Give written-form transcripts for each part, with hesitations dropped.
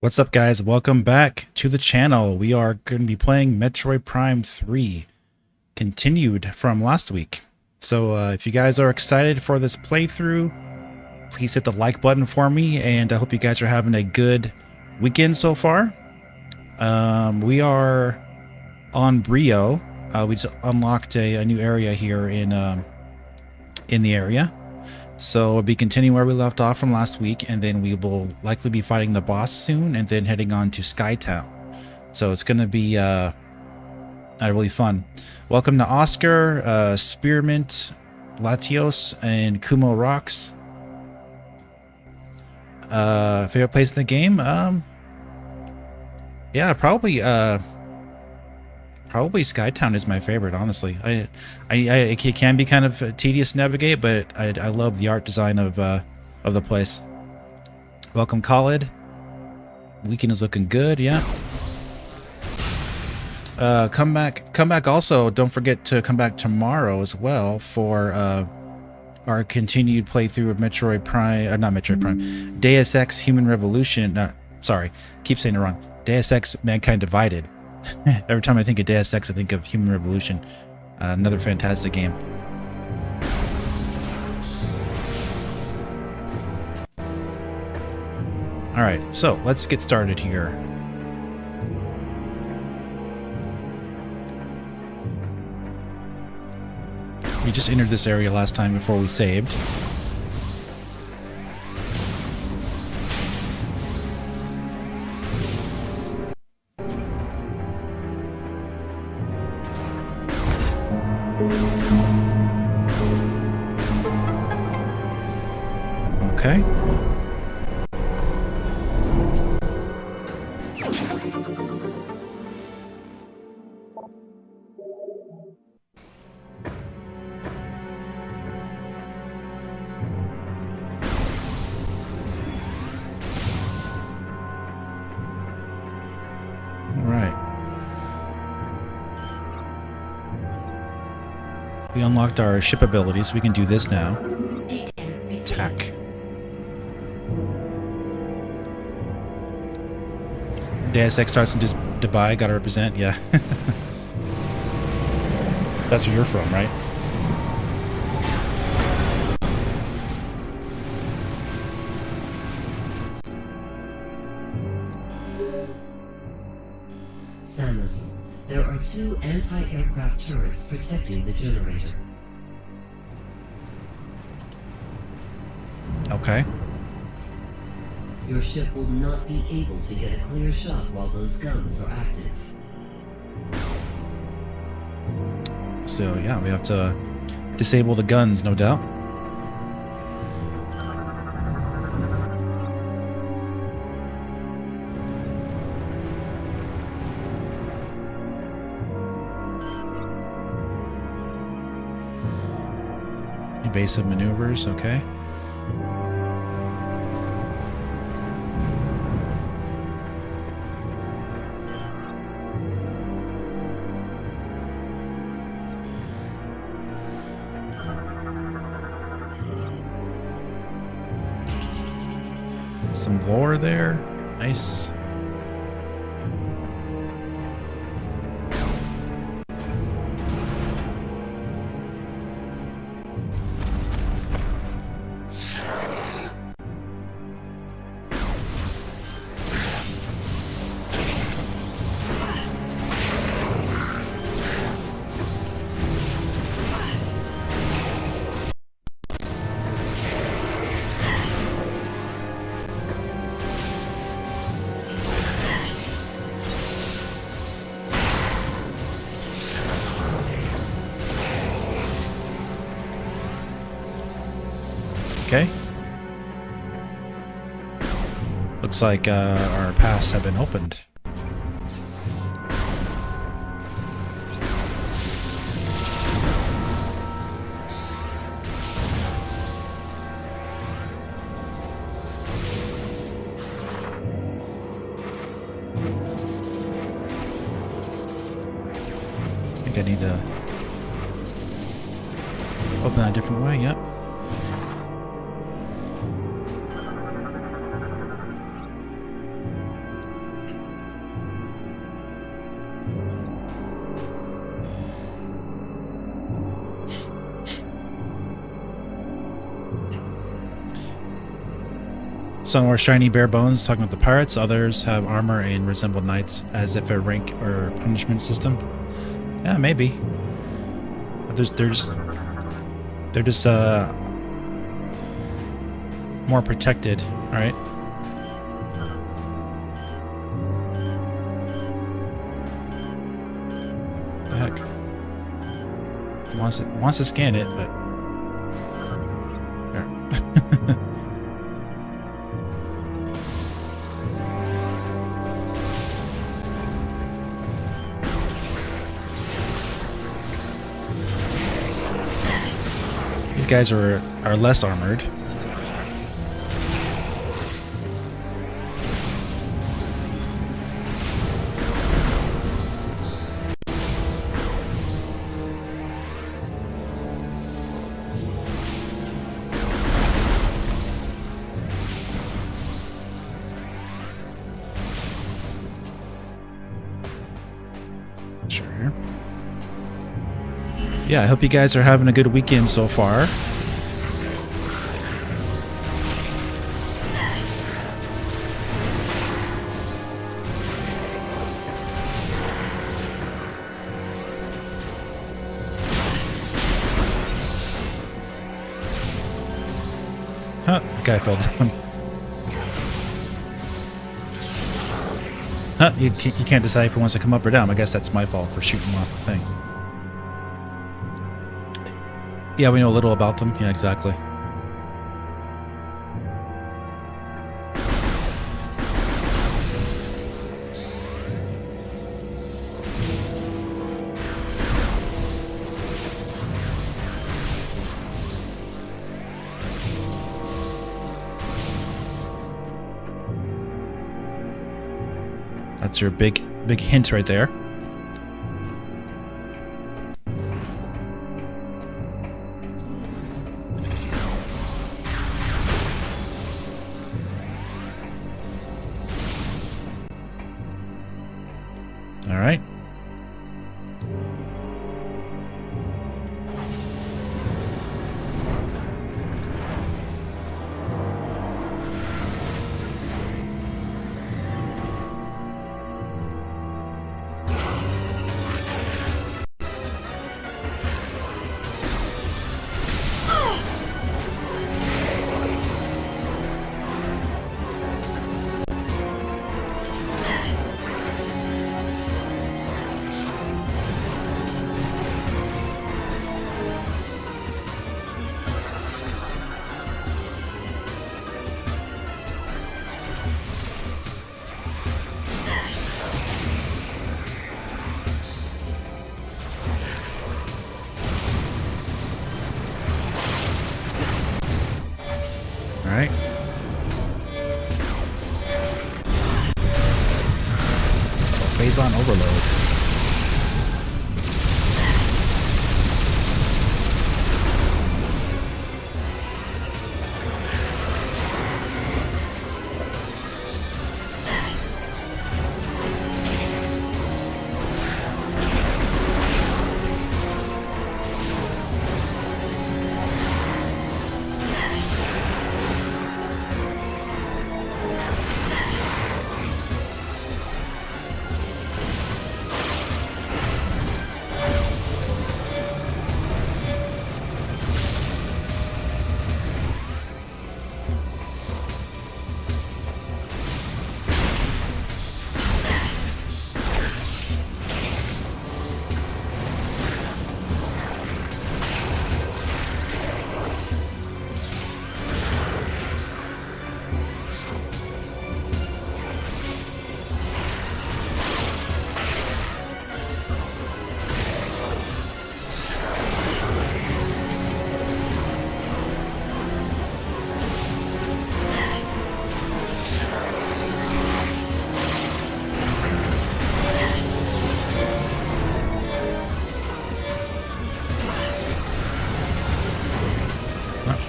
What's up, guys? Welcome back to the channel. We are going to be playing Metroid Prime 3, continued from last week. So if you guys are excited for this playthrough, please hit the like button for me, and I hope you guys are having a good weekend so far. We are on Brio. We just unlocked a new area here in the area. So we'll be continuing where we left off from last week, and then we will likely be fighting the boss soon, and then heading on to Skytown. So it's going to be really fun. Welcome to Oscar, Spearmint, Latios, and Kumo Rocks. Favorite place in the game? Yeah, probably Skytown is my favorite, honestly. It can be kind of tedious to navigate, but I love the art design of the place. Welcome, Khalid. Weekend is looking good, yeah. Come back. Also, don't forget to come back tomorrow as well for our continued playthrough of Metroid Prime, not Metroid Prime, Deus Ex Human Revolution. Sorry, keep saying it wrong. Deus Ex Mankind Divided. Every time I think of Deus Ex, I think of Human Revolution. Another fantastic game. Alright, so let's get started here. We just entered this area last time before we saved. Okay. All right. We unlocked our ship abilities. We can do this now. Attack. Deus Ex starts in Dubai, gotta represent, yeah. That's where you're from, right? Samus, there are 2 anti-aircraft turrets protecting the generator. Okay. Your ship will not be able to get a clear shot while those guns are active. So yeah, we have to disable the guns, no doubt. Evasive maneuvers, okay. Some lore there. Nice. Okay. Looks like our paths have been opened. I think I need to open that a different way, yep. Some are shiny bare bones, talking about the pirates. Others have armor and resemble knights, as if a rank or punishment system. Yeah, maybe. But they're just more protected, right? The heck? It wants to scan it, but there. These guys are less armored. Sure. Yeah, I hope you guys are having a good weekend so far. Huh, guy fell down. Huh, you can't decide if he wants to come up or down. I guess that's my fault for shooting him off the thing. Yeah, we know a little about them. Yeah, exactly. That's your big hint right there. All right. Alright. Phase on overload.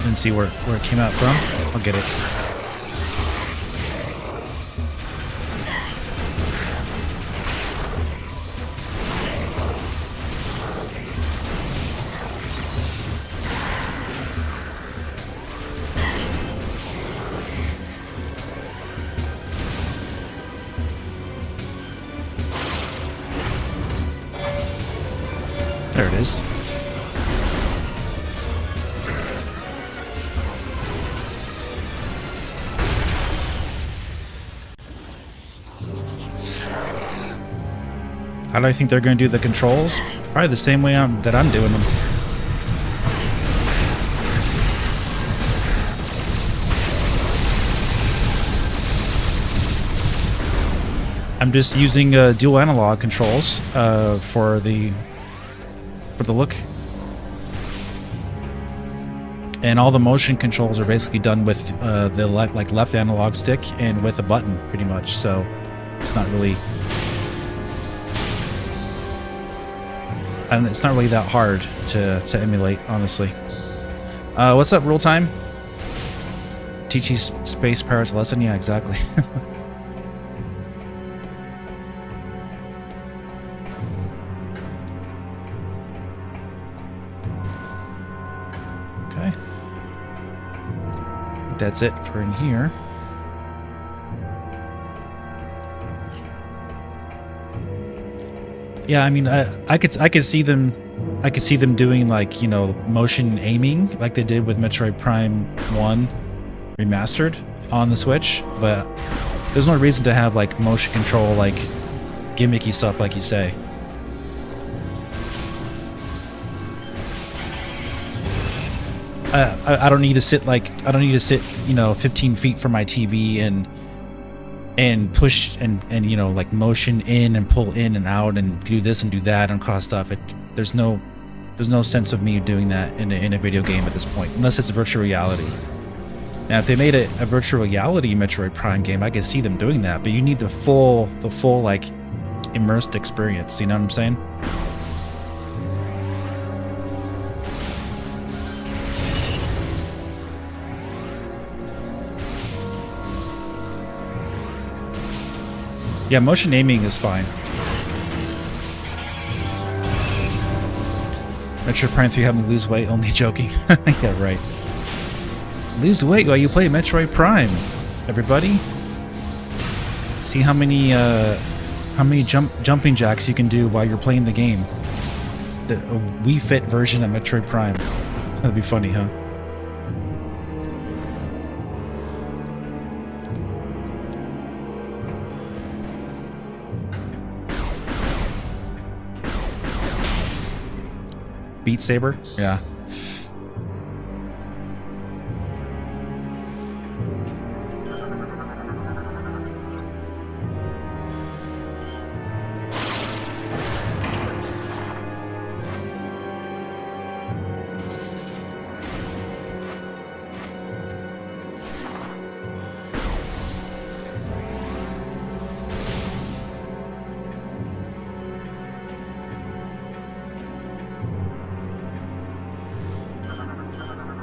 Didn't see where it came out from. I'll get it. There it is. How do I think they're going to do the controls? Probably the same way that I'm doing them. I'm just using dual analog controls for the look, and all the motion controls are basically done with the left analog stick and with a button, pretty much. So it's not really. And it's not really that hard to emulate, honestly. What's up, Rule Time? Teachy's Space Pirates lesson? Yeah, exactly. Okay. That's it for in here. Yeah, I mean, I could see them doing, like, you know, motion aiming like they did with Metroid Prime 1 Remastered on the Switch, but there's no reason to have like motion control, like gimmicky stuff like you say. I don't need to sit, you know, 15 feet from my TV and push and you know, like motion in and pull in and out and do this and do that and cross stuff. There's no sense of me doing that in a video game at this point, unless it's a virtual reality. Now, if they made a virtual reality Metroid Prime game, I could see them doing that, but you need the full like immersed experience. You know what I'm saying? Yeah, motion aiming is fine. Metroid Prime 3 having to lose weight, only joking. Yeah, right. Lose weight while you play Metroid Prime, everybody. See how many jumping jacks you can do while you're playing the game. A Wii Fit version of Metroid Prime. That'd be funny, huh? Beat Saber? Yeah.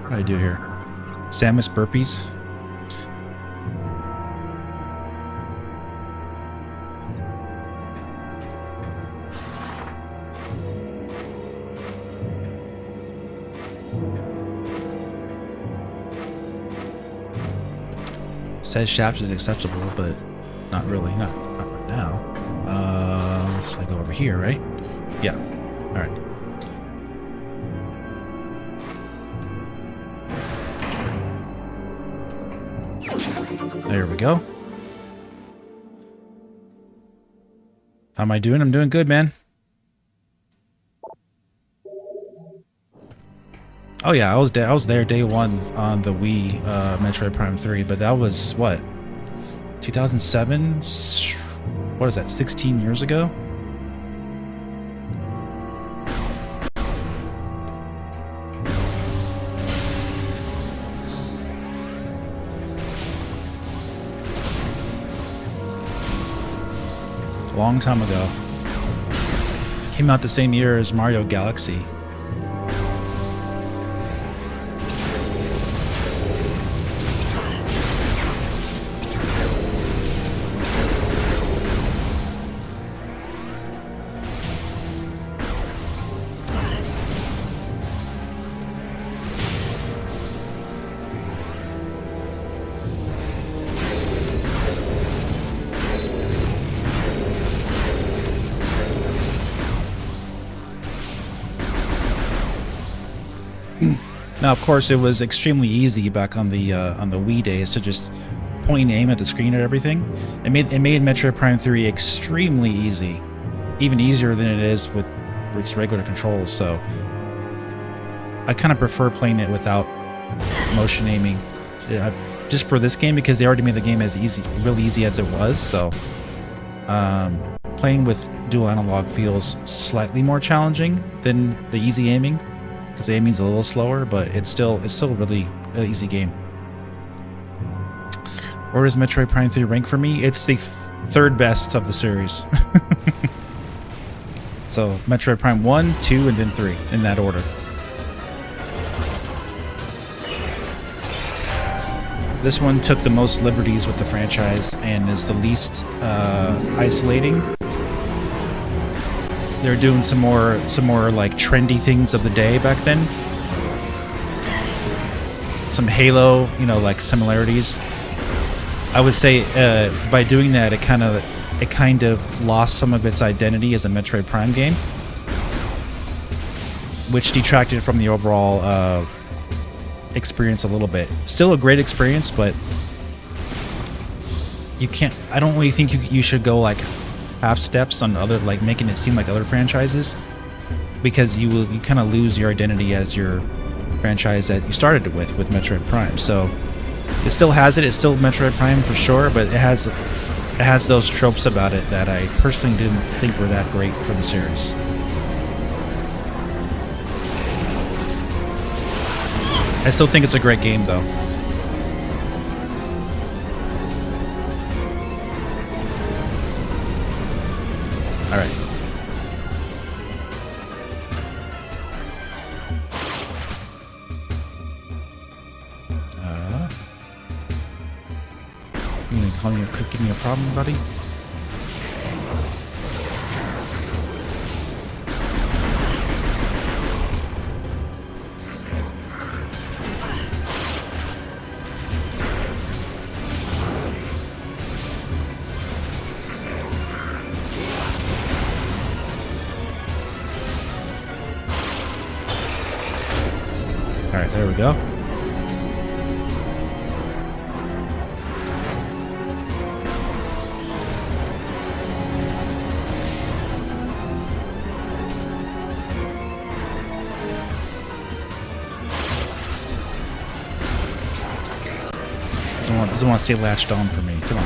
What do I do here? Samus burpees? Says Shaft is acceptable, but not really. Not right now. Let's go over here, right? Yeah. All right. There we go. How am I doing? I'm doing good, man. Oh yeah, I was there day one on the Wii Metroid Prime 3, but that was what? 2007? What is that? 16 years ago? A long time ago. Came out the same year as Mario Galaxy. Now, of course, it was extremely easy back on the Wii days to just point and aim at the screen and everything. It made Metroid Prime 3 extremely easy, even easier than it is with its regular controls. So I kind of prefer playing it without motion aiming, just for this game, because they already made the game as easy, really easy as it was. So playing with dual analog feels slightly more challenging than the easy aiming, because the aiming's a little slower, but it's still really an easy game. Where does Metroid Prime 3 rank for me? It's the third best of the series. So Metroid Prime 1, 2, and then 3 in that order. This one took the most liberties with the franchise and is the least isolating. They're doing some more like trendy things of the day back then. Some Halo, you know, like similarities. I would say by doing that, it kind of lost some of its identity as a Metroid Prime game, which detracted from the overall experience a little bit. Still a great experience, but you can't. I don't really think you should go like half steps on other, like making it seem like other franchises, because you kind of lose your identity as your franchise that you started with Metroid Prime. So it still has it. It's still Metroid Prime for sure, but it has those tropes about it that I personally didn't think were that great for the series. I still think it's a great game, though. All right. You could give me a problem, buddy? All right, there we go. Doesn't want to stay latched on for me. Come on.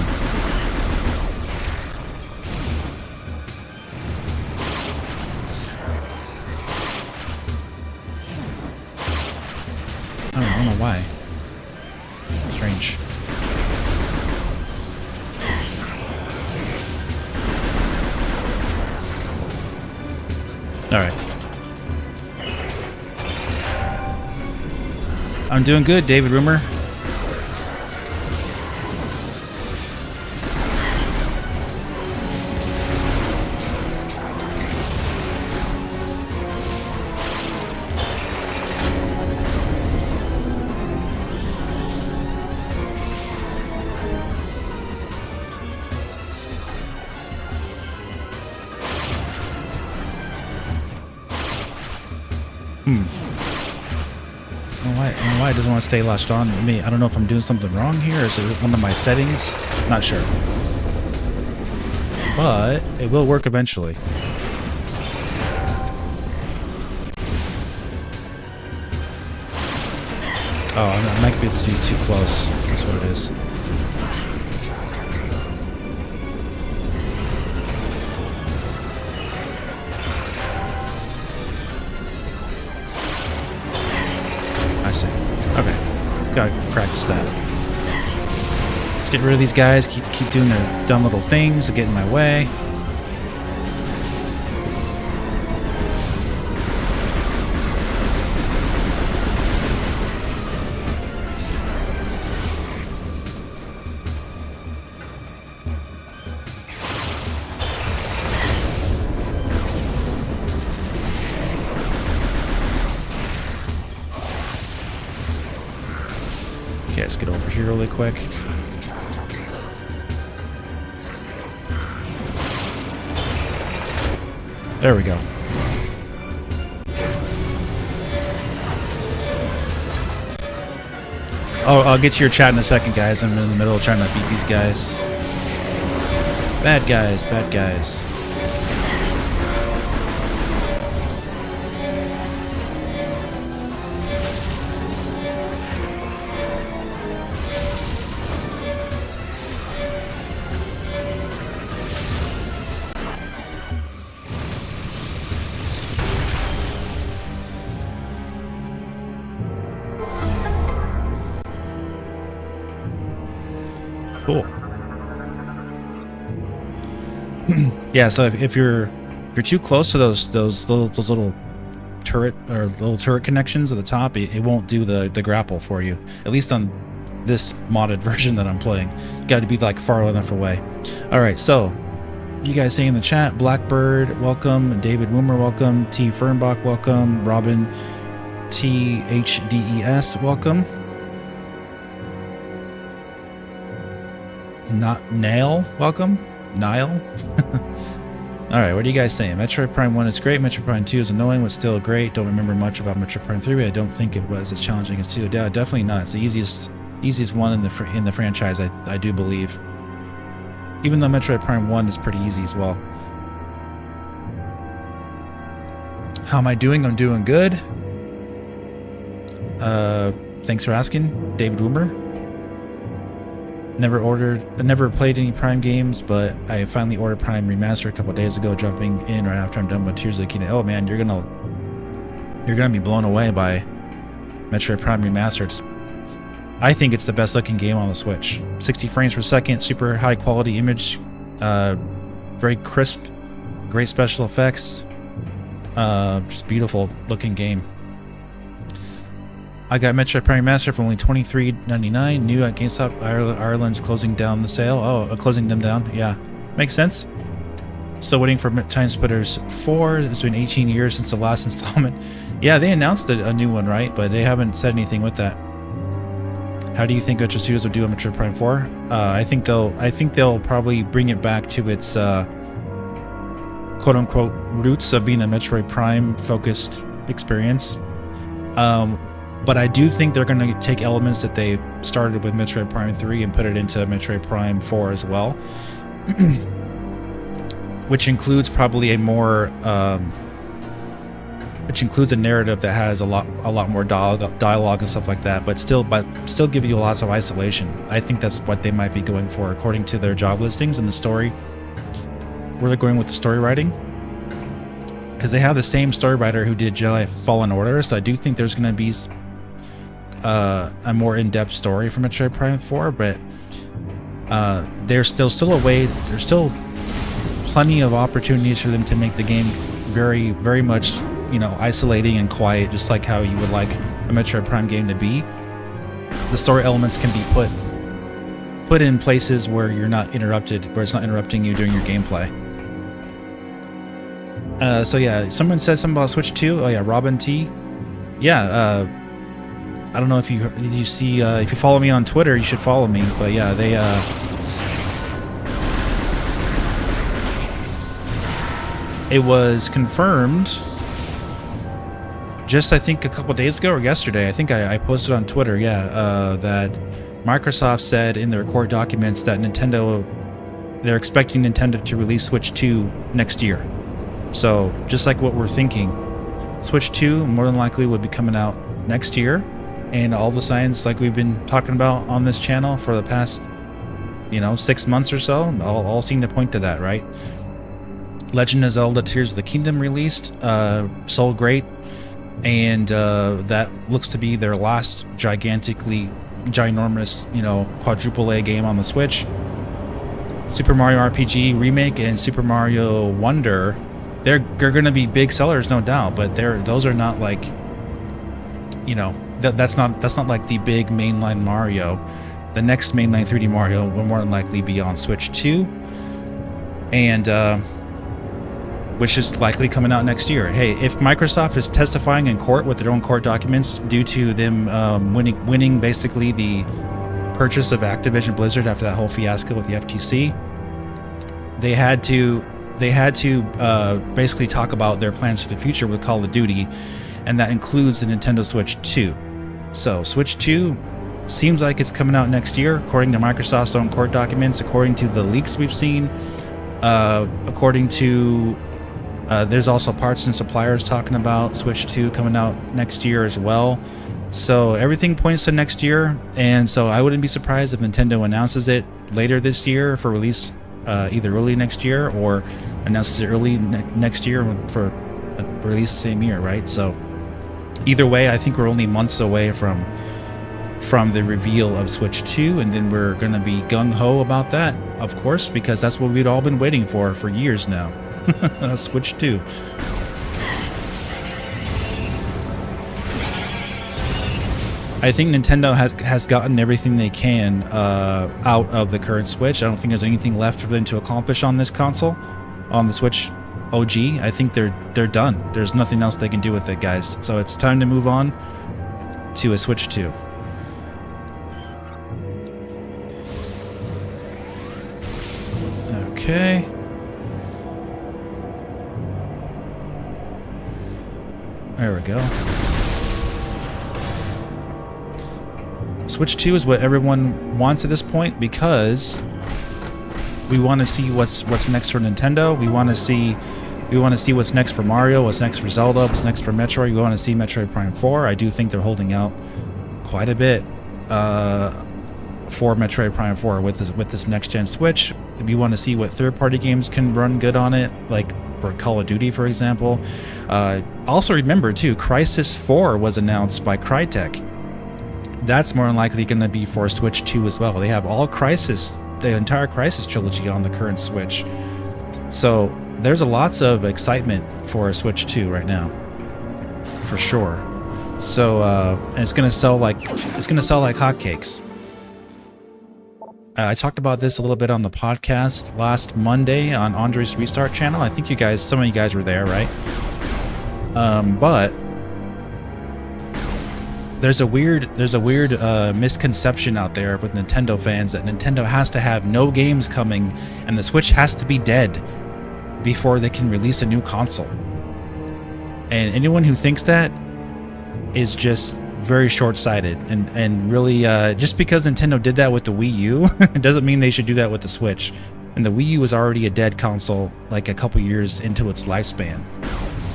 I don't know why. Strange. All right. I'm doing good, David Rumor. I don't know why it doesn't want to stay latched on to me. I don't know if I'm doing something wrong here, or is it one of my settings? Not sure. But it will work eventually. Oh, I might be too close. That's what it is. Gotta practice that. Let's get rid of these guys. Keep doing their dumb little things to get in my way. Okay, let's get over here really quick. There we go. I'll get to your chat in a second, guys. I'm in the middle of trying to beat these guys. Bad guys, bad guys. Cool. Yeah, so if you're too close to those little turret or little turret connections at the top, it won't do the grapple for you. At least on this modded version that I'm playing, you got to be like far enough away. All right, so you guys saying in the chat, Blackbird, welcome. David Woomer, welcome. T Fernbach, welcome. Robin THDES, welcome. Not Nail, welcome. Nile. All right, what are you guys saying? Metroid Prime 1 is great. Metroid Prime 2 is annoying, but still great. Don't remember much about Metroid Prime 3. I don't think it was as challenging as 2. Yeah, definitely not. It's the easiest one in the franchise, I do believe. Even though Metroid Prime 1 is pretty easy as well. How am I doing? I'm doing good. Thanks for asking, David Woomer. Never played any Prime games, but I finally ordered Prime Remastered a couple of days ago, jumping in right after I'm done with Tears of the Kingdom. Oh man, you're gonna be blown away by Metroid Prime Remastered. I think it's the best looking game on the Switch. 60 frames per second, super high quality image, very crisp, great special effects, just beautiful looking game. I got Metroid Prime Remastered for only $23.99. New at GameStop. Ireland's closing down the sale. Oh, closing them down. Yeah, makes sense. Still waiting for Time Splitters 4. It's been 18 years since the last installment. Yeah, they announced a new one, right? But they haven't said anything with that. How do you think Retro Studios will do on Metroid Prime 4? I think they'll probably bring it back to its quote-unquote roots of being a Metroid Prime focused experience. But I do think they're going to take elements that they started with Metroid Prime 3 and put it into Metroid Prime 4 as well. Which includes probably a more which includes a narrative that has a lot more dialogue and stuff like that, but still give you lots of isolation. I think that's what they might be going for according to their job listings and the story, where they're going with the story writing. Because they have the same story writer who did Jedi Fallen Order, so I do think there's going to be a more in-depth story for Metroid Prime 4, but there's still a way. There's still plenty of opportunities for them to make the game very, very much, isolating and quiet, just like how you would like a Metroid Prime game to be. The story elements can be put in places where you're not interrupted, where it's not interrupting you during your gameplay. So yeah, someone said something about Switch 2. Oh yeah, Robin T. Yeah, I don't know if you see, if you follow me on Twitter, you should follow me. But yeah, they it was confirmed just, I think, a couple days ago or yesterday. I think I posted on Twitter, that Microsoft said in their court documents that they're expecting Nintendo to release Switch 2 next year. So just like what we're thinking, Switch 2 more than likely would be coming out next year, and all the signs like we've been talking about on this channel for the past 6 months or so all seem to point to that, right? Legend of Zelda Tears of the Kingdom released, sold great, and that looks to be their last ginormous quadruple A game on the Switch. Super Mario RPG Remake and Super Mario Wonder, they're going to be big sellers, no doubt, but those are not like, that's not like the big mainline Mario. The next mainline 3D Mario will more than likely be on Switch 2, and which is likely coming out next year. Hey, if Microsoft is testifying in court with their own court documents due to them winning basically the purchase of Activision Blizzard after that whole fiasco with the FTC, they had to basically talk about their plans for the future with Call of Duty, and that includes the Nintendo Switch 2. So Switch 2 seems like it's coming out next year, according to Microsoft's own court documents, according to the leaks we've seen, according to there's also parts and suppliers talking about Switch 2 coming out next year as well. So everything points to next year, and so I wouldn't be surprised if Nintendo announces it later this year for release, either early next year or announces it early next year for a release the same year, right? So either way, I think we're only months away from the reveal of Switch 2, and then we're going to be gung-ho about that, of course, because that's what we'd all been waiting for years now. Switch 2. I think Nintendo has gotten everything they can out of the current Switch. I don't think there's anything left for them to accomplish on this console, on the Switch OG. I think they're done. There's nothing else they can do with it, guys. So it's time to move on to a Switch 2. Okay. There we go. Switch 2 is what everyone wants at this point, because we want to see what's next for Nintendo. We want to see what's next for Mario, what's next for Zelda, what's next for Metroid. We want to see Metroid Prime 4. I do think they're holding out quite a bit for Metroid Prime 4 with this next gen Switch. We want to see what third-party games can run good on it, like for Call of Duty, for example. Also remember too, Crysis 4 was announced by Crytek. That's more than likely going to be for Switch 2 as well. They have all Crysis, the entire Crysis trilogy on the current Switch. So there's lots of excitement for a Switch 2 right now, for sure. So and it's going to sell like hotcakes. I talked about this a little bit on the podcast last Monday on Andre's Restart channel. I think some of you guys were there, right? But there's a weird misconception out there with Nintendo fans that Nintendo has to have no games coming and the Switch has to be dead before they can release a new console. And anyone who thinks that is just very short-sighted, and really just because Nintendo did that with the Wii U it doesn't mean they should do that with the Switch. And the Wii U was already a dead console like a couple years into its lifespan,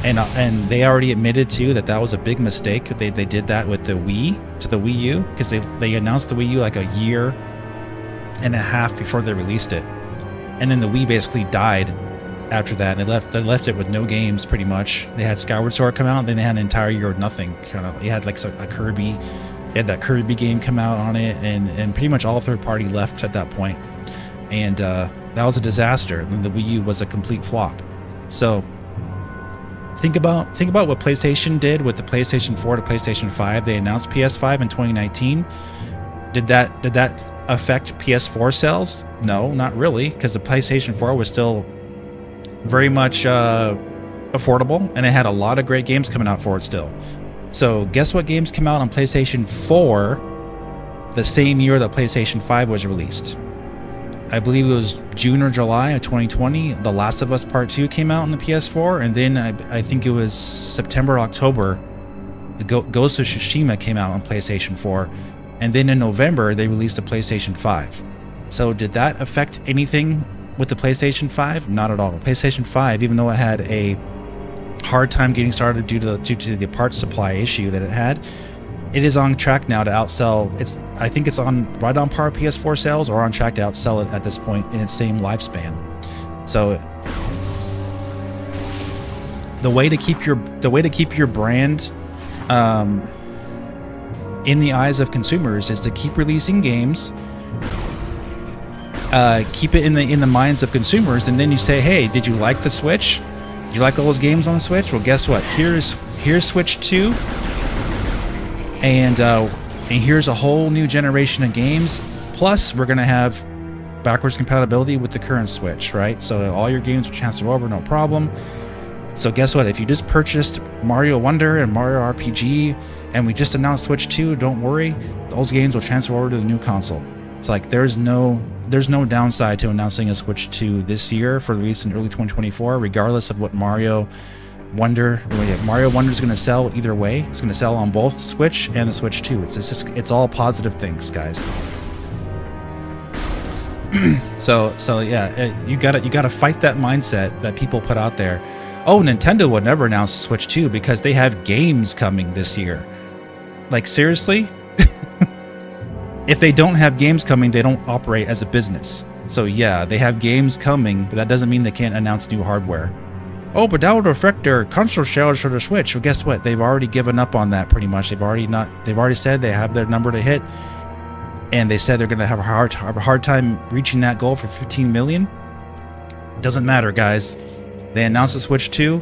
and they already admitted too that was a big mistake. They did that with the Wii to the Wii U, because they announced the Wii U like a year and a half before they released it, and then the Wii basically died after that, and they left it with no games pretty much. They had Skyward Sword come out, and then they had an entire year of nothing. They had like a Kirby, they had that Kirby game come out on it, and pretty much all third party left at that point. And that was a disaster. And the Wii U was a complete flop. So think about what PlayStation did with the PlayStation 4 to PlayStation 5. They announced PS5 in 2019. Did that affect PS4 sales? No, not really, because the PlayStation 4 was still very much affordable, and it had a lot of great games coming out for it still. So guess what games came out on PlayStation 4 the same year that PlayStation 5 was released? I believe it was June or July of 2020. The Last of Us Part 2 came out on the PS4, and then I think it was September, October, the Ghost of Tsushima came out on PlayStation 4, and then in November they released the PlayStation 5. So did that affect anything with the PlayStation 5? Not at all. PlayStation 5, even though it had a hard time getting started due to the parts supply issue that it had, it is on track now to outsell. I think it's right on par with PS4 sales, or on track to outsell it at this point in its same lifespan. So the way to keep your brand in the eyes of consumers is to keep releasing games, keep it in the minds of consumers, and then you say, hey, did you like the Switch? Did you like all those games on the Switch? Well, guess what? Here's Switch 2, and here's a whole new generation of games. Plus, we're gonna have backwards compatibility with the current Switch, right? So all your games will transfer over, no problem. So guess what? If you just purchased Mario Wonder and Mario RPG, and we just announced Switch 2, don't worry, those games will transfer over to the new console. It's like there's no downside to announcing a Switch 2 this year for release in early 2024, regardless of what Mario Wonder, Mario Wonder is going to sell either way. It's going to sell on both Switch and the Switch 2. It's all positive things, guys. So yeah, you gotta fight that mindset that people put out there. Oh, Nintendo would never announce the Switch 2 because they have games coming this year. Like, seriously? If they don't have games coming, they don't operate as a business. So yeah, they have games coming, but that doesn't mean they can't announce new hardware. Oh, but that would affect their console sales for the Switch. Well, guess what? They've already given up on that pretty much. They've already said they have their number to hit, and they said they're going to have a hard time reaching that goal for 15 million. Doesn't matter, guys. They announced the Switch 2.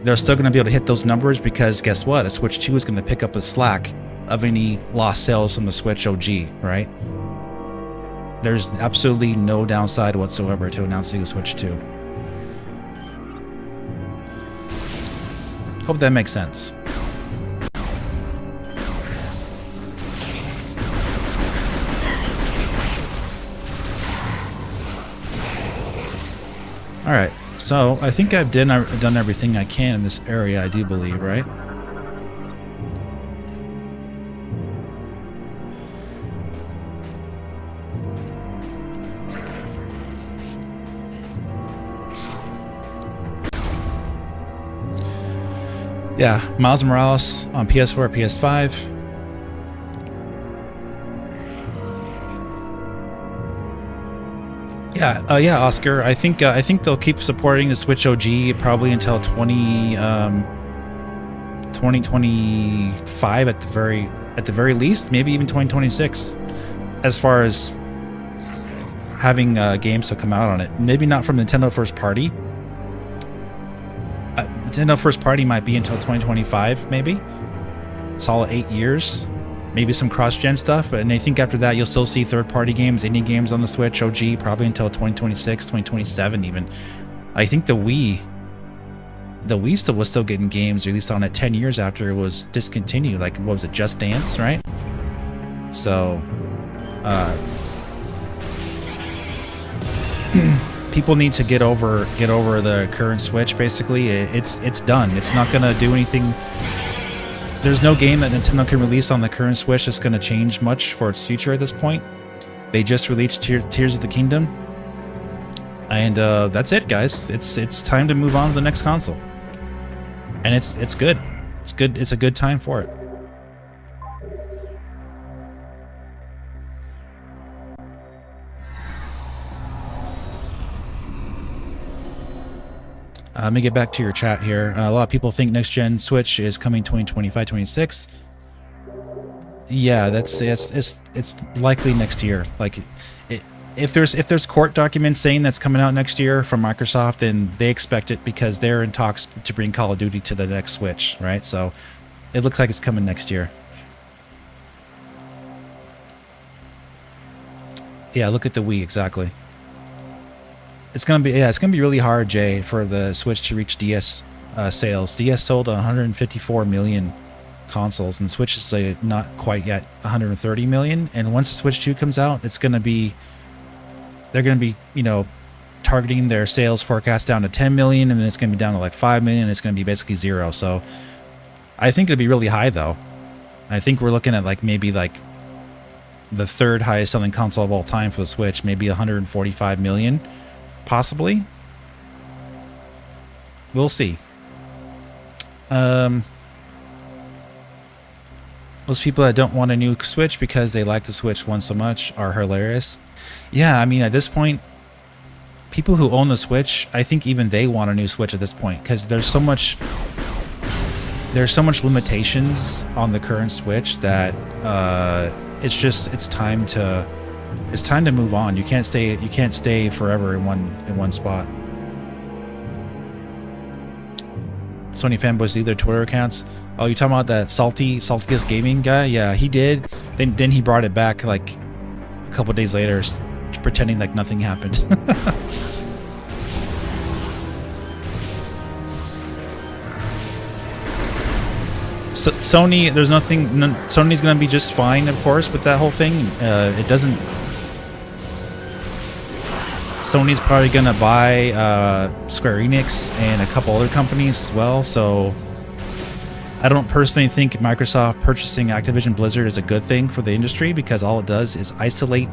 They're still going to be able to hit those numbers because guess what? The Switch 2 is going to pick up the slack of any lost sales from the Switch OG, right? There's absolutely no downside whatsoever to announcing the Switch 2. Hope that makes sense. Alright, so I think I've done everything I can in this area, I do believe, right? Yeah, Miles Morales on PS4, PS5. Yeah, Oscar. I think they'll keep supporting the Switch OG probably until 2025 at the very least, maybe even 2026. As far as having games to come out on it, maybe not from Nintendo first party. Nintendo first party might be until 2025, maybe. Solid 8 years. Maybe some cross-gen stuff, but I think after that you'll still see third-party games, indie games on the Switch OG, probably until 2026, 2027 even. I think the Wii was still getting games released on it 10 years after it was discontinued. Like, what was it, Just Dance, right? So, people need to get over the current Switch. Basically, it's done. It's not gonna do anything. There's no game that Nintendo can release on the current Switch that's gonna change much for its future at this point. They just released Tears of the Kingdom, and that's it, guys. It's time to move on to the next console, and it's good. It's good. It's a good time for it. Let me get back to your chat here. A lot of people think next gen Switch is coming 2025, 26. Yeah, it's likely next year. Like, if there's court documents saying that's coming out next year from Microsoft, then they expect it because they're in talks to bring Call of Duty to the next Switch, right? So it looks like it's coming next year. Yeah, look at the Wii, exactly. It's gonna be really hard, Jay, for the Switch to reach DS sales. DS sold 154 million consoles, and Switch is not quite yet 130 million. And once the Switch 2 comes out, they're gonna be targeting their sales forecast down to 10 million, and then it's gonna be down to like 5 million. And it's gonna be basically zero. So I think it'll be really high though. I think we're looking at maybe the third highest selling console of all time for the Switch, maybe 145 million. Possibly. We'll see. Those people that don't want a new Switch because they like the Switch 1 so much are hilarious. Yeah, I mean, at this point, people who own the Switch, I think even they want a new Switch at this point because there's so much limitations on the current Switch that it's time to move on. You can't stay forever in one spot. Sony fanboys leave their Twitter accounts. Oh, you talking about that Saltiest Gaming guy? Yeah, he did. Then he brought it back like a couple days later, pretending like nothing happened. So Sony, there's nothing. Sony's gonna be just fine, of course, with that whole thing. It doesn't. Sony's probably gonna buy Square Enix and a couple other companies as well. So I don't personally think Microsoft purchasing Activision Blizzard is a good thing for the industry, because all it does is isolate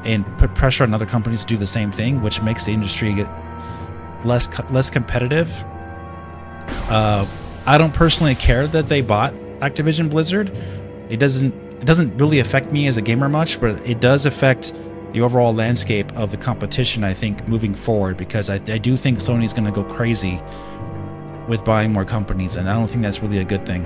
and put pressure on other companies to do the same thing, which makes the industry get less competitive. I don't personally care that they bought Activision Blizzard. It doesn't really affect me as a gamer much, but it does affect the overall landscape of the competition, I think, moving forward, because I do think Sony's going to go crazy with buying more companies, and I don't think that's really a good thing.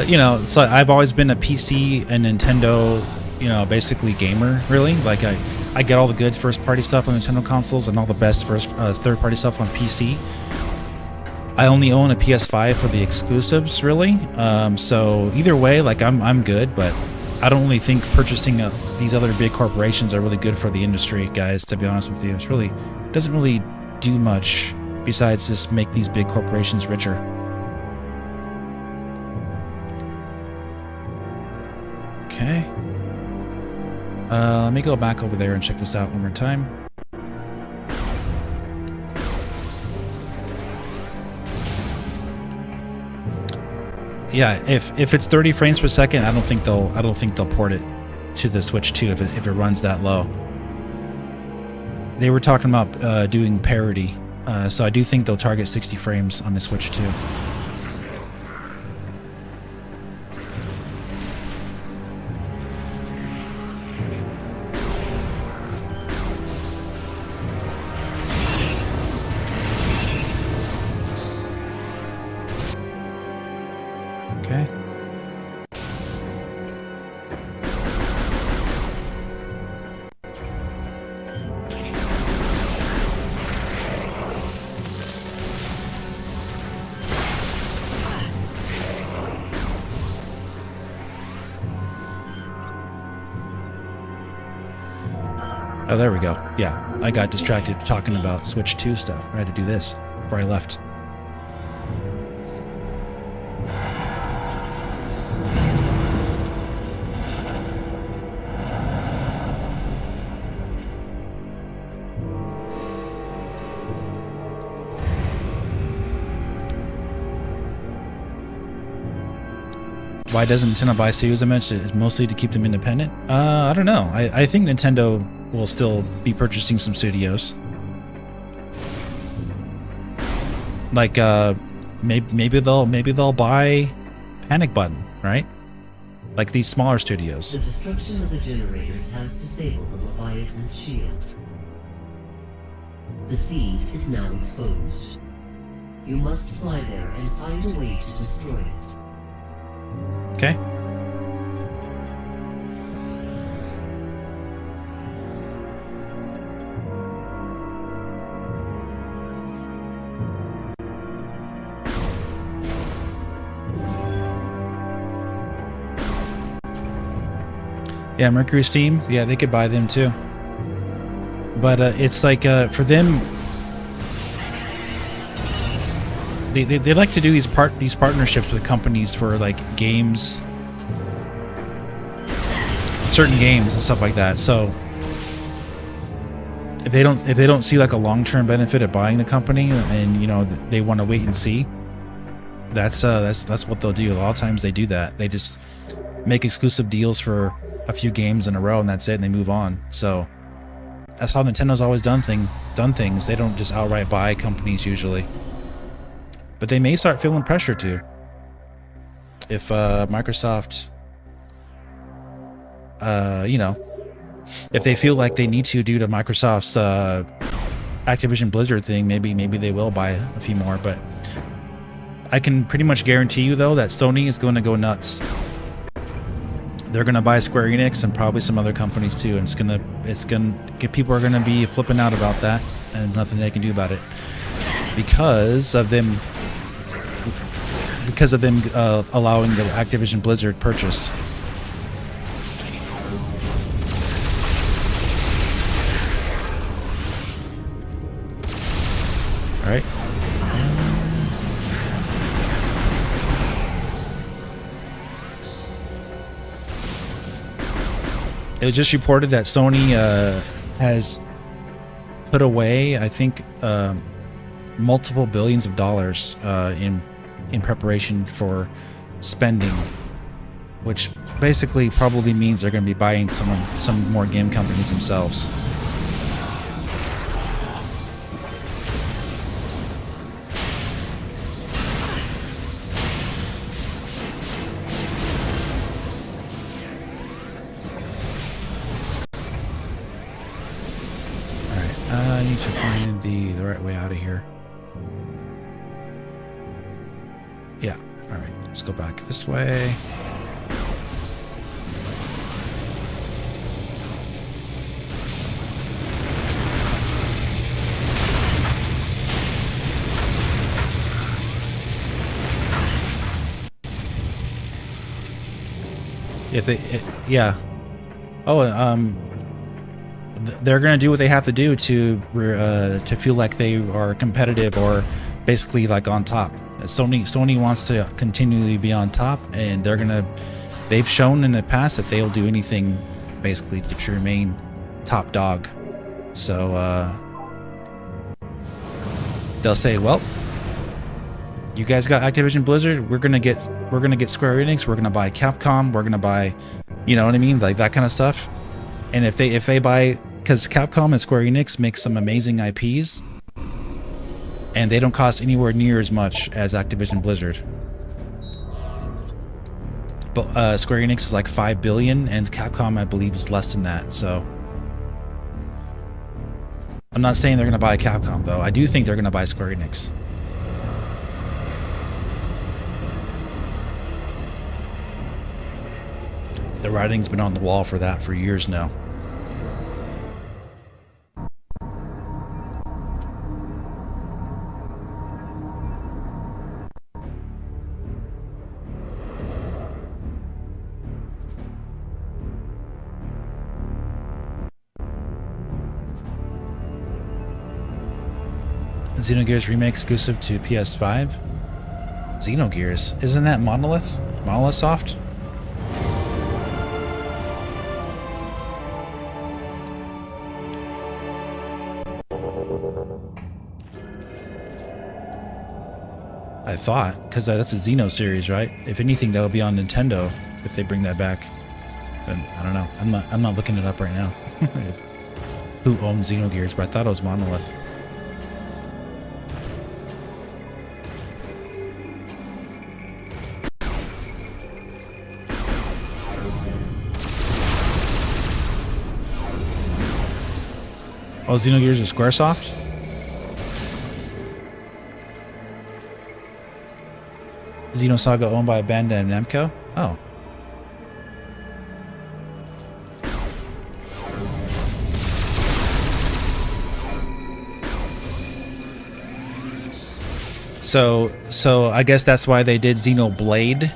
You know, so I've always been a PC and Nintendo, you know, basically gamer, really. Like I get all the good first-party stuff on Nintendo consoles and all the best third-party stuff on PC. I only own a PS5 for the exclusives, really. So either way, like I'm good, but I don't really think purchasing these other big corporations are really good for the industry, guys. To be honest with you, it doesn't really do much besides just make these big corporations richer. Okay. Let me go back over there and check this out one more time. Yeah, if it's 30 frames per second, I don't think they'll port it to the Switch 2 if it runs that low. They were talking about doing parity, so I do think they'll target 60 frames on the Switch 2. Okay. Oh, there we go. Yeah, I got distracted talking about Switch 2 stuff. I had to do this before I left. Why doesn't Nintendo buy studios? I mentioned it's mostly to keep them independent. I don't know. I think Nintendo will still be purchasing some studios. Like maybe they'll buy Panic Button, right? Like these smaller studios. The destruction of the generators has disabled the Leviathan shield. The seed is now exposed. You must fly there and find a way to destroy it. Okay. Yeah, Mercury Steam. Yeah, they could buy them too. But it's like for them, they like to do these partnerships with companies for like games, certain games and stuff like that. So if they don't see like a long-term benefit of buying the company, and you know they want to wait and see, that's what they'll do. A lot of times they do that. They just make exclusive deals for a few games in a row and that's it, and they move on. So that's how Nintendo's always done things. They don't just outright buy companies usually. But they may start feeling pressure to. If Microsoft, you know, if they feel like they need to due to Microsoft's Activision Blizzard thing, maybe they will buy a few more. But I can pretty much guarantee you though that Sony is going to go nuts. They're going to buy Square Enix and probably some other companies too, and it's gonna get people are going to be flipping out about that, and nothing they can do about it because of them because of them allowing the Activision Blizzard purchase. All right. It was just reported that Sony has put away, I think, multiple billions of dollars in preparation for spending, which basically probably means they're going to be buying some more game companies themselves. I need to find the right way out of here. Yeah, alright, let's go back this way. Yeah. Oh, they're going to do what they have to do to feel like they are competitive or basically like on top. Sony wants to continually be on top, and they've shown in the past that they'll do anything basically to remain top dog. So they'll say, well, you guys got Activision Blizzard, we're gonna get Square Enix, we're gonna buy Capcom, we're gonna buy, you know what I mean, like that kind of stuff. And if they buy, because Capcom and Square Enix make some amazing IPs, and they don't cost anywhere near as much as Activision Blizzard. But Square Enix is like $5 billion, and Capcom, I believe, is less than that. So I'm not saying they're going to buy Capcom, though. I do think they're going to buy Square Enix. The writing's been on the wall for that for years now. Xenogears remake exclusive to PS5? Xenogears? Isn't that Monolith? Monolith Soft? I thought, because that's a Xeno series, right? If anything, that'll be on Nintendo if they bring that back. But I don't know. I'm not looking it up right now. Who owns Xenogears? But I thought it was Monolith. Oh, Xenogears is Squaresoft? Xenosaga owned by Bandai Namco? Oh. So I guess that's why they did Xenoblade.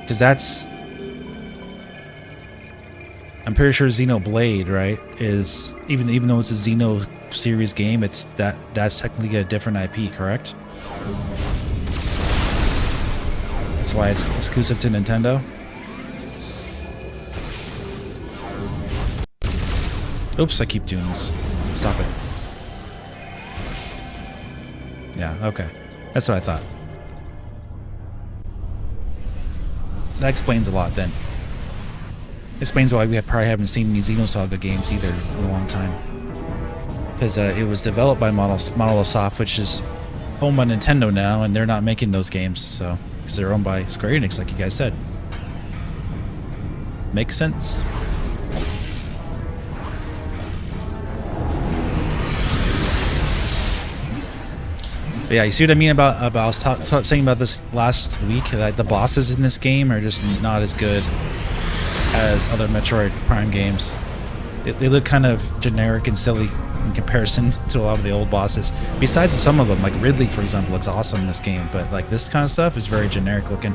Because that's... I'm pretty sure Xenoblade, right, is even though it's a Xeno series game, that's technically a different IP, correct? That's why it's exclusive to Nintendo. Oops, I keep doing this. Stop it. Yeah, okay. That's what I thought. That explains a lot then. Explains why we probably haven't seen any Xenosaga games either in a long time. Because it was developed by Monolith Soft, which is owned by Nintendo now, and they're not making those games, so because they're owned by Square Enix, like you guys said. Makes sense. But yeah, you see what I mean about I was saying about this last week, that the bosses in this game are just not as good as other Metroid Prime games. They look kind of generic and silly in comparison to a lot of the old bosses. Besides some of them, like Ridley, for example, looks awesome in this game, but like this kind of stuff is very generic looking.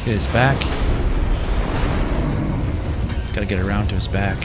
Get his back. Gotta get around to his back.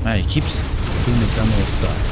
Man, he keeps doing his dumb little stuff.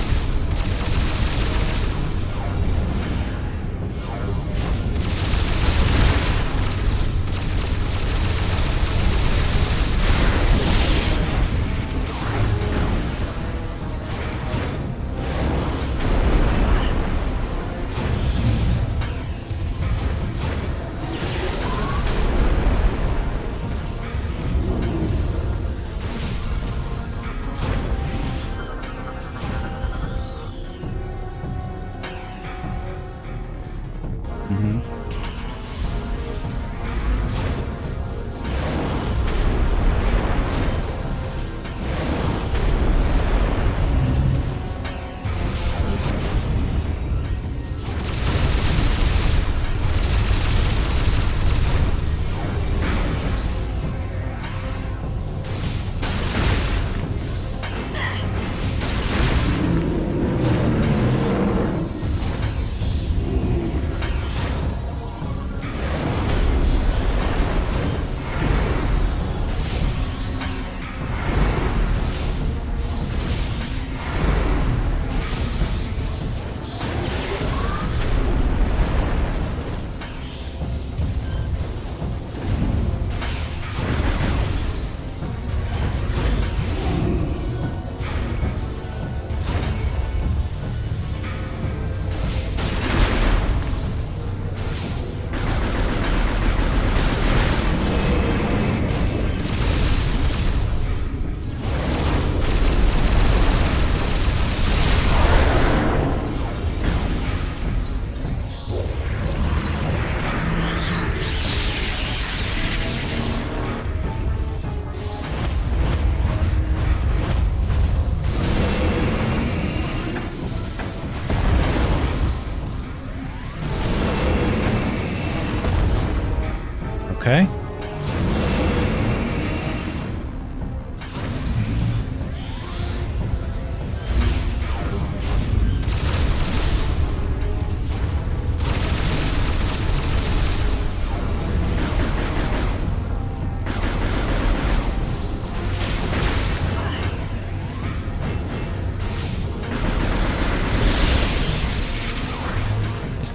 Okay.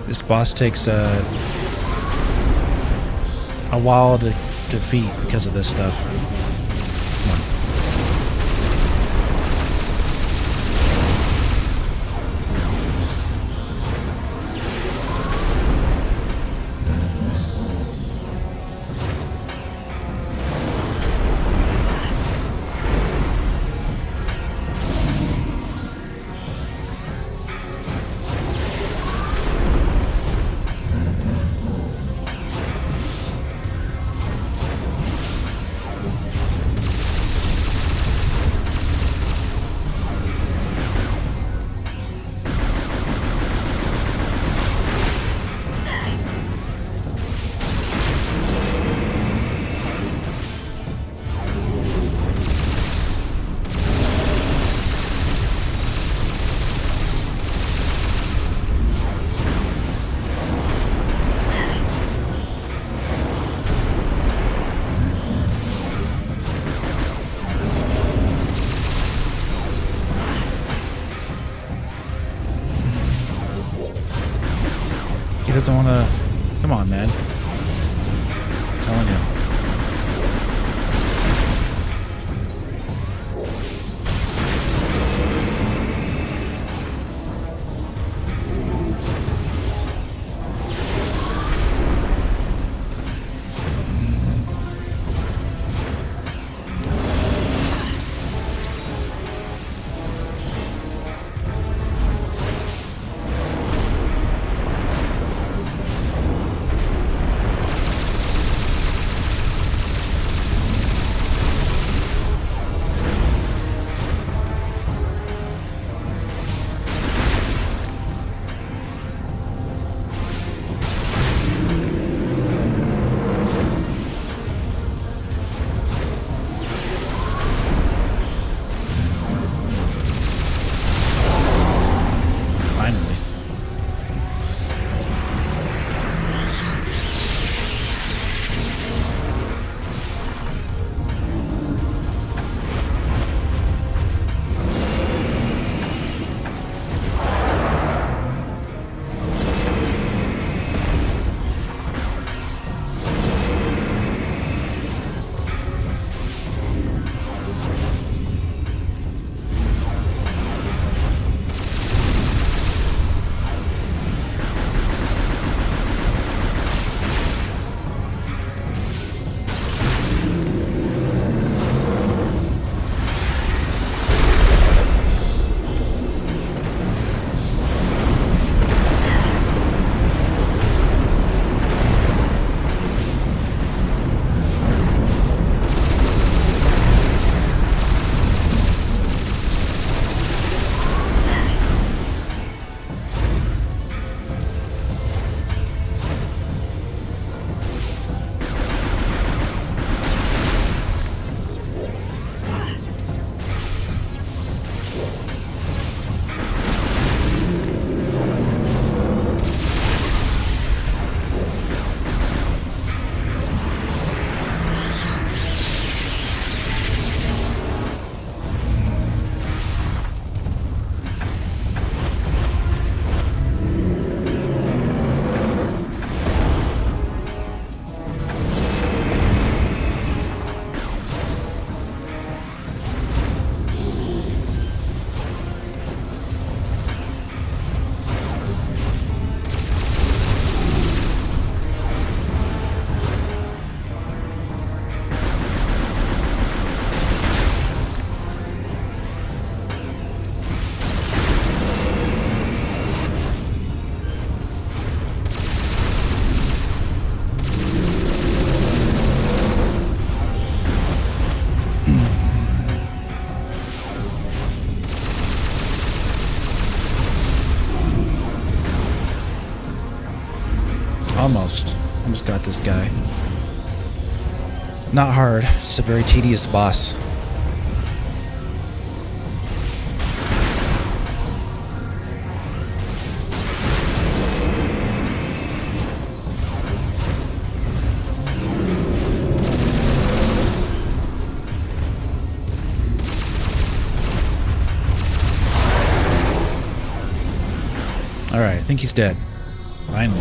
This boss takes a while to defeat because of this stuff. Come on. doesn't want to... Come on, man. I'm telling you. Almost got this guy. Not hard, just a very tedious boss. Alright, I think he's dead. Finally.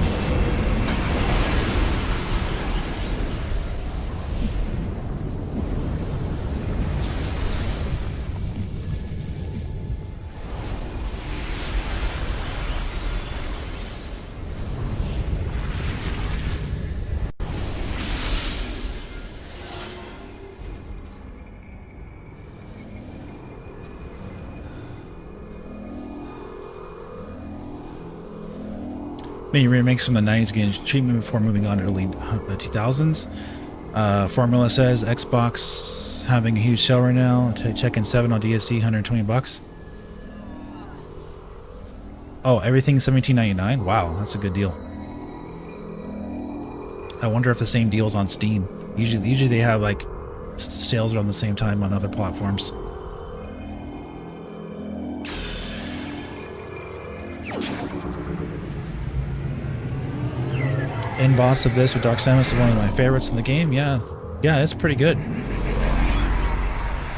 Many remakes from the 90s getting treatment before moving on to early 2000s. Formula says Xbox having a huge sale right now. Check-in 7 on DSC, $120. Oh, everything $17.99? Wow, that's a good deal. I wonder if the same deal's on Steam. Usually they have like sales around the same time on other platforms. End boss of this with Dark Samus is one of my favorites in the game. Yeah, it's pretty good.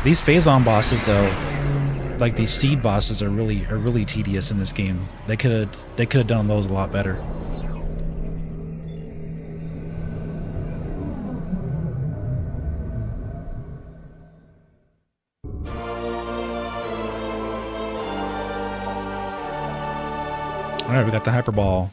These phase-on bosses, though, like these seed bosses, are really tedious in this game. They could have done those a lot better. All right, we got the hyper ball.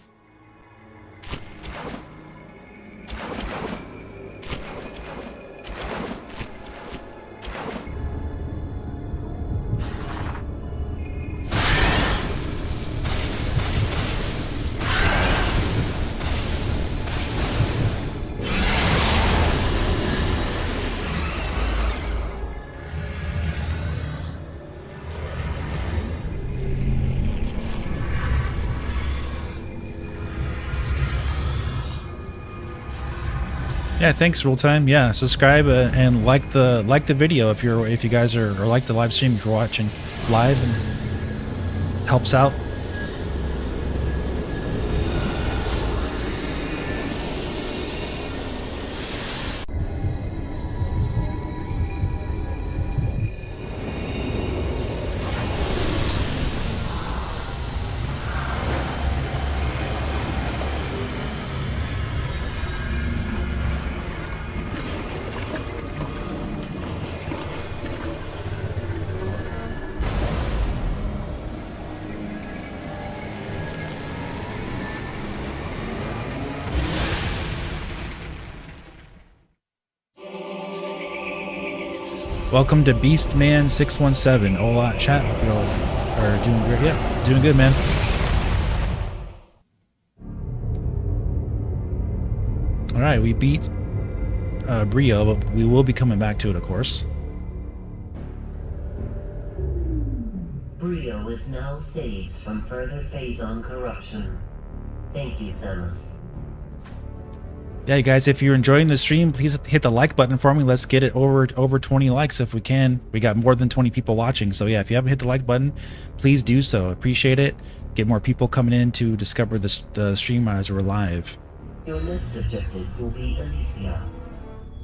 Yeah, thanks, real time. Yeah, subscribe and like the video if you guys are, or like the live stream if you're watching live, and helps out. Welcome to Beastman617. Hola, chat. Hope you all are doing great. Yeah, doing good, man. All right, we beat Brio, but we will be coming back to it, of course. Brio is now saved from further Phazon corruption. Thank you, Samus. Yeah, you guys, if you're enjoying the stream, please hit the like button for me. Let's get it over 20 likes if we can. We got more than 20 people watching, so yeah, if you haven't hit the like button, please do so. Appreciate it. Get more people coming in to discover the stream as we're live. Your next objective will be Elysia.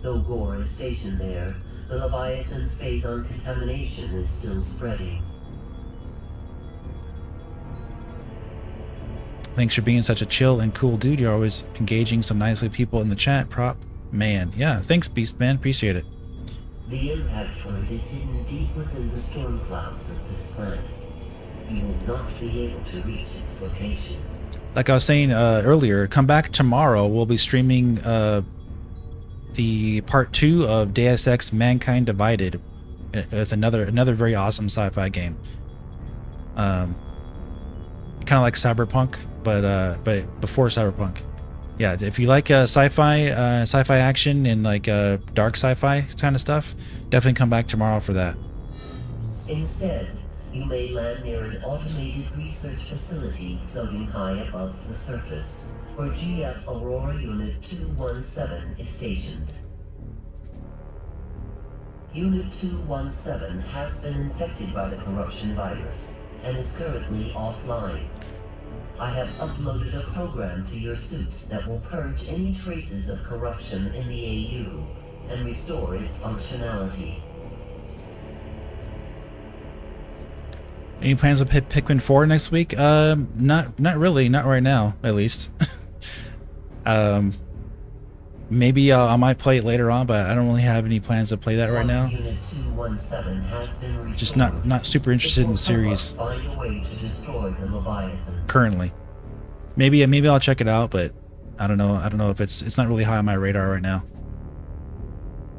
Though Gore is stationed there, the Leviathan's Phazon contamination is still spreading. Thanks for being such a chill and cool dude. You're always engaging some nicely people in the chat. Prop man. Yeah, thanks, Beast Man. Appreciate it. The impact point is hidden deep within the storm clouds of this planet. You will not be able to reach its location. Like I was saying earlier, come back tomorrow. We'll be streaming the part 2 of Deus Ex Mankind Divided with another very awesome sci-fi game. Kind of like Cyberpunk, but before Cyberpunk. Yeah, if you like sci-fi action and like dark sci-fi kind of stuff, definitely come back tomorrow for that. Instead, you may land near an automated research facility floating high above the surface, where GF Aurora Unit 217 is stationed. Unit 217 has been infected by the corruption virus and is currently offline. I have uploaded a program to your suit that will purge any traces of corruption in the AU and restore its functionality. Any plans to hit Pikmin 4 next week? Not really, not right now, at least. Maybe I might play it later on, but I don't really have any plans to play that right now. Unit 217 has been restored, Just not super interested in the series find a way to destroy the Leviathan. currently. Maybe I'll check it out, but I don't know. I don't know if it's not really high on my radar right now.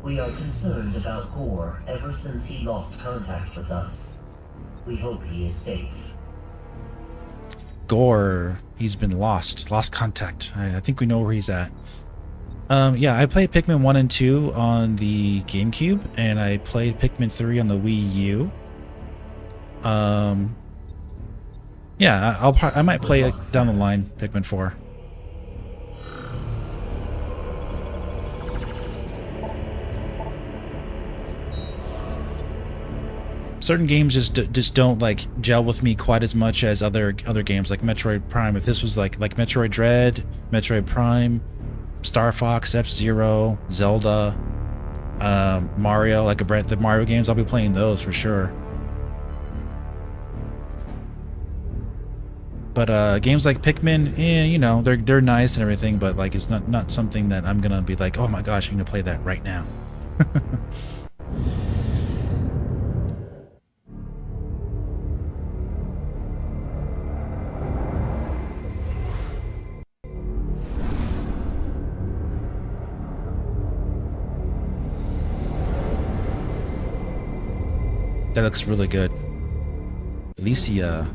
We are concerned about Gore ever since he lost contact with us. We hope he is safe. Gore, he's been lost contact. I think we know where he's at. Yeah, I played Pikmin 1 and 2 on the GameCube, and I played Pikmin 3 on the Wii U. Yeah, I might play it down the line, Pikmin 4. Certain games just don't like gel with me quite as much as other games like Metroid Prime. If this was like Metroid Dread, Metroid Prime, Star Fox, F-Zero, Zelda, Mario, like the Mario games, I'll be playing those for sure. But games like Pikmin, you know, they're nice and everything, but like it's not something that I'm gonna be like, oh my gosh, I'm gonna play that right now. That looks really good. Alicia.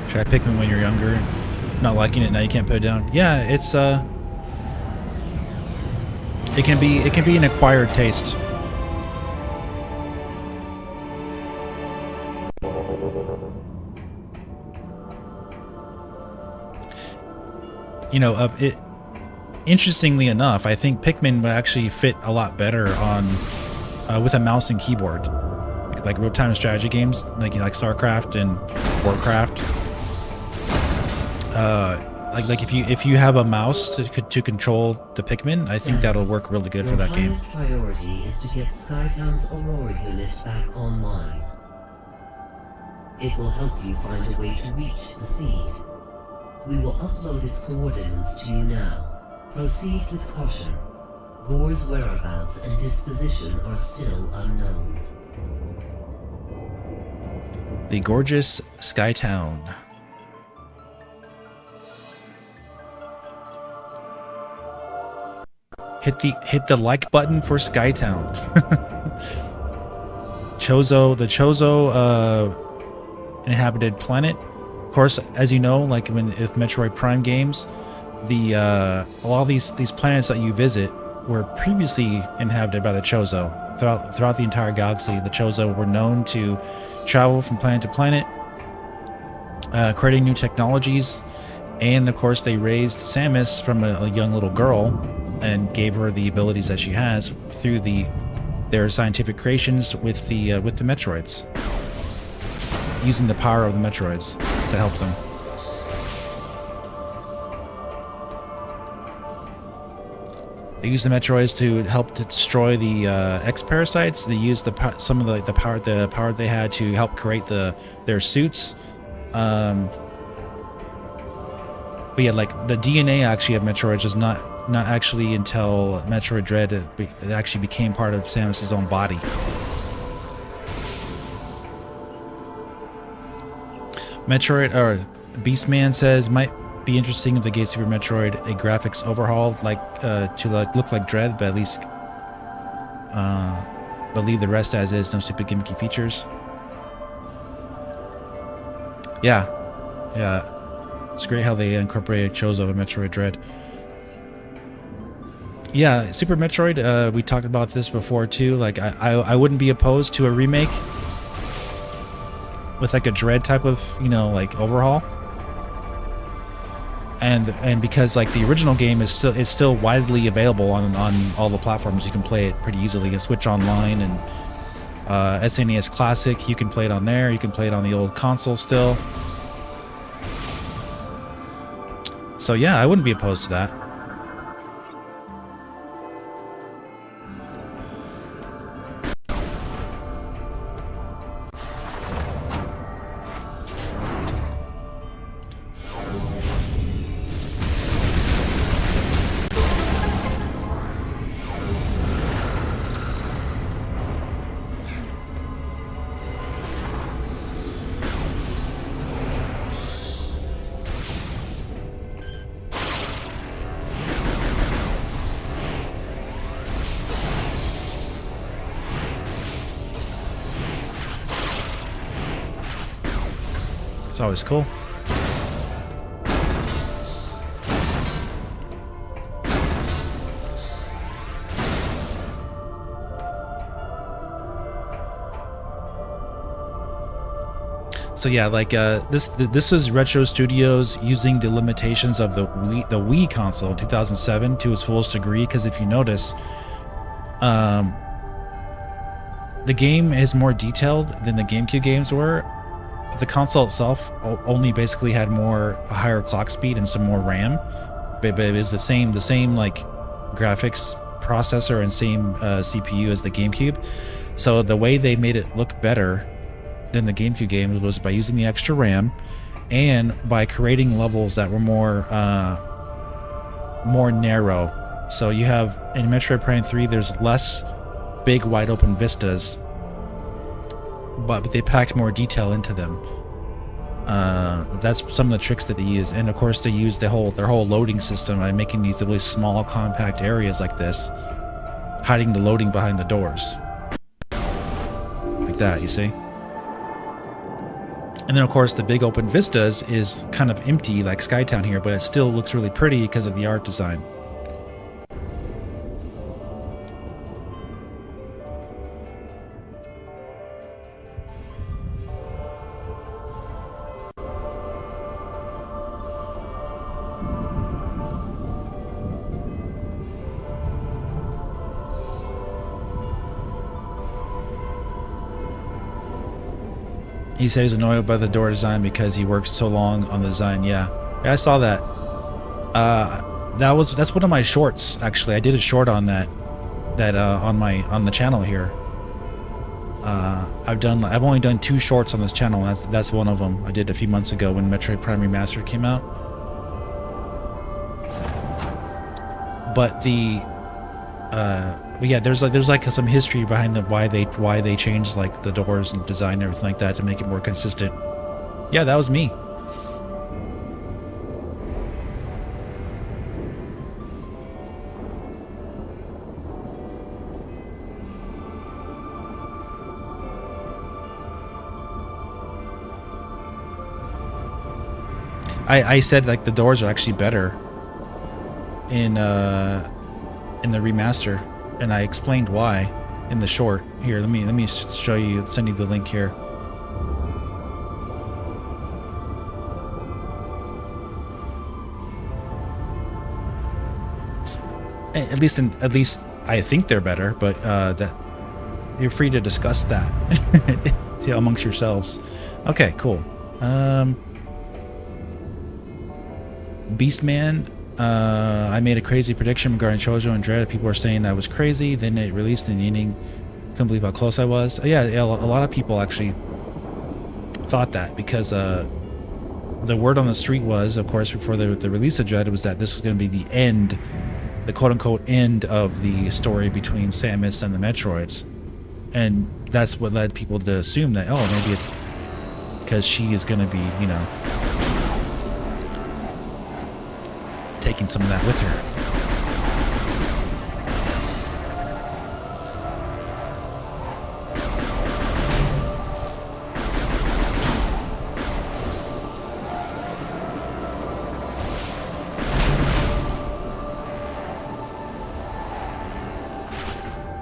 Try Pikmin when you're younger. Not liking it, now you can't put it down. Yeah, it's it can be an acquired taste. You know, interestingly enough, I think Pikmin would actually fit a lot better on with a mouse and keyboard, like real-time strategy games, like, you know, like StarCraft and Warcraft. Like if you have a mouse to control the Pikmin, I think that'll work really good for that game. Your highest priority is to get Skytown's Aurora unit back online. It will help you find a way to reach the seed. We will upload its coordinates to you now. Proceed with caution. Gore's whereabouts and disposition are still unknown. The gorgeous Skytown. Hit the like button for Skytown. The Chozo inhabited planet. Of course, as you know, like with Metroid Prime games, a lot of these planets that you visit were previously inhabited by the Chozo. Throughout the entire galaxy, the Chozo were known to travel from planet to planet, creating new technologies, and of course they raised Samus from a young little girl and gave her the abilities that she has through their scientific creations with the Metroids, using the power of the Metroids to help them. They use the Metroids to help to destroy the X parasites. They used some of the power they had to help create their suits. But yeah, like the DNA actually of Metroids is not actually until Metroid Dread it actually became part of Samus's own body. Metroid or Beastman says might be interesting if they gave Super Metroid a graphics overhaul, to look like Dread, but at least leave the rest as is, no stupid gimmicky features. Yeah, it's great how they incorporated Chozo in Metroid Dread. Yeah, Super Metroid, we talked about this before too. Like I wouldn't be opposed to a remake with like a Dread type of, you know, like overhaul. And because like the original game is still widely available on all the platforms, you can play it pretty easily. You can Switch Online and SNES Classic, you can play it on there. You can play it on the old console still. So yeah, I wouldn't be opposed to that. It's always cool. So yeah, like this is Retro Studios using the limitations of the Wii console in 2007 to its fullest degree. Because if you notice, the game is more detailed than the GameCube games were. The console itself only basically had a higher clock speed and some more RAM, but it was the same like graphics processor and same CPU as the GameCube. So the way they made it look better than the GameCube games was by using the extra RAM and by creating levels that were more more narrow. So you have in Metroid Prime 3, there's less big wide open vistas, but they packed more detail into them. That's some of the tricks that they use, and of course they use their whole loading system by making these really small compact areas like this, hiding the loading behind the doors, like that, you see. And then of course the big open vistas is kind of empty like Skytown here, but it still looks really pretty because of the art design. He said he's annoyed by the door design because he worked so long on the design. Yeah, I saw that. That's one of my shorts actually. I did a short on that on the channel here. I've only done 2 shorts on this channel. That's one of them. I did a few months ago when Metroid Prime Remastered came out. But yeah, there's like some history behind why they changed like the doors and design and everything like that to make it more consistent. Yeah, that was me. I said like the doors are actually better in the remaster, and I explained why in the short. Here, let me show you, send you the link here. At least I think they're better, but that you're free to discuss that amongst yourselves. Okay, cool. Beastman, I made a crazy prediction regarding Chojo and Dread. People were saying I was crazy. Then it released in the ending. Couldn't believe how close I was. Yeah, a lot of people actually thought that because the word on the street was, of course, before the release of Dread, was that this was going to be the end, the quote-unquote end of the story between Samus and the Metroids. And that's what led people to assume that, oh, maybe it's because she is going to be, you know, taking some of that with her.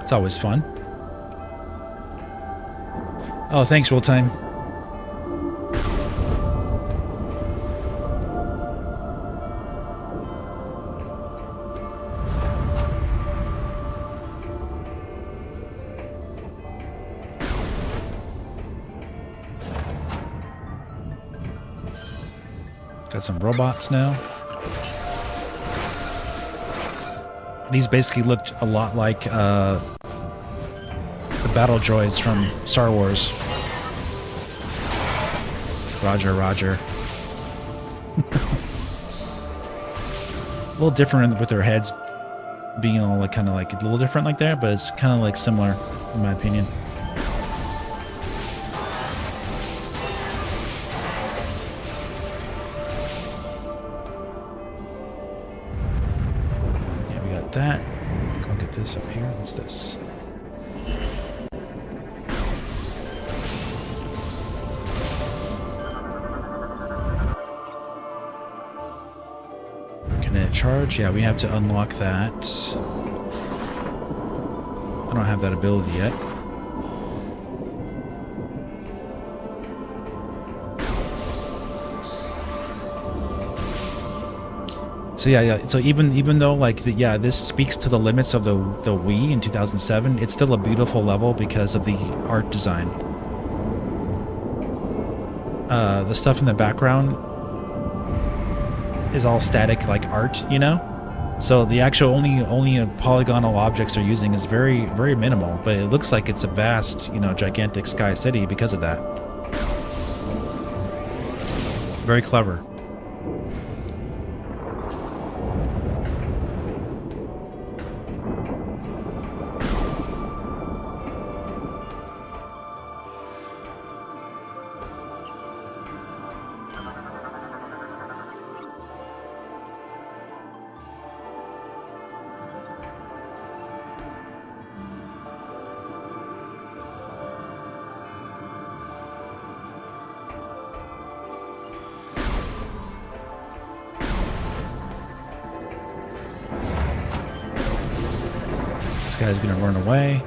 It's always fun. Oh, thanks, Real Time. Got some robots now. These basically looked a lot like the battle droids from Star Wars. Roger, roger. A little different with their heads being all like kind of like a little different like that, but it's kind of like similar in my opinion. That. Look at this up here. What's this? Kinetic charge. Yeah, we have to unlock that. I don't have that ability yet. So yeah. So even though like this speaks to the limits of the Wii in 2007, it's still a beautiful level because of the art design. The stuff in the background is all static like art, you know. So the actual only polygonal objects they're using is very minimal, but it looks like it's a vast, you know, gigantic sky city because of that. Very clever. guy's gonna run away.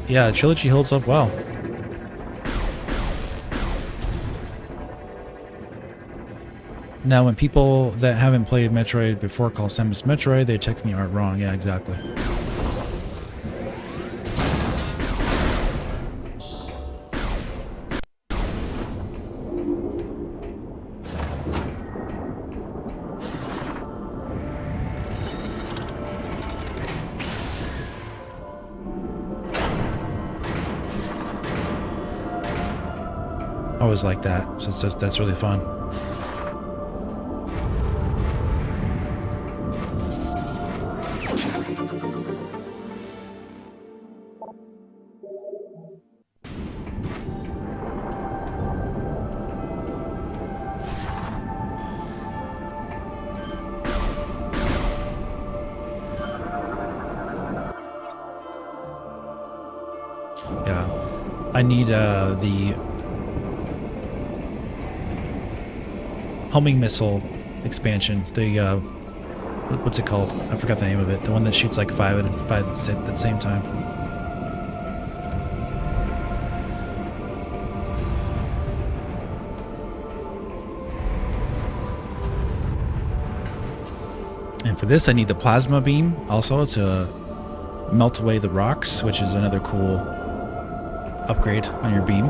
Yeah, Trilogy holds up well. Now, when people that haven't played Metroid before call Samus Metroid, they technically aren't wrong. Yeah, exactly. I always like that. So that's really fun. Yeah, I need the homing missile expansion. The what's it called? I forgot the name of it. The one that shoots like five at the same time. And for this, I need the plasma beam also to melt away the rocks, which is another cool upgrade on your beam.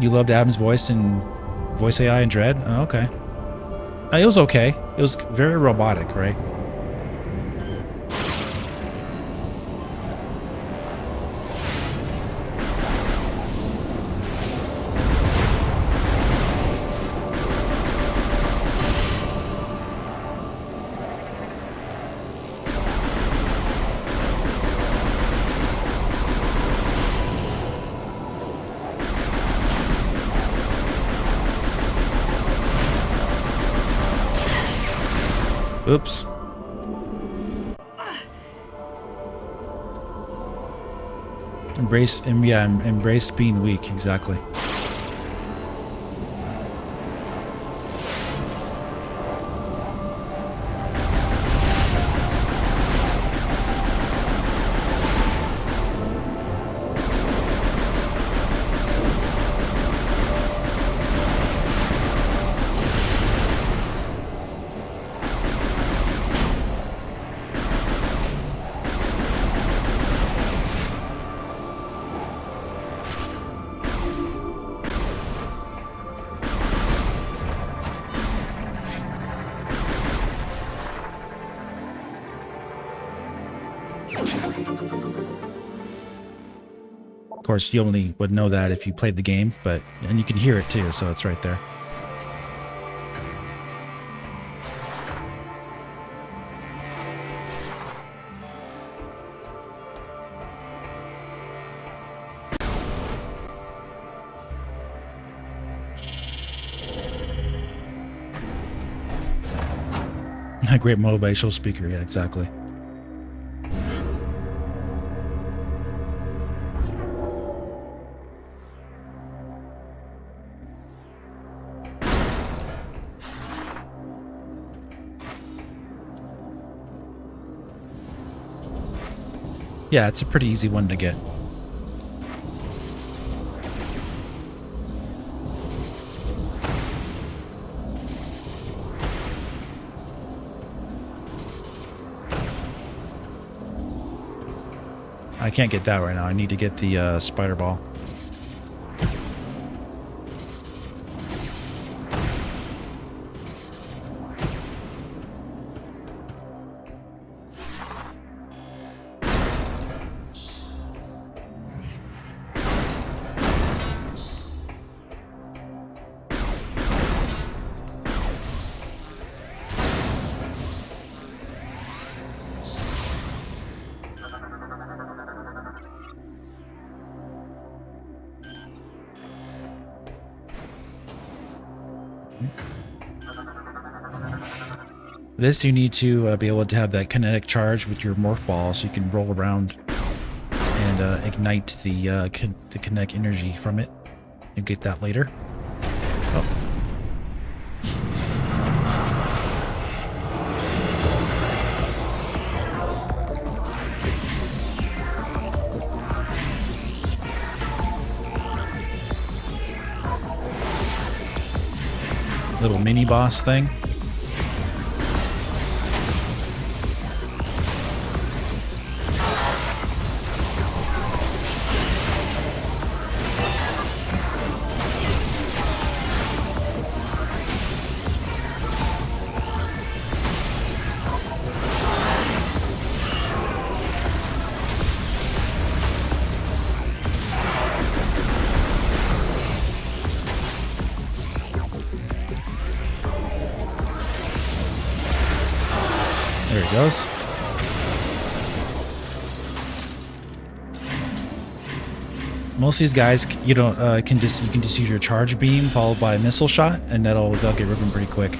You loved Adam's voice and voice AI in Dread? Oh, okay. It was okay. It was very robotic, right? Oops. Embrace being weak, exactly. Of course, you only would know that if you played the game, and you can hear it too, so it's right there. A great motivational speaker, yeah, exactly. Yeah, it's a pretty easy one to get. I can't get that right now. I need to get the spider ball. This you need to be able to have that kinetic charge with your morph ball so you can roll around and and ignite the kinetic energy from it. You get that later. Oh. Little mini boss thing. There he goes. Most of these guys, you can just use your charge beam followed by a missile shot, and they'll get rid of them pretty quick.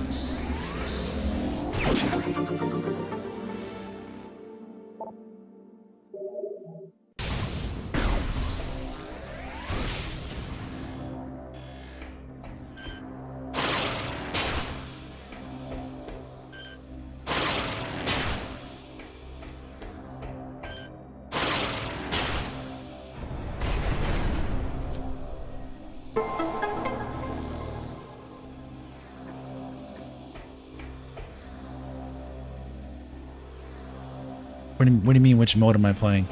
What do you mean, which mode am I playing?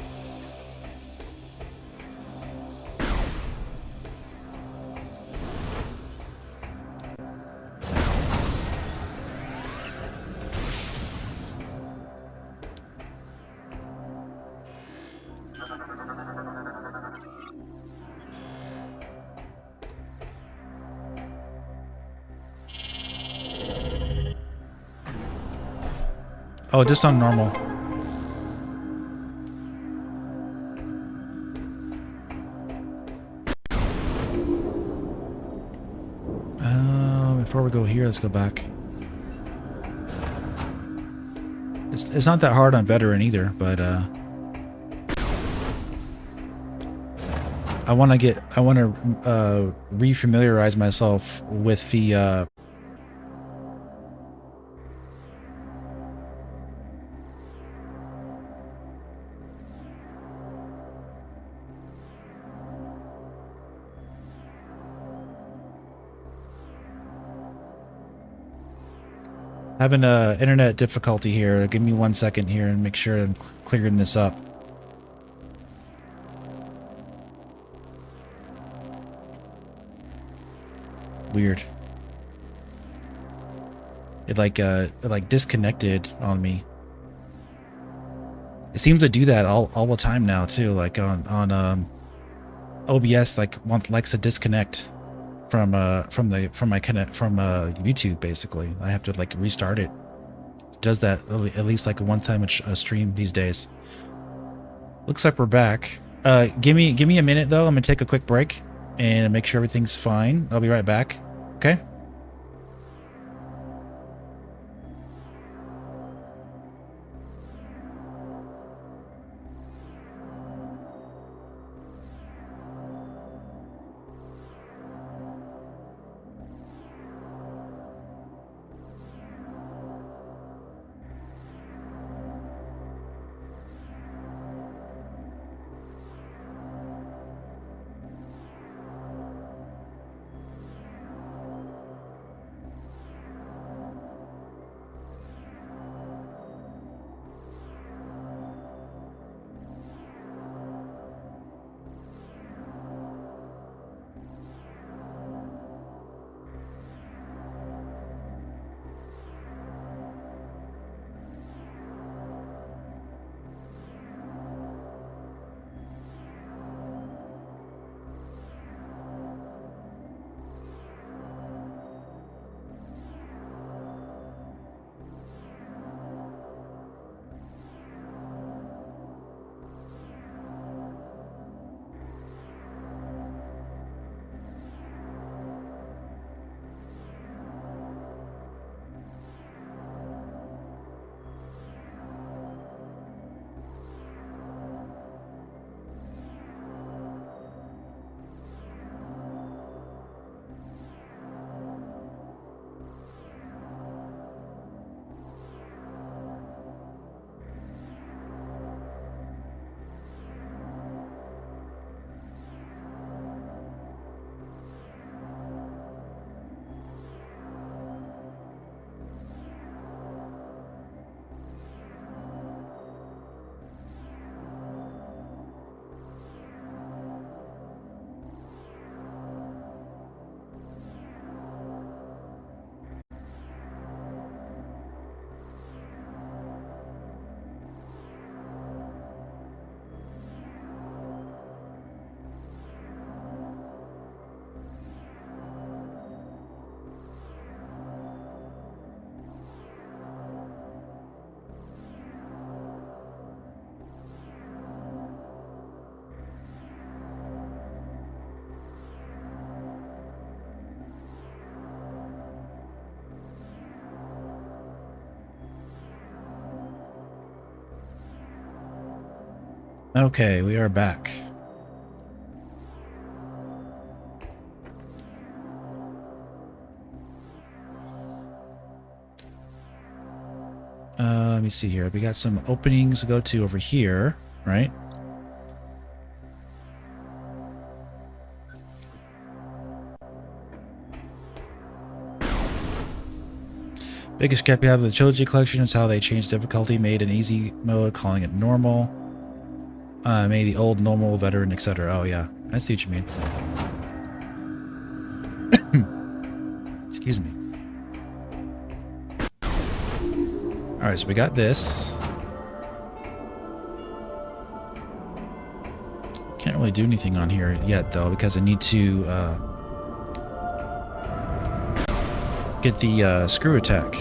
Oh, just on normal. Before we go here, let's go back. It's not that hard on veteran either, but I want to refamiliarize myself with the having a internet difficulty here. Give me 1 second here and make sure I'm clearing this up. Weird. It like disconnected on me. It seems to do that all the time now too. Like on OBS, likes to disconnect from YouTube. Basically, I have to like restart it. It does that at least like one time a stream these days. Looks like we're back. Give me a minute though. I'm gonna take a quick break and make sure everything's fine. I'll be right back. Okay. Okay, we are back. Let me see here. We got some openings to go to over here, right? Biggest gap you have with the Trilogy Collection is how they changed difficulty, made an easy mode, calling it normal. Made the old, normal, veteran, etc. Oh yeah, I see what you mean. Excuse me. Alright, so we got this. Can't really do anything on here yet, though, because I need to get the screw attack.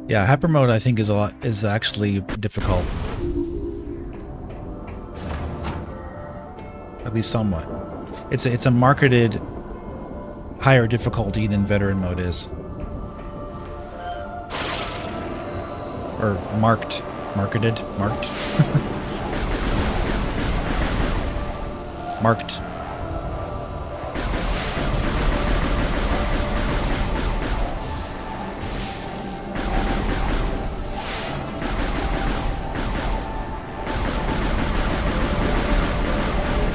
Yeah, hyper mode I think is actually difficult. At least somewhat. It's a marketed higher difficulty than veteran mode is. Or marketed. Marked.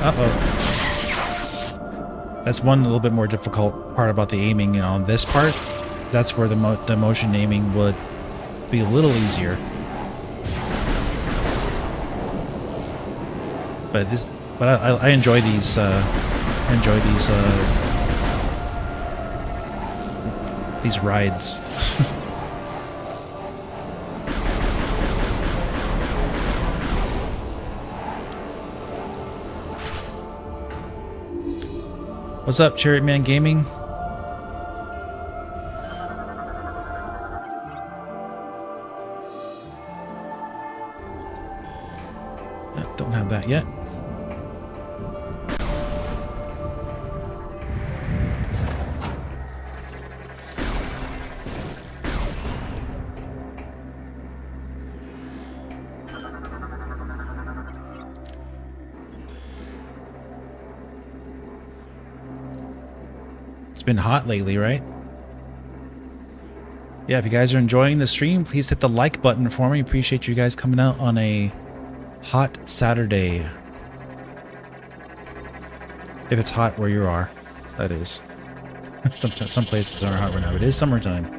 Uh-oh. That's one little bit more difficult part about the aiming on this part. That's where the motion aiming would be a little easier. But I enjoy these these rides. What's up, Chariot Man Gaming? Don't have that yet. It's been hot lately, right? Yeah, if you guys are enjoying the stream, please hit the like button for me. Appreciate you guys coming out on a hot Saturday. If it's hot where you are, that is. Some places aren't hot right now. It is summertime.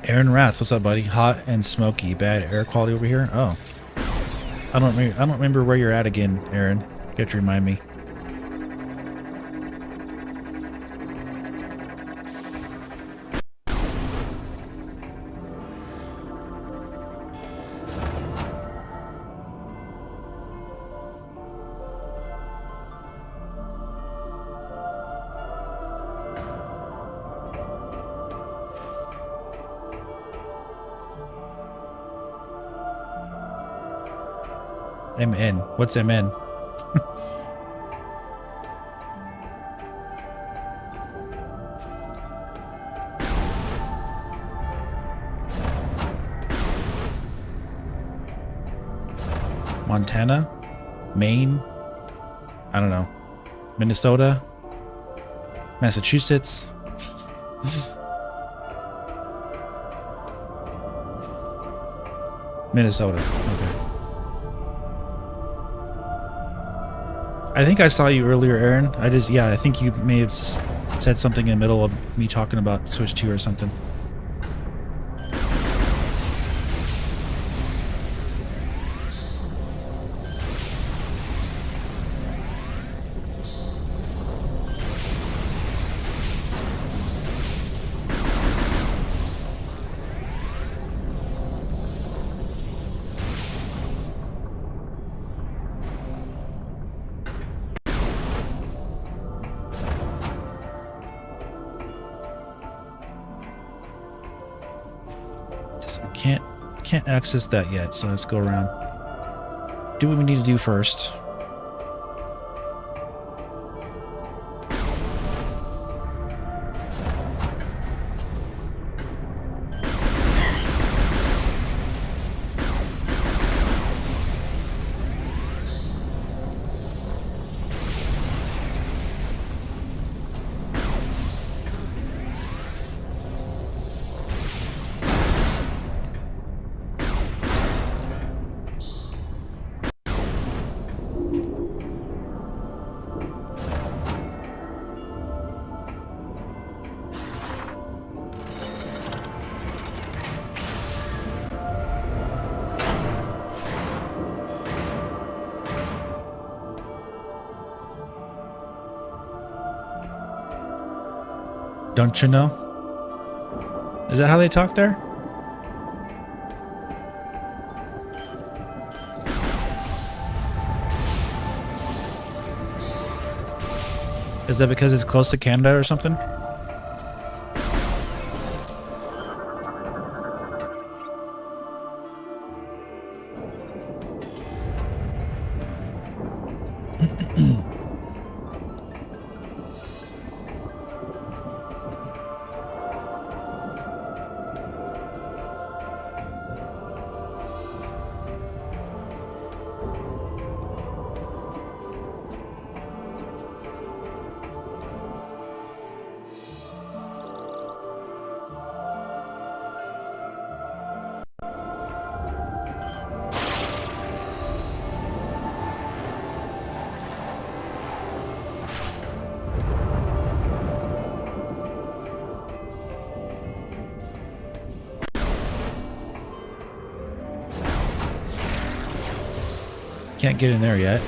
Aaron Ratz, what's up, buddy? Hot and smoky, bad air quality over here. Oh, I don't remember where you're at again, Aaron. You have to remind me. MN. What's MN? Montana, Maine, I don't know, Minnesota, Massachusetts. Minnesota. Okay. I think I saw you earlier, Aaron. I think you may have said something in the middle of me talking about Switch 2 or something. Can't access that yet, so let's go around. Do what we need to do first. Don't you know? Is that how they talk there? Is that because it's close to Canada or something? Can't get in there yet.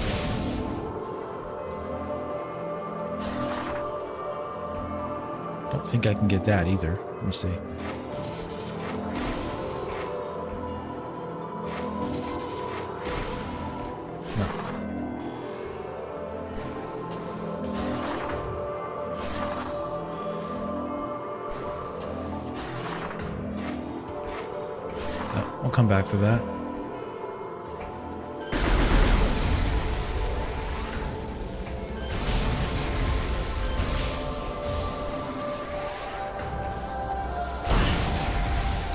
Don't think I can get that either. Let me see. No. No, we'll come back for that.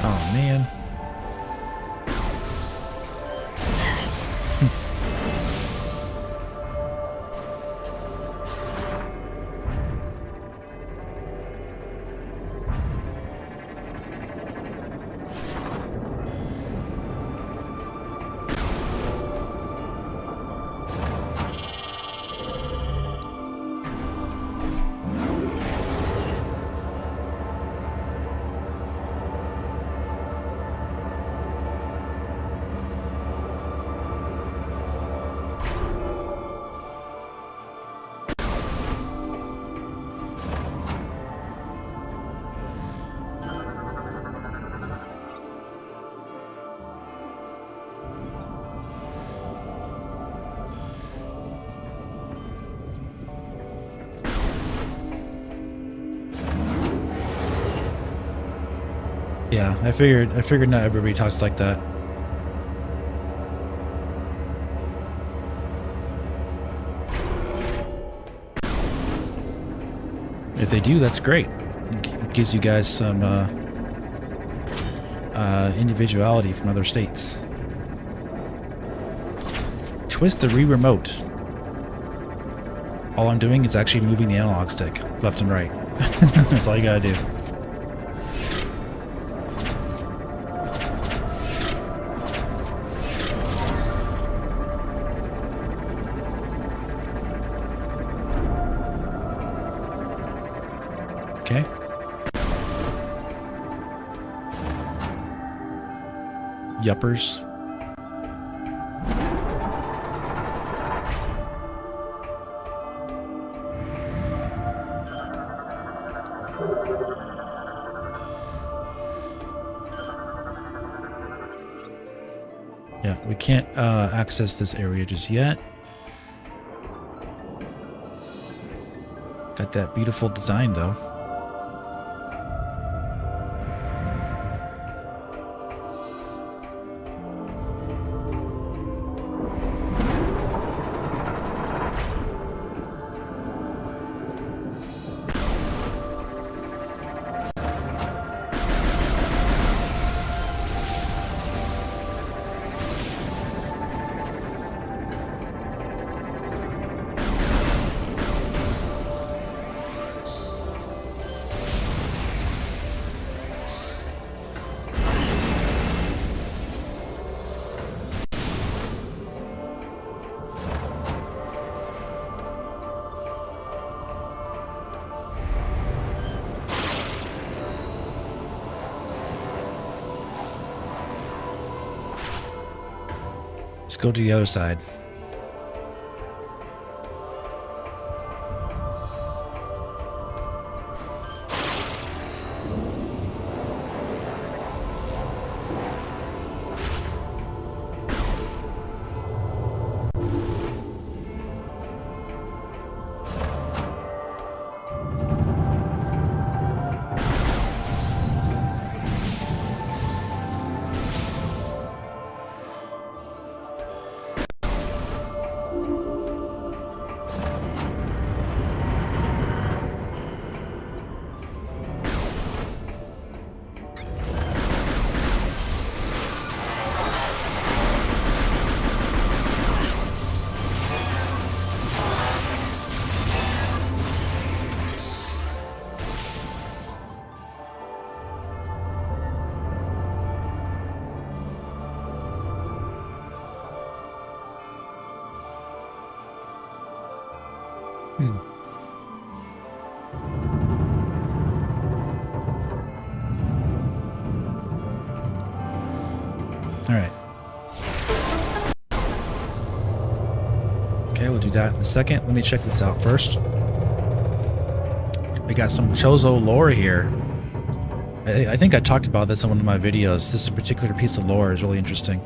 Oh, man. Yeah, I figured not everybody talks like that. If they do, that's great. It gives you guys some individuality from other states. twist the Wii remote. All I'm doing is actually moving the analog stick left and right. That's all you gotta do. Okay. Yuppers. Yeah, we can't access this area just yet. Got that beautiful design though. Let's go to the other side. All right. Okay, we'll do that in a second. Let me check this out first. We got some Chozo lore here. I think I talked about this in one of my videos. This particular piece of lore is really interesting.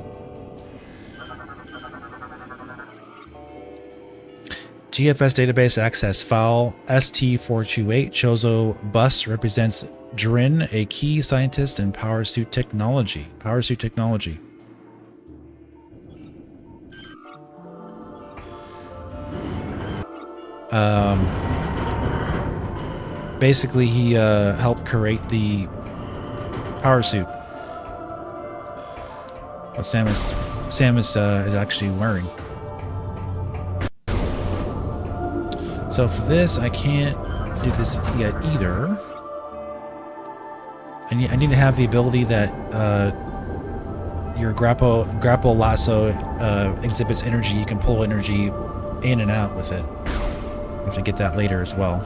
GFS database access file ST428 Chozo bus represents Drin, a key scientist in power suit technology. Power suit technology. Basically, he helped create the power suit. What Sam is actually wearing. So for this, I can't do this yet either. I need to have the ability that your grapple lasso exhibits energy. You can pull energy in and out with it. You have to get that later as well.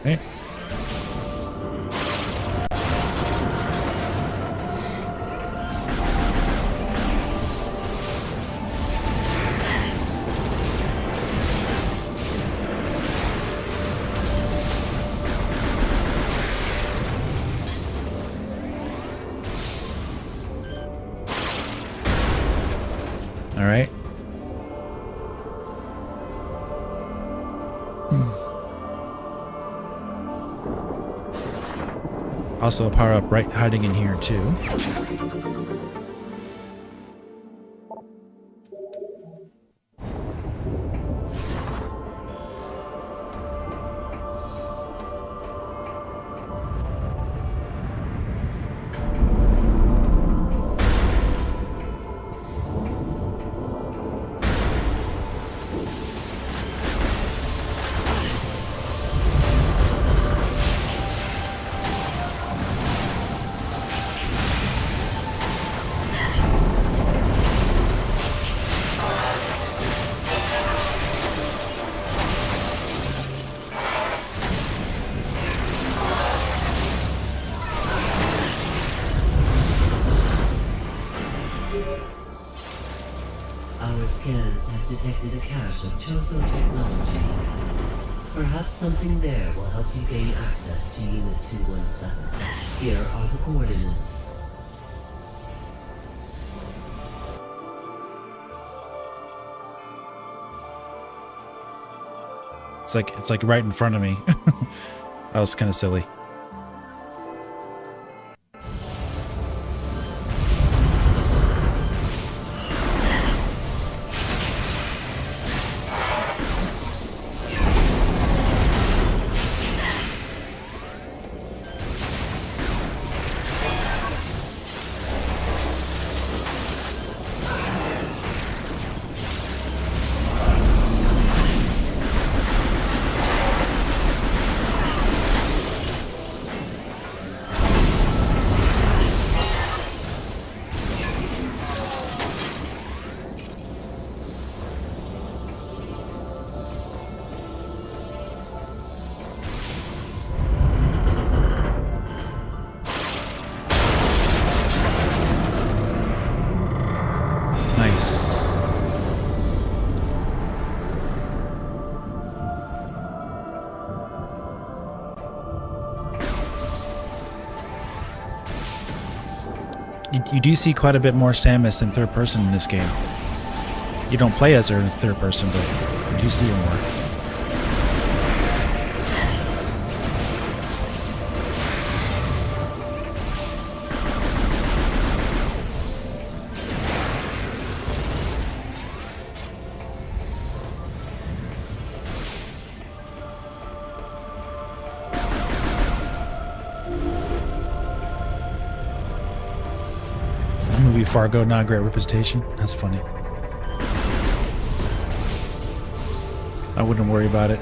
Okay. All right. Also a power-up right hiding in here too. Our scans have detected a cache of Chozo technology. Perhaps something there will help you gain access to Unit 217. Here are the coordinates. It's like right in front of me. That was kind of silly. Nice. You do see quite a bit more Samus in third person in this game. You don't play as her in third person, but you do see her more. Movie Fargo, not a great representation. That's funny. I wouldn't worry about it.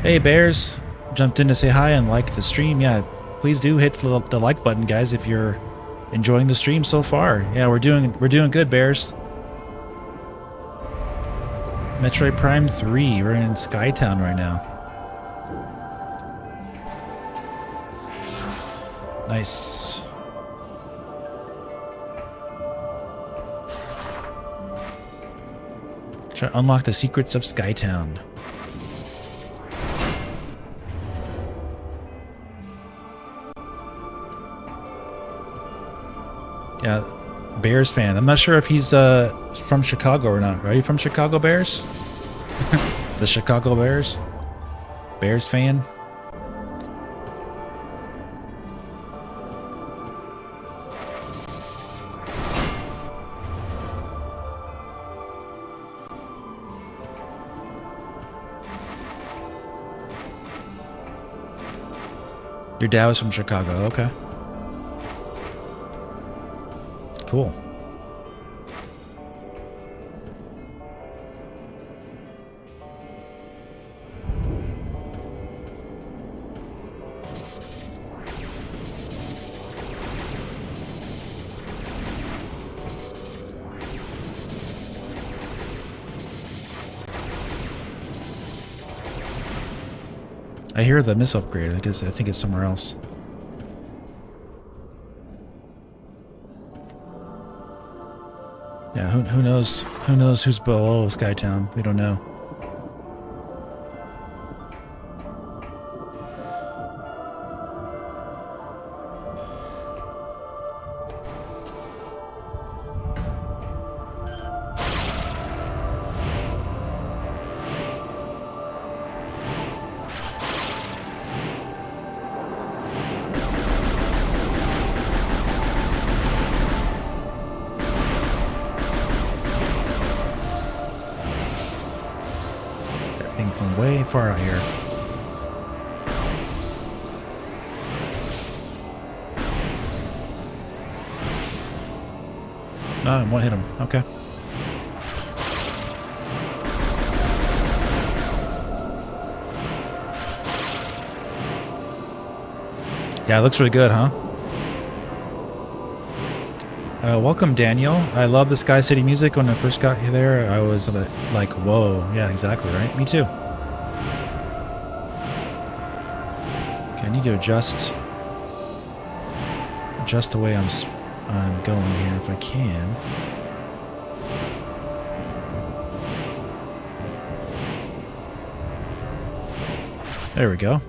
Hey Bears, jumped in to say hi and like the stream. Yeah, please do hit the like button, guys, if you're enjoying the stream so far. Yeah, we're doing good, Bears. Metroid Prime 3. We're in Skytown right now. Nice. Try to unlock the secrets of Skytown. Yeah, Bears fan. I'm not sure if he's from Chicago or not. Are you from Chicago, Bears? The Chicago Bears? Bears fan? Your dad was from Chicago, okay. Cool. I hear the missile upgrade. I think it's somewhere else. Yeah, who knows? Who knows who's below Skytown? We don't know. From way far out here. No, I won't hit him. Okay. Yeah, it looks really good, huh? Welcome, Daniel. I love the Sky City music. When I first got there, I was like, whoa. Yeah, exactly, right? Me too. I need to adjust the way I'm going here if I can. There we go.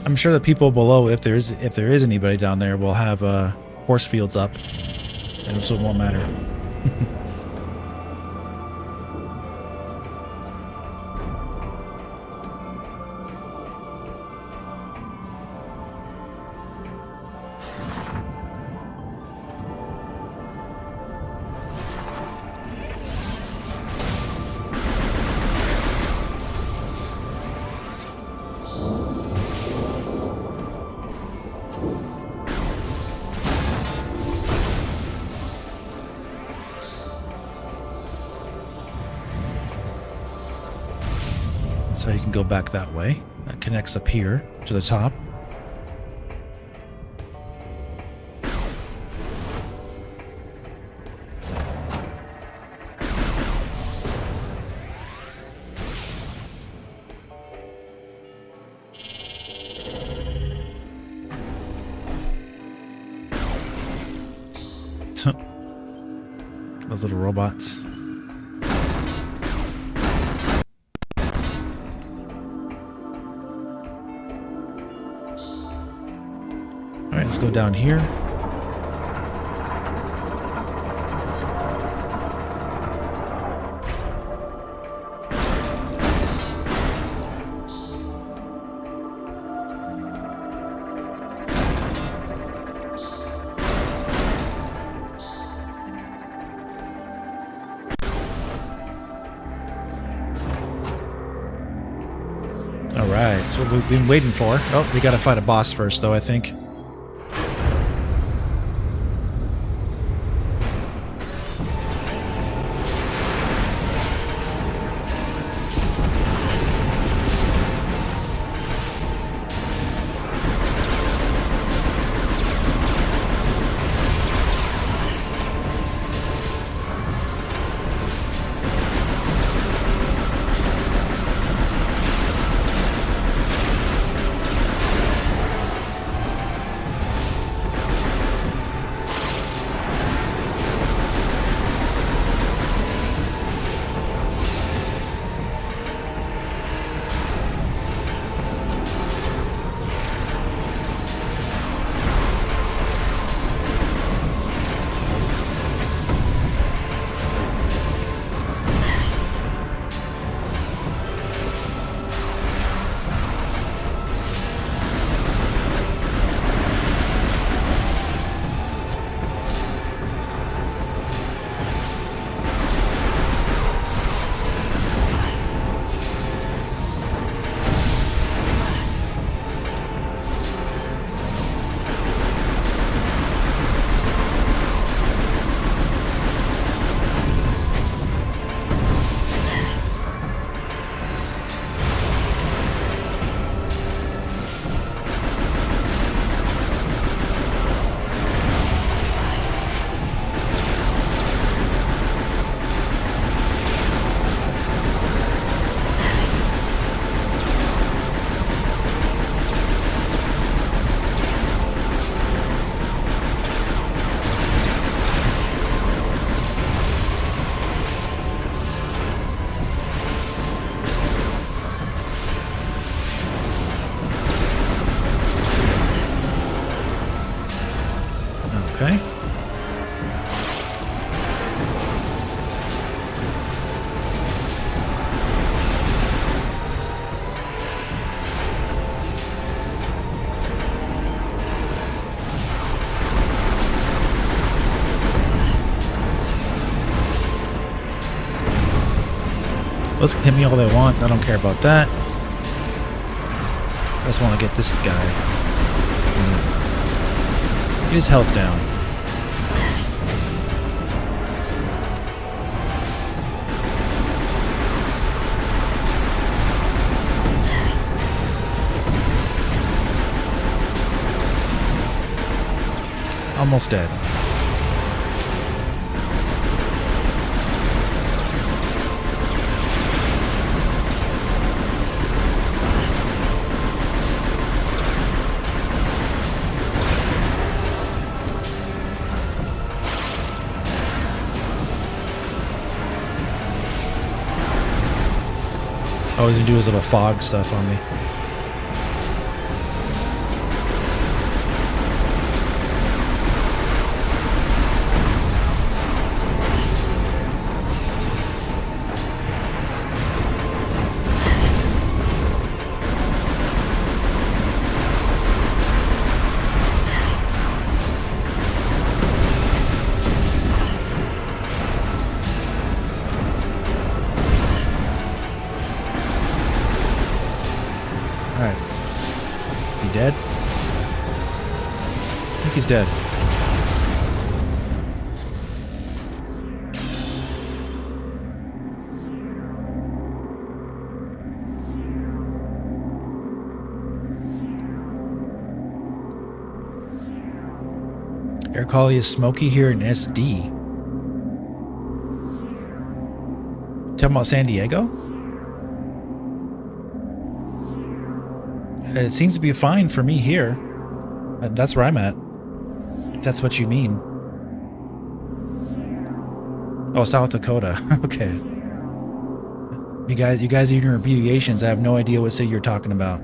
I'm sure the people below, if there is anybody down there, will have force fields up, and so it won't matter. So you can go back that way. That connects up here to the top. Those little robots. Alright, let's go down here. Alright, that's what we've been waiting for. Oh, we gotta fight a boss first, though, I think. Those can hit me all they want. I don't care about that. I just want to get this guy. Get his health down. Almost dead. All he's gonna do is have a fog stuff on me. Alright. He dead? I think he's dead. Air quality is smoky here in SD. Talking about San Diego? It seems to be fine for me here. That's where I'm at. If that's what you mean. Oh, South Dakota. Okay. You guys using abbreviations. I have no idea what city you're talking about.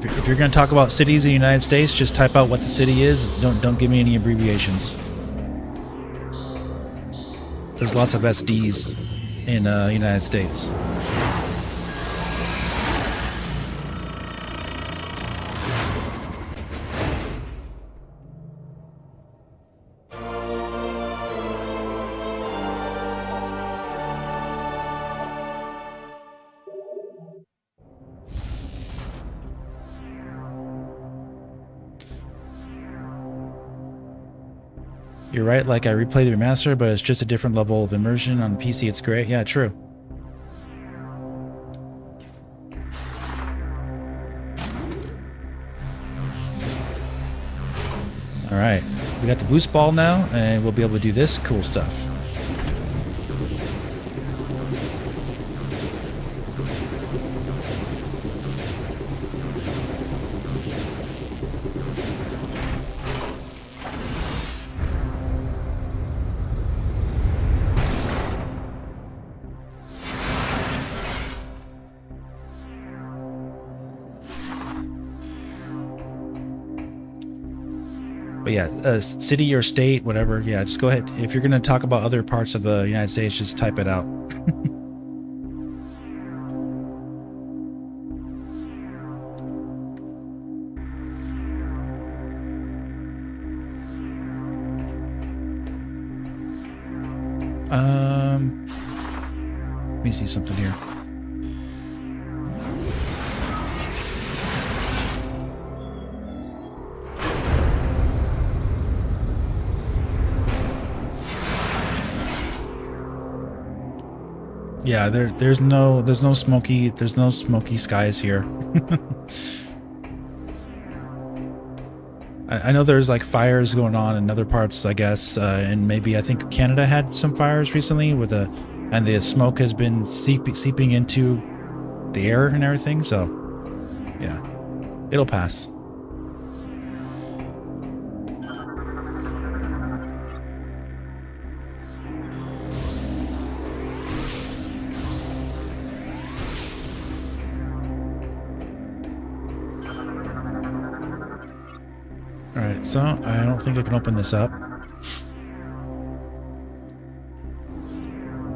If you're going to talk about cities in the United States, just type out what the city is. Don't give me any abbreviations. There's lots of SDs in the United States. You're right, like I replayed the remaster, but it's just a different level of immersion. On PC, it's great. Yeah, true. Alright, we got the boost ball now, and we'll be able to do this cool stuff. But yeah, city or state, whatever. Yeah, just go ahead. If you're going to talk about other parts of the United States, just type it out. Let me see something here. Yeah, there's no smoky skies here. I know there's like fires going on in other parts, I guess, and maybe I think Canada had some fires recently with and the smoke has been seeping into the air and everything. So yeah, it'll pass. Alright, so I don't think I can open this up.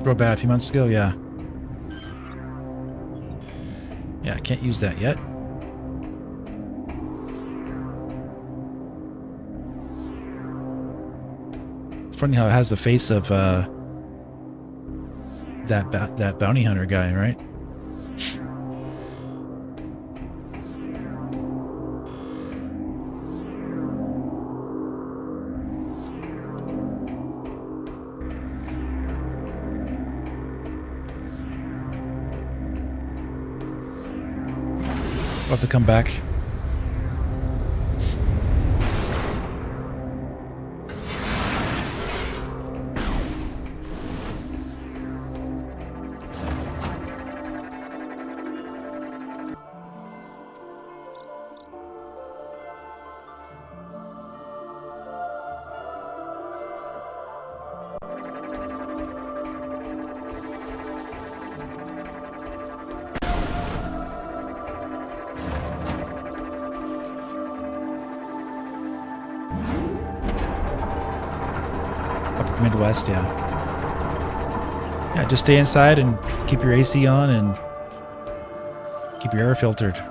Real bad a few months ago, yeah. Yeah, I can't use that yet. It's funny how it has the face of that bounty hunter guy, right? I'll have to come back. Midwest, yeah. Yeah, just stay inside and keep your AC on and keep your air filtered.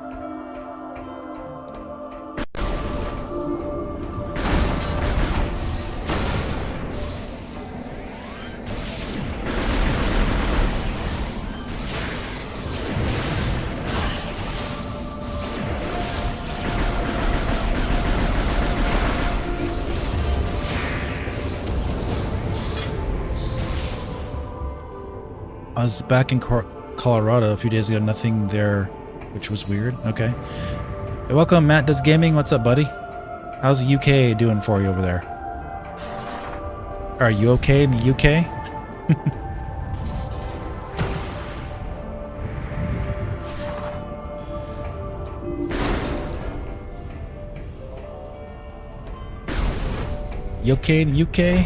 I was back in Colorado a few days ago. Nothing there, which was weird. Okay. Hey, welcome, Matt Does Gaming. What's up, buddy? How's the UK doing for you over there? Are you okay in the UK? You okay in the UK?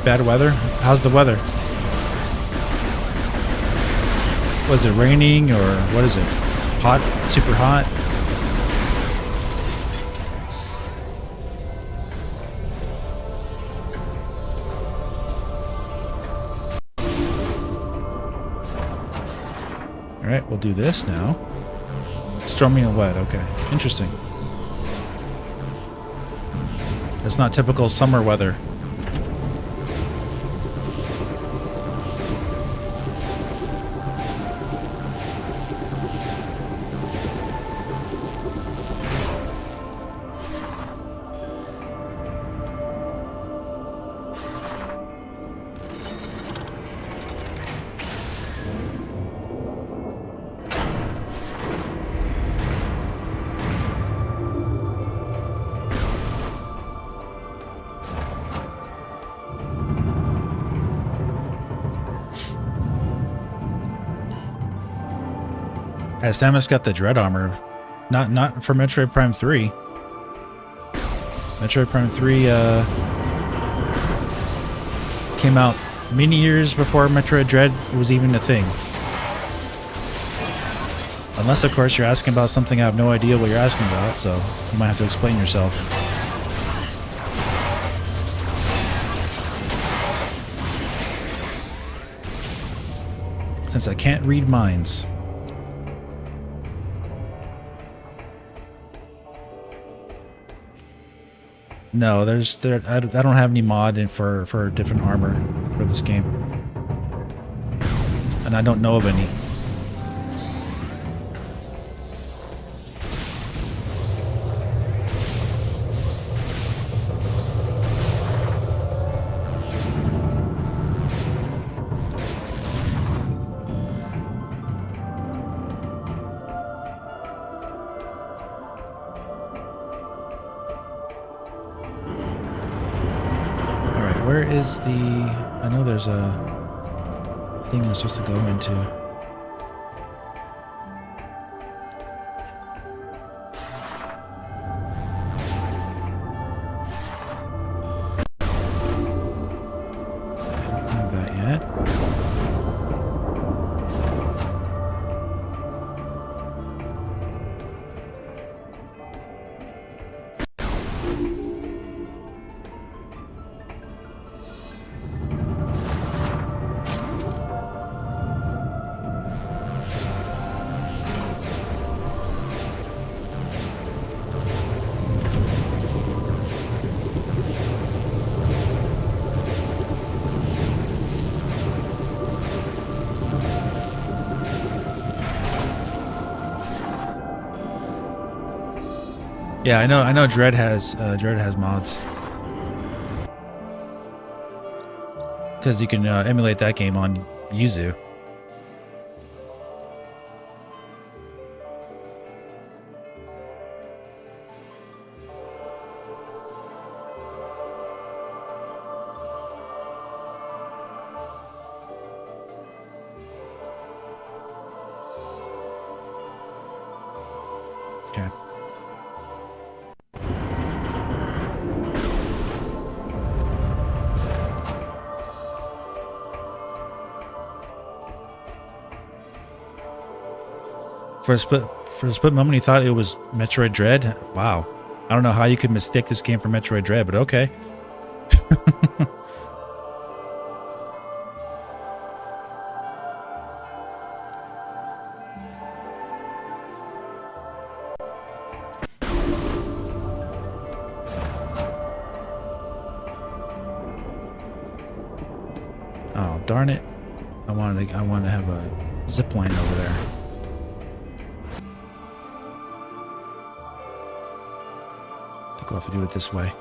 Bad weather? How's the weather? Was it raining or what is it? Hot? Super hot? Alright, we'll do this now. Stormy and wet, okay. Interesting. That's not typical summer weather. Samus got the Dread Armor. Not for Metroid Prime 3. Metroid Prime 3 came out many years before Metroid Dread was even a thing. Unless, of course, you're asking about something I have no idea what you're asking about, so you might have to explain yourself. Since I can't read minds. No, I don't have any mod in for different armor for this game, and I don't know of any. Where is the... I know there's a thing I'm supposed to go into. I don't have that yet. Yeah, I know Dread has mods because you can emulate that game on Yuzu. Okay. For a split moment, you thought it was Metroid Dread. Wow, I don't know how you could mistake this game for Metroid Dread, but okay. Oh darn it! I wanted to have a zip line over there. I think I'll have to do it this way.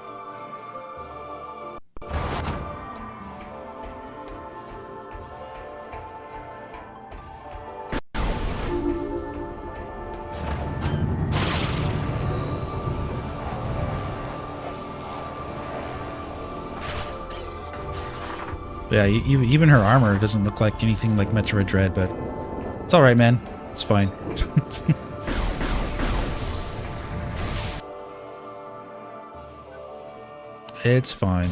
Yeah, even her armor doesn't look like anything like Metroid Dread, but it's alright, man. It's fine. It's fine.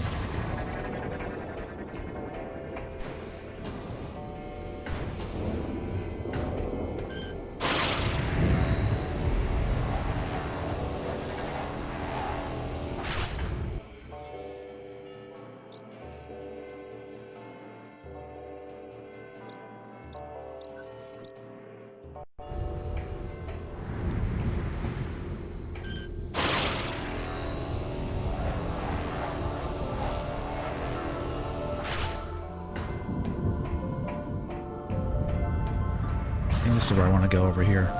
I think this is where I want to go over here.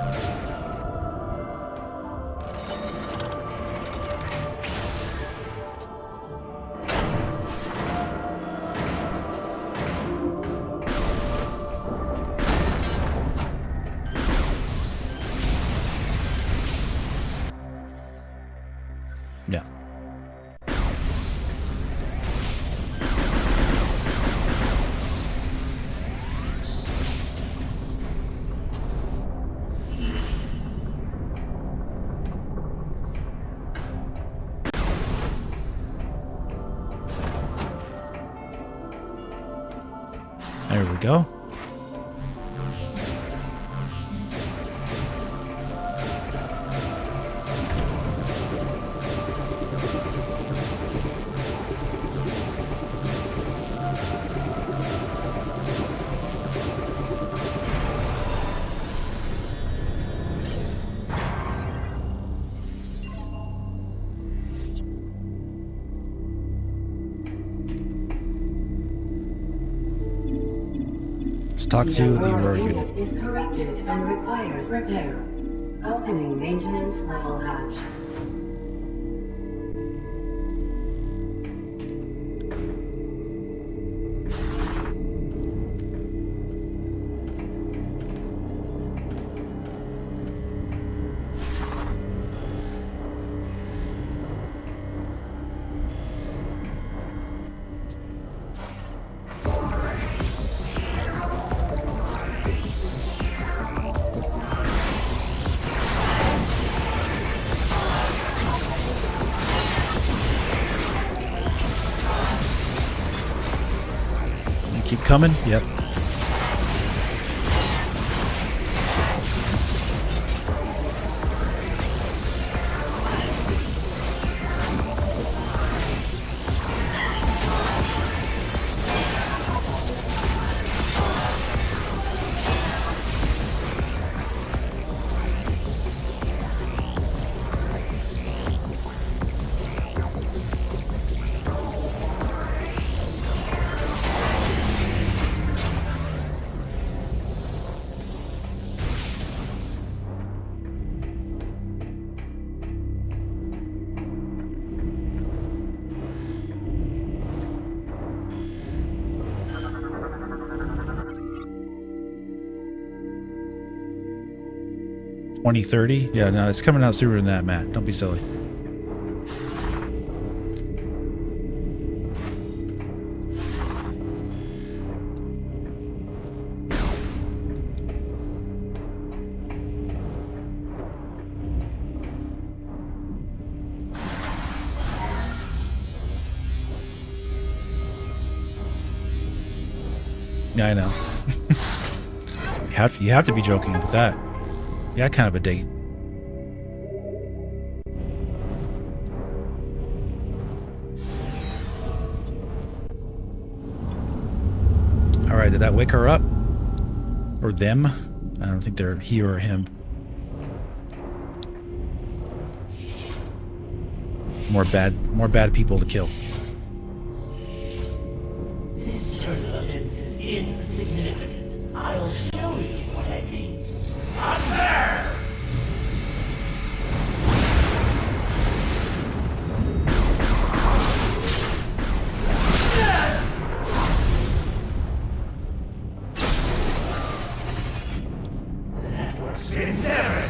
Yeah. There we go. Let's talk to the Aurora unit. Is corrupted and requires repair. Opening maintenance level hatch. Keep coming. Yep. 2030? Yeah, no, it's coming out sooner than that, Matt. Don't be silly. Yeah, I know. You have to be joking with that. Yeah, kind of a date. All right, did that wake her up? Or them? I don't think they're he or him. More bad people to kill. This turbulence is insignificant. I'll show you what I mean. Up there! The network's been severed.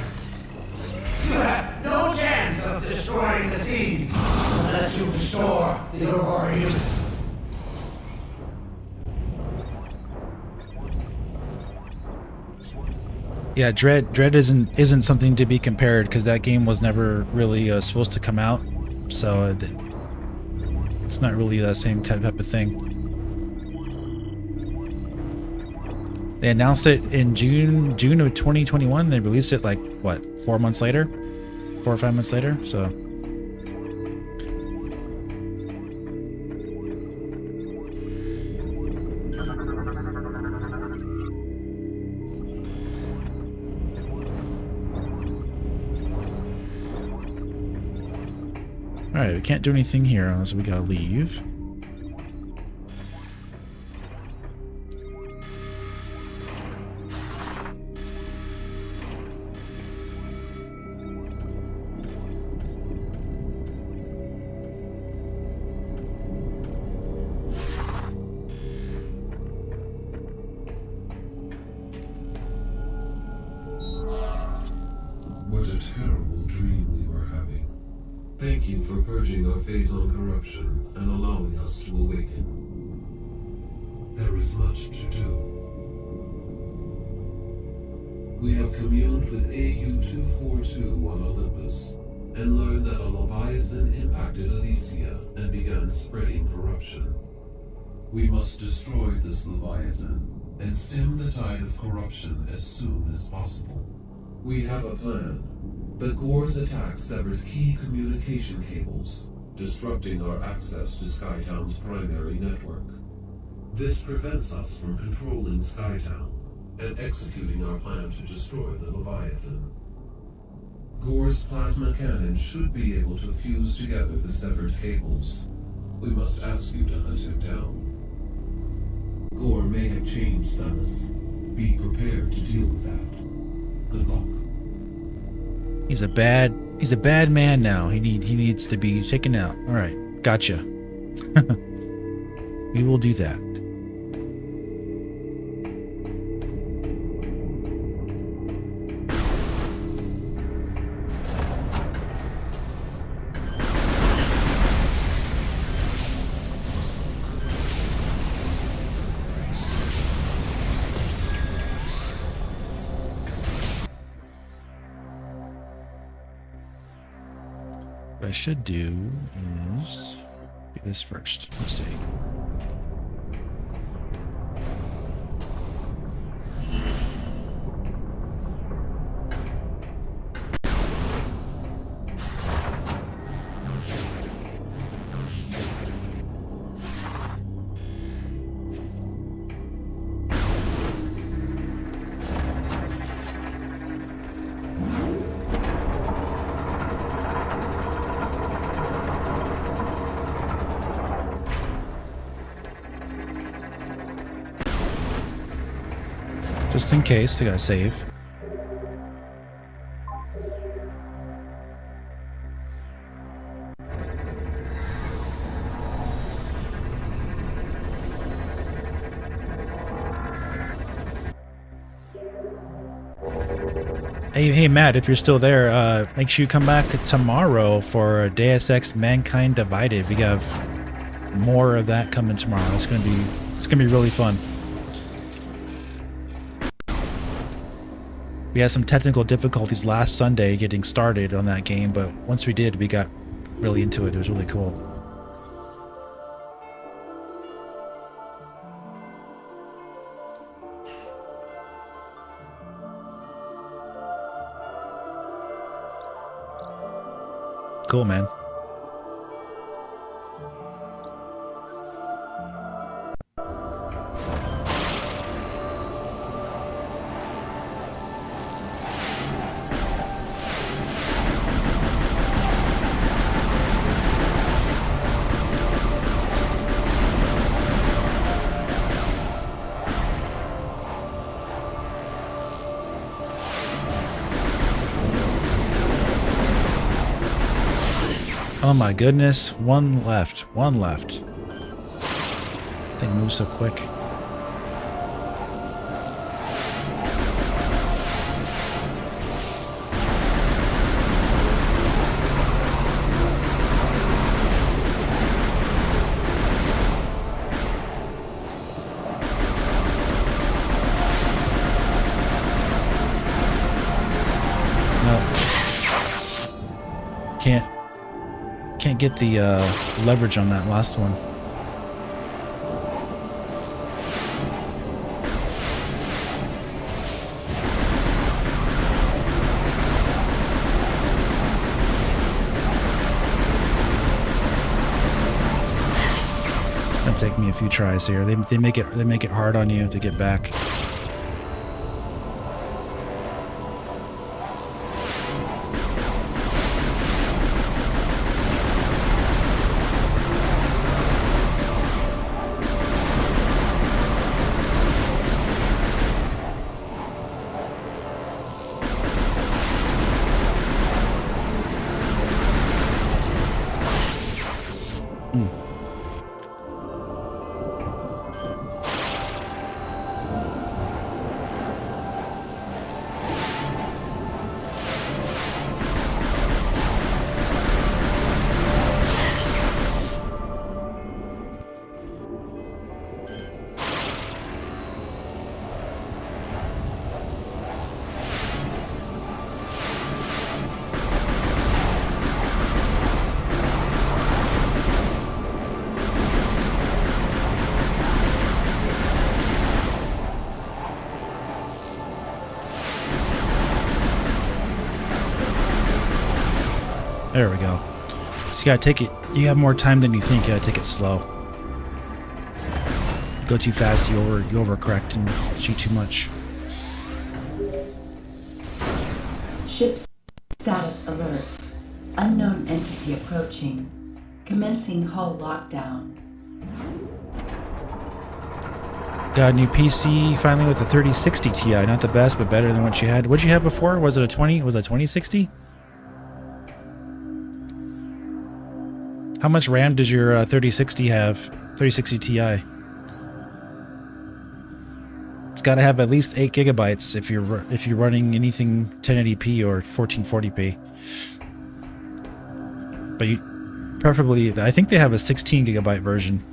You have no chance of destroying the seed unless you restore the Aurora unit. Yeah, Dread isn't something to be compared because that game was never really supposed to come out, so it's not really the same type of thing. They announced it in June of 2021. They released it like what, 4 months later, 4 or 5 months later. So. Alright, we can't do anything here unless we gotta leave. What a terrible dream we were having. Thank you for purging our phase-on corruption and allowing us to awaken. There is much to do. We have communed with AU-242 on Olympus and learned that a Leviathan impacted Elysia and began spreading corruption. We must destroy this Leviathan and stem the tide of corruption as soon as possible. We have a plan, but Gore's attack severed key communication cables, disrupting our access to Skytown's primary network. This prevents us from controlling Skytown and executing our plan to destroy the Leviathan. Gore's plasma cannon should be able to fuse together the severed cables. We must ask you to hunt him down. Gore may have changed, Samus. Be prepared to deal with that. Good luck. He's a bad man now. He needs to be taken out. All right, gotcha. We will do that. What I should do is do this first. Let's see. Just in case, I gotta save. Hey, Matt, if you're still there, make sure you come back tomorrow for Deus Ex Mankind Divided. We have more of that coming tomorrow. It's gonna be really fun. We had some technical difficulties last Sunday getting started on that game, but once we did, we got really into it. It was really cool. Cool, man. Oh my goodness, one left. Thing moves so quick. No. Can't get the leverage on that last one. It'll take me a few tries here. They make it hard on you to get back. There we go. Just gotta take it. You have more time than you think. You gotta take it slow. Go too fast, you overcorrect and shoot too much. Ship status alert. Unknown entity approaching. Commencing hull lockdown. Got a new PC finally with a 3060 Ti. Not the best, but better than what you had. What'd you have before? Was it a 20? Was it a 2060? How much RAM does your 3060 have? 3060 Ti. It's got to have at least 8 gigabytes if you're running anything 1080p or 1440p. But preferably, I think they have a 16 gigabyte version.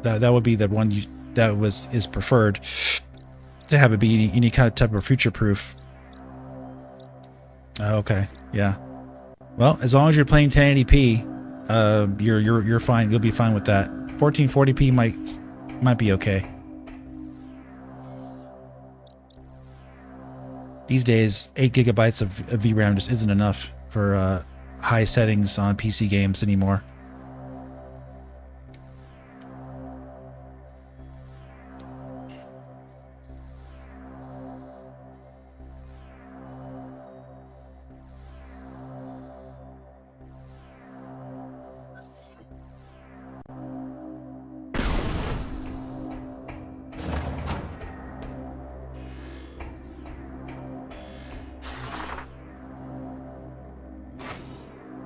That would be the one is preferred to have it be any kind of type of future proof. Okay, yeah. Well, as long as you're playing 1080p. You're fine. You'll be fine with that. 1440p might be okay. These days, 8 gigabytes of VRAM just isn't enough for high settings on PC games anymore.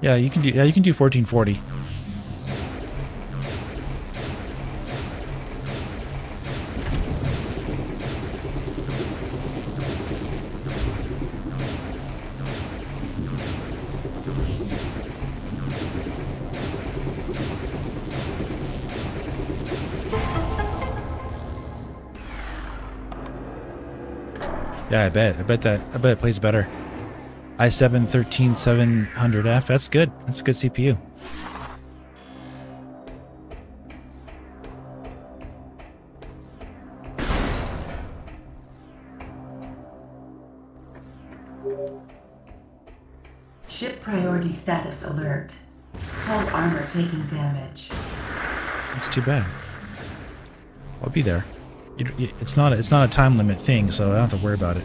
Yeah, you can do 1440. Yeah, I bet. I bet it plays better. i7-13700F. That's good. That's a good CPU. Ship priority status alert. Hull armor taking damage. That's too bad. I'll be there. It's not a time limit thing, so I don't have to worry about it.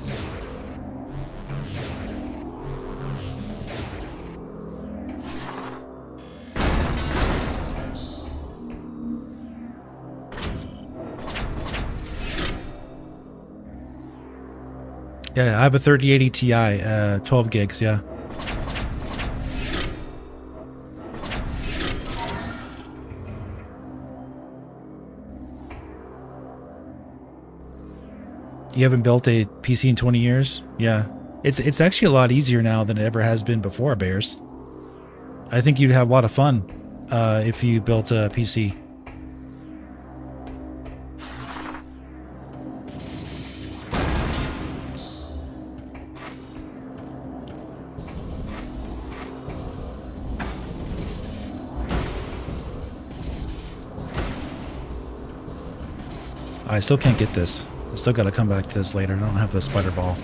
Yeah, I have a 3080 Ti, 12 gigs, yeah. You haven't built a PC in 20 years? Yeah. It's actually a lot easier now than it ever has been before, Bears. I think you'd have a lot of fun if you built a PC. I still can't get this. I still gotta come back to this later. I don't have the spider ball.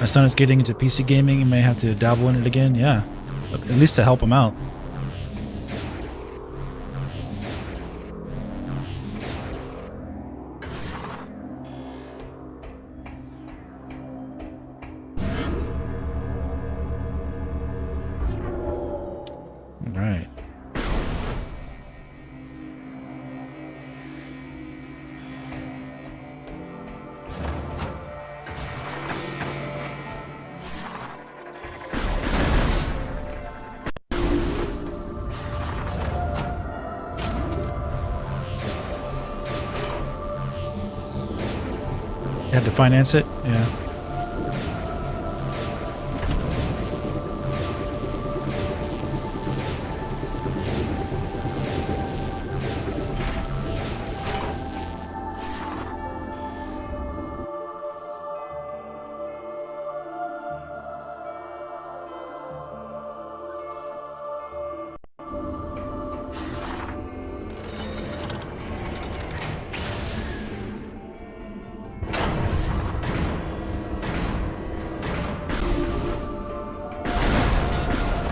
My son is getting into PC gaming. He may have to dabble in it again. Yeah, at least to help him out. All right. You had to finance it? Yeah.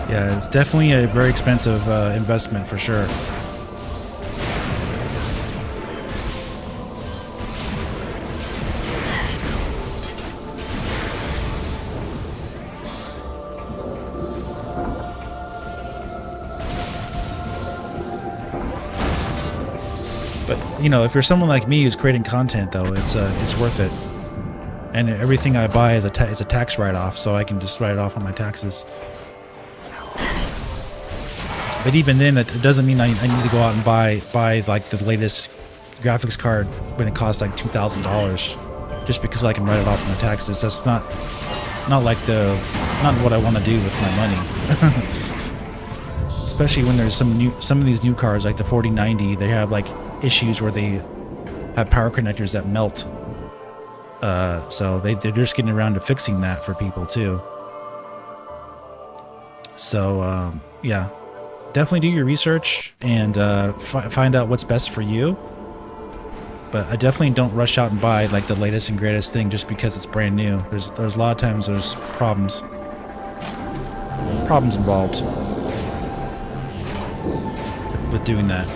Yeah, it's definitely a very expensive investment for sure. But you know, if you're someone like me who's creating content, though, it's worth it. And everything I buy is a tax write-off, so I can just write it off on my taxes. But even then, it doesn't mean I need to go out and buy like the latest graphics card when it costs like $2,000 just because I can write it off on my taxes. That's not what I want to do with my money. Especially when there's some of these new cards like the 4090, they have like issues where they have power connectors that melt. So they're just getting around to fixing that for people too. So yeah. Definitely do your research and find out what's best for you. But I definitely don't rush out and buy like the latest and greatest thing just because it's brand new. There's a lot of times there's problems involved with doing that.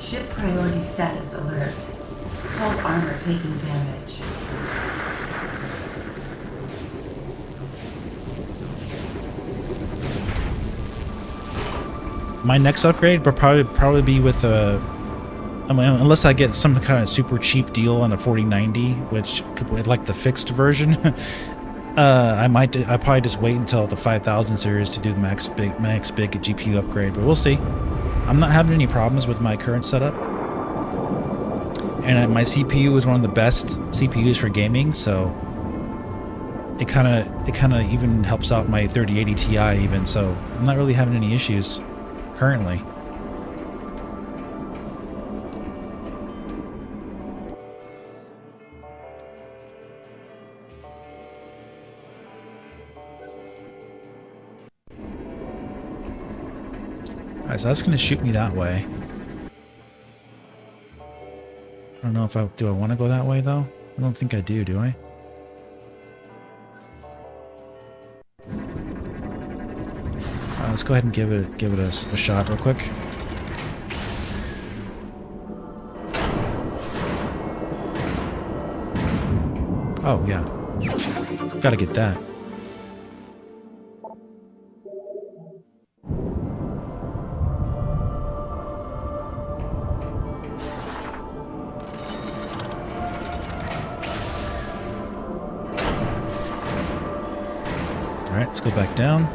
Ship priority status alert. Hull armor taking damage. My next upgrade will probably be with I mean, unless I get some kind of super cheap deal on a 4090, which could like the fixed version. I probably just wait until the 5000 series to do the max big GPU upgrade, but we'll see. I'm not having any problems with my current setup, and my CPU is one of the best CPUs for gaming, so it kind of even helps out my 3080 Ti even. So I'm not really having any issues currently. Alright, so that's going to shoot me that way. I don't know if do I want to go that way though? I don't think I do I? Let's go ahead and give it a shot real quick. Oh yeah, gotta get that. All right, let's go back down.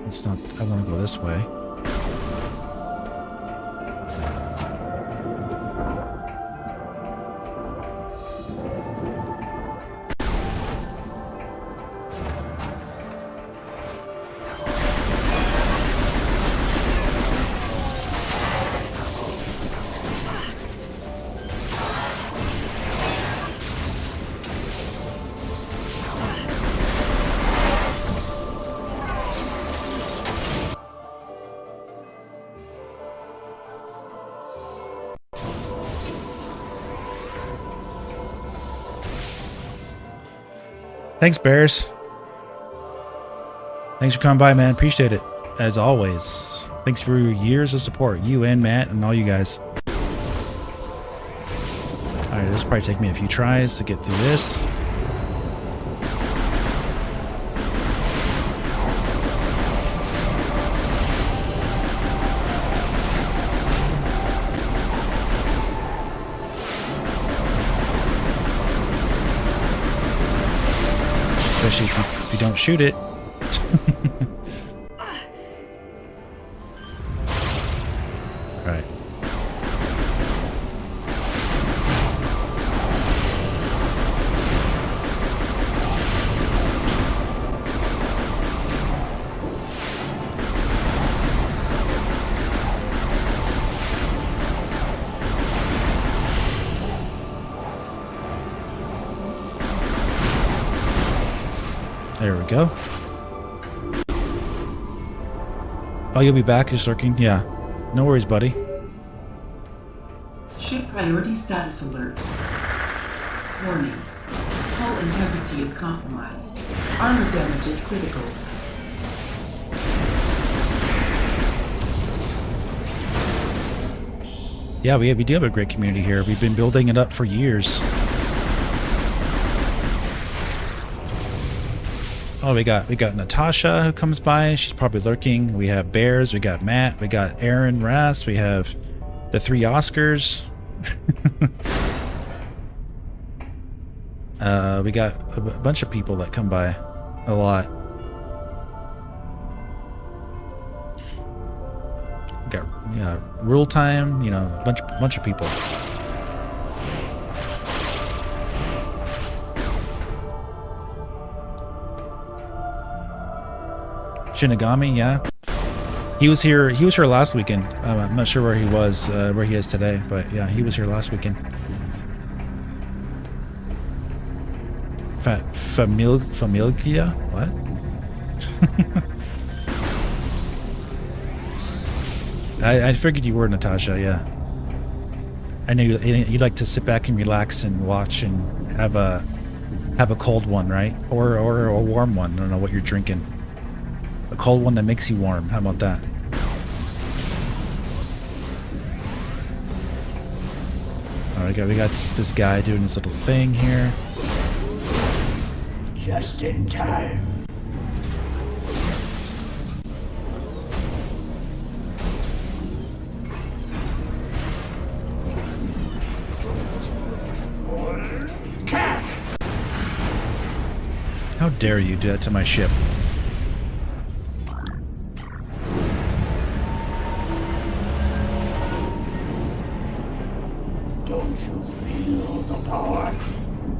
It's not, I want to go this way. Thanks, Bears. Thanks for coming by, man. Appreciate it, as always. Thanks for your years of support, you and Matt and all you guys. Alright, this will probably take me a few tries to get through this. Especially if you don't shoot it. Alright. There we go. Oh, you'll be back just lurking? Yeah. No worries, buddy. Ship priority status alert. Warning. Hull integrity is compromised. Armor damage is critical. Yeah, we do have a great community here. We've been building it up for years. Oh, we got Natasha who comes by. She's probably lurking. We have Bears. We got Matt. We got Aaron Rass. We have the 3 Oscars. We got a bunch of people that come by a lot. We got Rule Time. You know, a bunch of people. Shinigami, yeah. He was here last weekend. I'm not sure where he was, where he is today, but yeah, he was here last weekend. Familia? What? I figured you were, Natasha. Yeah. I know you like to sit back and relax and watch and have a cold one, right? Or a warm one. I don't know what you're drinking. A cold one that makes you warm. How about that? All right, we got this guy doing his little thing here. Just in time. Catch! How dare you do that to my ship? Don't you feel the power?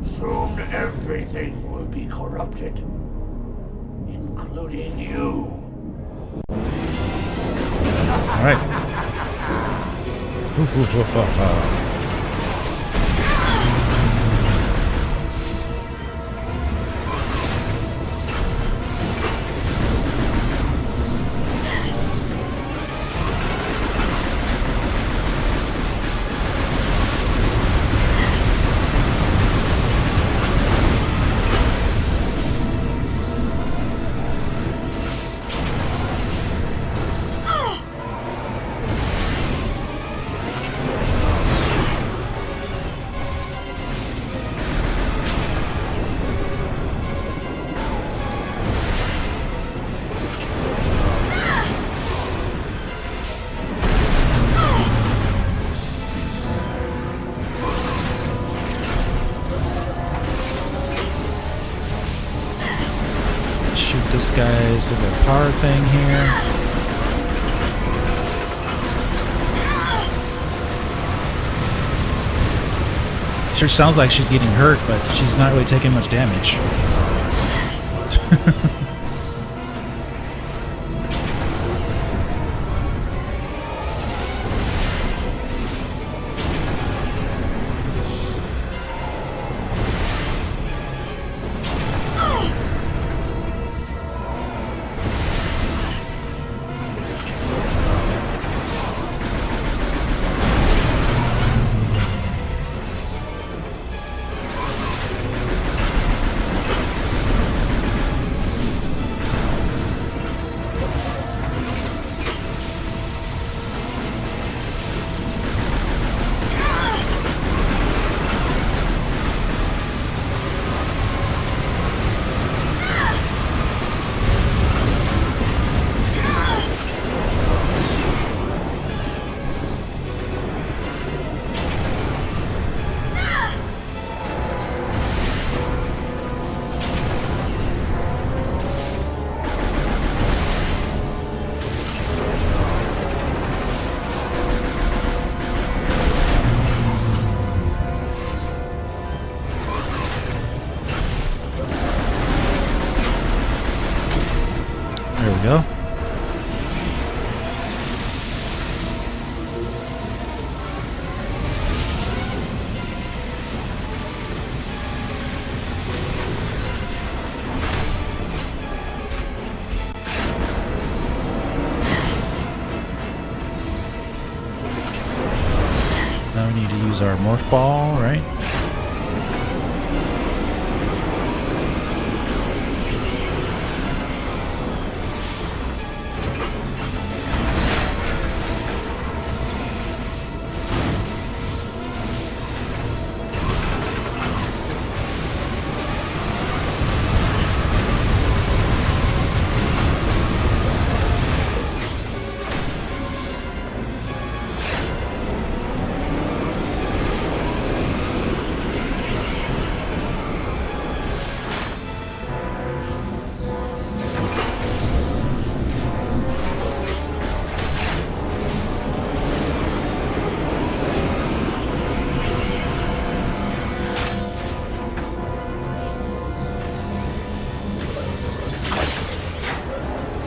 Soon everything will be corrupted, including you. All right. Shoot this guy's little power thing here. Sure sounds like she's getting hurt, but she's not really taking much damage. There we go. Now we need to use our morph ball, right?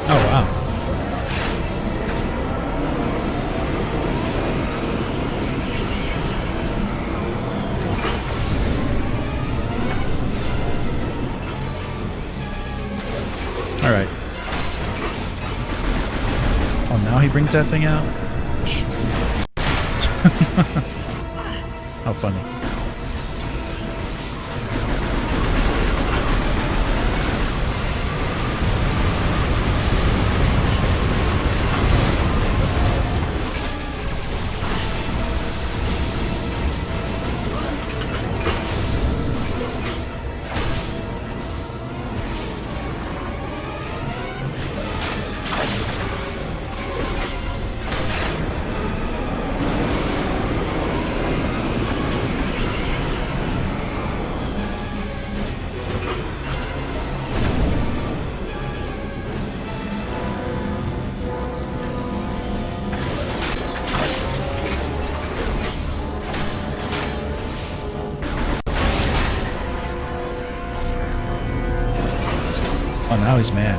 Oh, wow. All right. Oh, now he brings that thing out? gosh. How funny. Oh, now he's mad.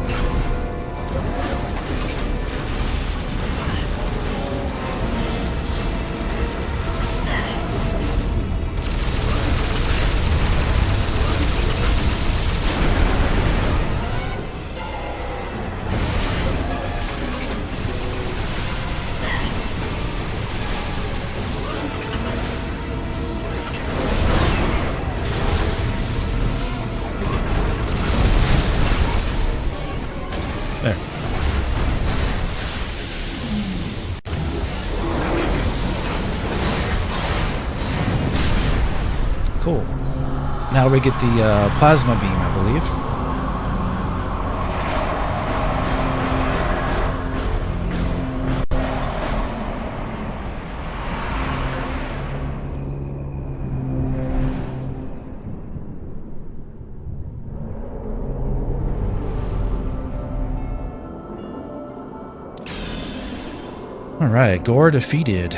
There. Cool. Now we get the plasma beam, I believe. Alright, Gore defeated.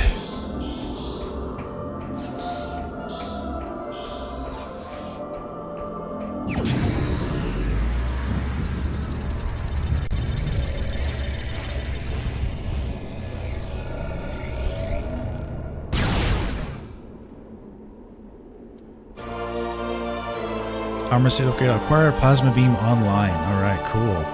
Armor suit upgrade. Acquire plasma beam online. Alright, cool.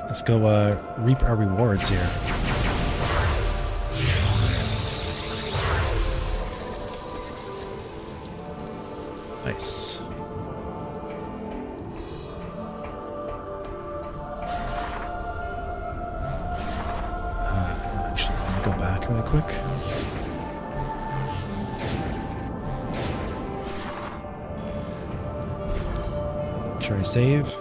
Let's go reap our rewards here. Nice. Actually, let me go back really quick. Make sure I save.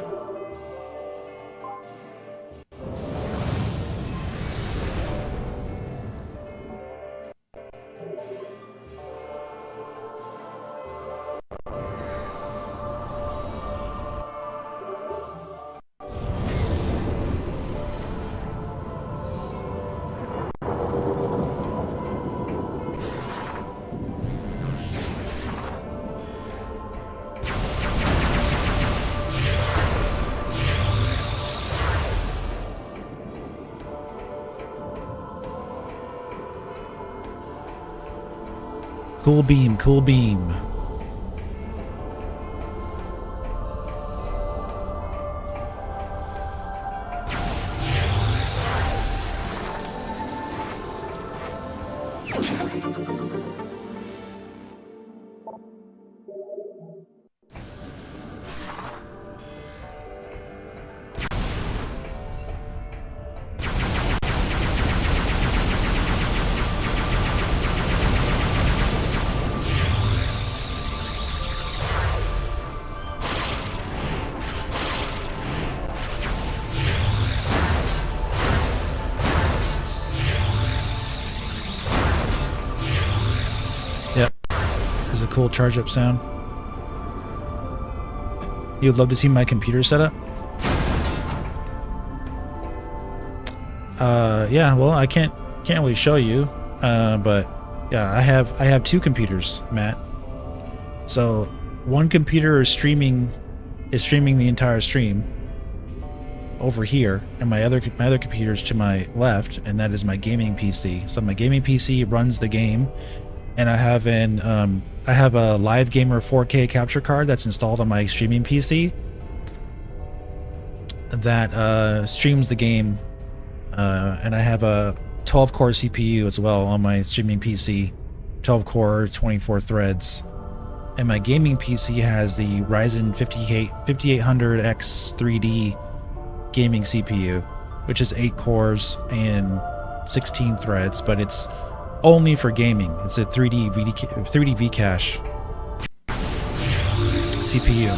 Cool beam, cool beam. Yep. There's a cool charge up sound. You'd love to see my computer setup? Yeah, well, I can't really show you. But yeah, I have two computers, Matt. So one computer is streaming the entire stream, over here, and my other computer's to my left, and that is my gaming PC. So my gaming PC runs the game, and I have a Live Gamer 4K capture card that's installed on my streaming PC that streams the game, and I have a 12-core CPU as well on my streaming PC, 12 core, 24 threads. And my gaming PC has the Ryzen 5800X 3D gaming CPU, which is 8 cores and 16 threads, but it's only for gaming. It's a 3D Vcache CPU.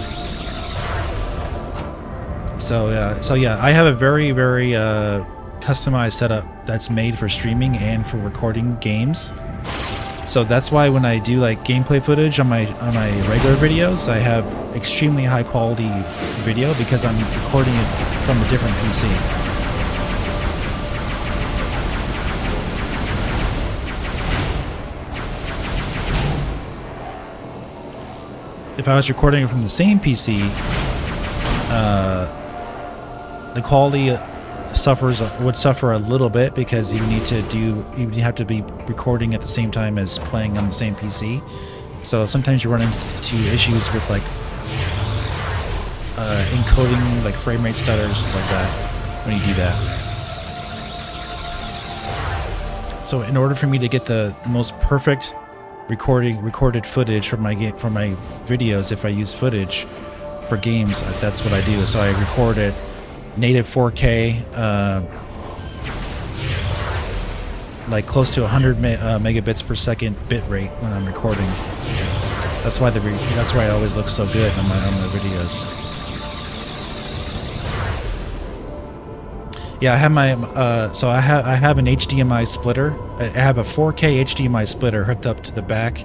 So yeah, I have a very customized setup that's made for streaming and for recording games. So that's why when I do like gameplay footage on my regular videos, I have extremely high quality video because I'm recording it from a different PC. If I was recording it from the same PC, the quality would suffer a little bit because you have to be recording at the same time as playing on the same PC. So sometimes you run into issues with like encoding, like frame rate stutters, stuff like that when you do that. So in order for me to get the most perfect recorded footage from my videos, if I use footage for games, that's what I do. So I record it native 4K, like close to 100 megabits per second bit rate when I'm recording. That's why it always looks so good on my videos. Yeah, I have my I have an HDMI splitter. I have a 4K HDMI splitter hooked up to the back.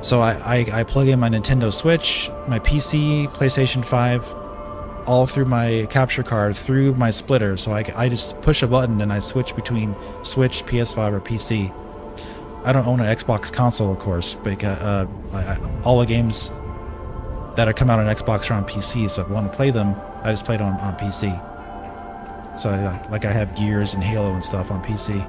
So I plug in my Nintendo Switch, my PC, PlayStation 5, all through my capture card through my splitter. So I just push a button and I switch between Switch, PS5, or PC. I don't own an Xbox console, of course, because all the games that are come out on Xbox are on PC. So if I want to play them, I just play it on PC. So like I have Gears and Halo and stuff on PC.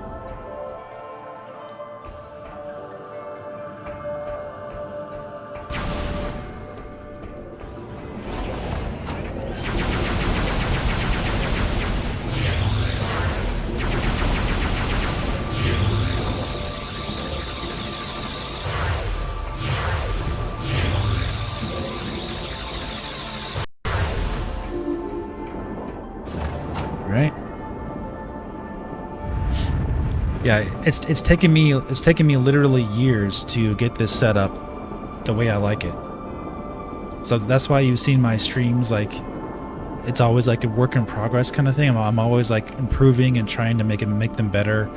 Right? Yeah, it's taken me literally years to get this set up the way I like it. So that's why you've seen my streams, like it's always like a work in progress kind of thing. I'm always like improving and trying to make them better.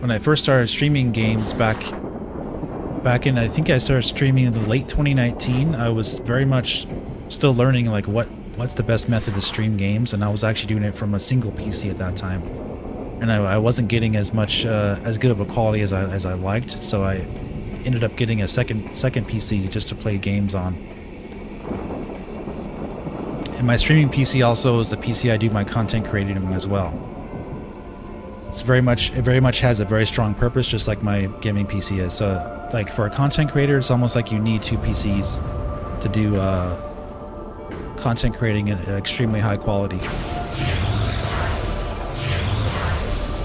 When I first started streaming games back in, I think I started streaming in the late 2019, I was very much still learning like what's the best method to stream games, and I was actually doing it from a single PC at that time, and I wasn't getting as good of a quality as I liked, so I ended up getting a second PC just to play games on. And my streaming PC also is the PC I do my content creating on as well. It very much has a very strong purpose, just like my gaming PC is. So like for a content creator, it's almost like you need two PCs to do content creating at extremely high quality.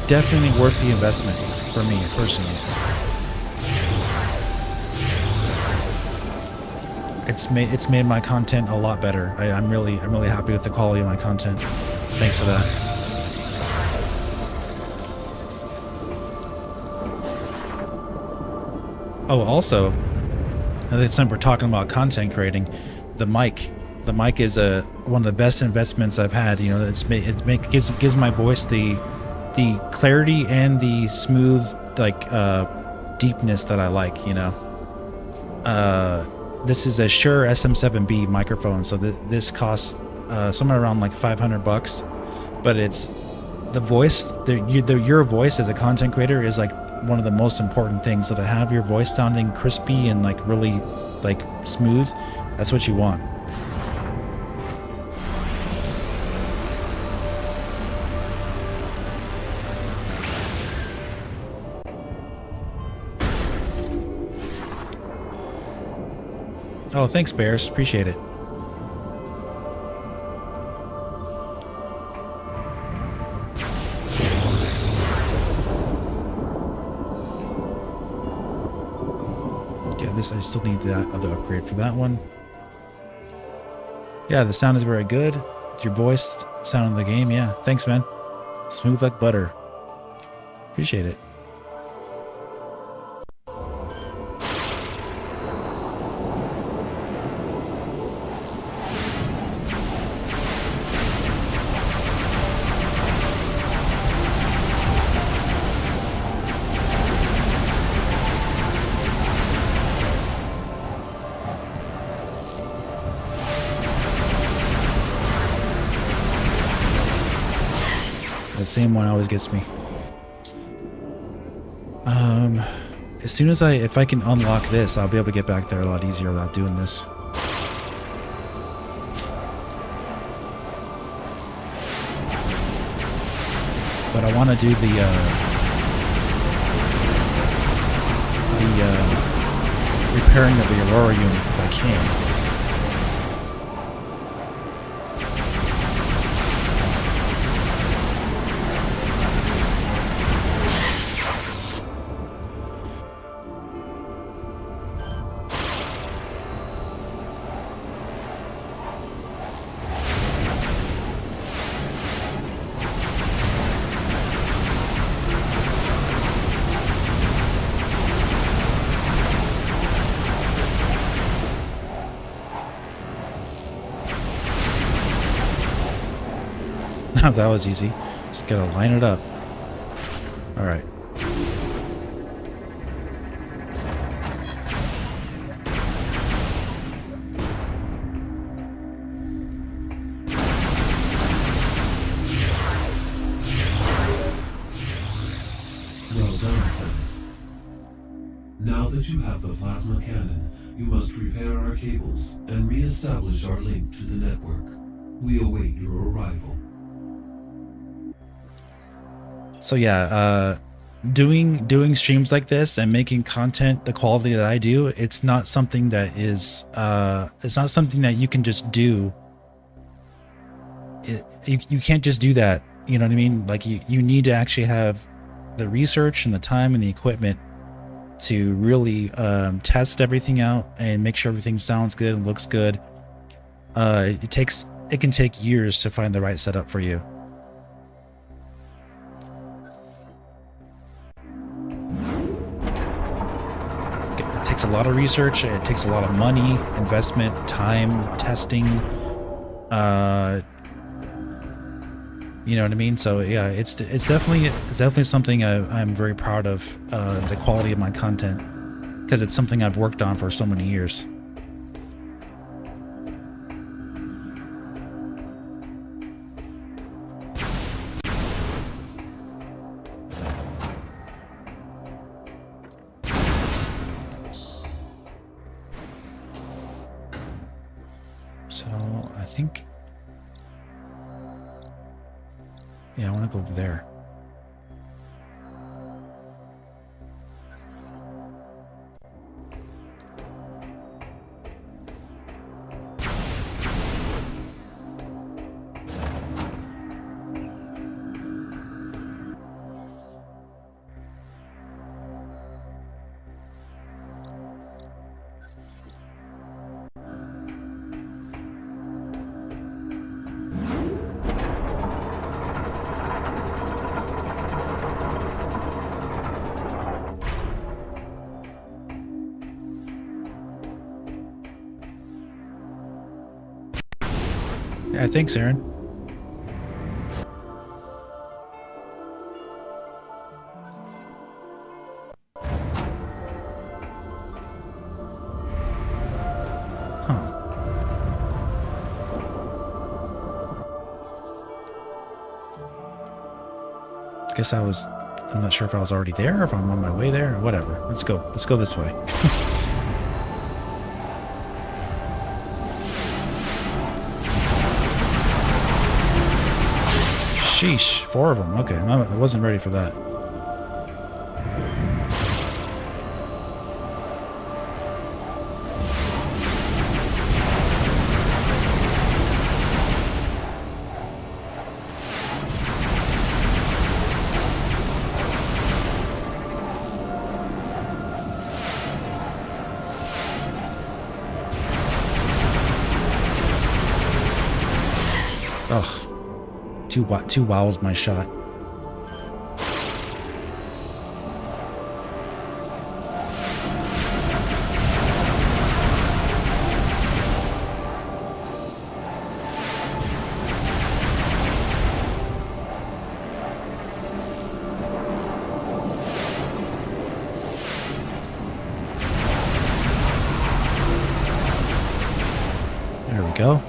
Definitely worth the investment for me personally. It's made my content a lot better. I'm really happy with the quality of my content thanks to that. Oh, also, since we're talking about content creating, the mic is one of the best investments I've had. You know, gives my voice the clarity and the smooth deepness that I like. You know, this is a Shure SM7B microphone, so this costs somewhere around like $500, but it's the voice. Your voice as a content creator is like one of the most important things. So to have your voice sounding crispy and like really like smooth, that's what you want. Oh, thanks, Bears. Appreciate it. Yeah, this, I still need that other upgrade for that one. Yeah, the sound is very good. With your voice sound in the game, yeah. Thanks, man. Smooth like butter. Appreciate it. The same one always gets me. As soon as if I can unlock this, I'll be able to get back there a lot easier without doing this. But I want to do the repairing of the Aurora unit if I can. That was easy. Just gotta line it up. Alright. Well done, Samus. Now that you have the plasma cannon, you must repair our cables and re-establish our link to the network. We await your arrival. So yeah, doing streams like this and making content the quality that I do, it's not something that is it's not something that you can just do. You can't just do that, you know what I mean? Like you need to actually have the research and the time and the equipment to really test everything out and make sure everything sounds good and looks good. It can take years to find the right setup for you. It takes a lot of research. It takes a lot of money, investment, time, testing. You know what I mean? So yeah, it's definitely something I'm very proud of, the quality of my content, because it's something I've worked on for so many years. So I think, yeah, I want to go over there. Yeah, thanks, Aaron. Huh. Guess I was I'm not sure if I was already there or if I'm on my way there or whatever. Let's go. Let's go this way. Sheesh. 4 of them. Okay. I wasn't ready for that. Ugh. Too wild my shot. There we go.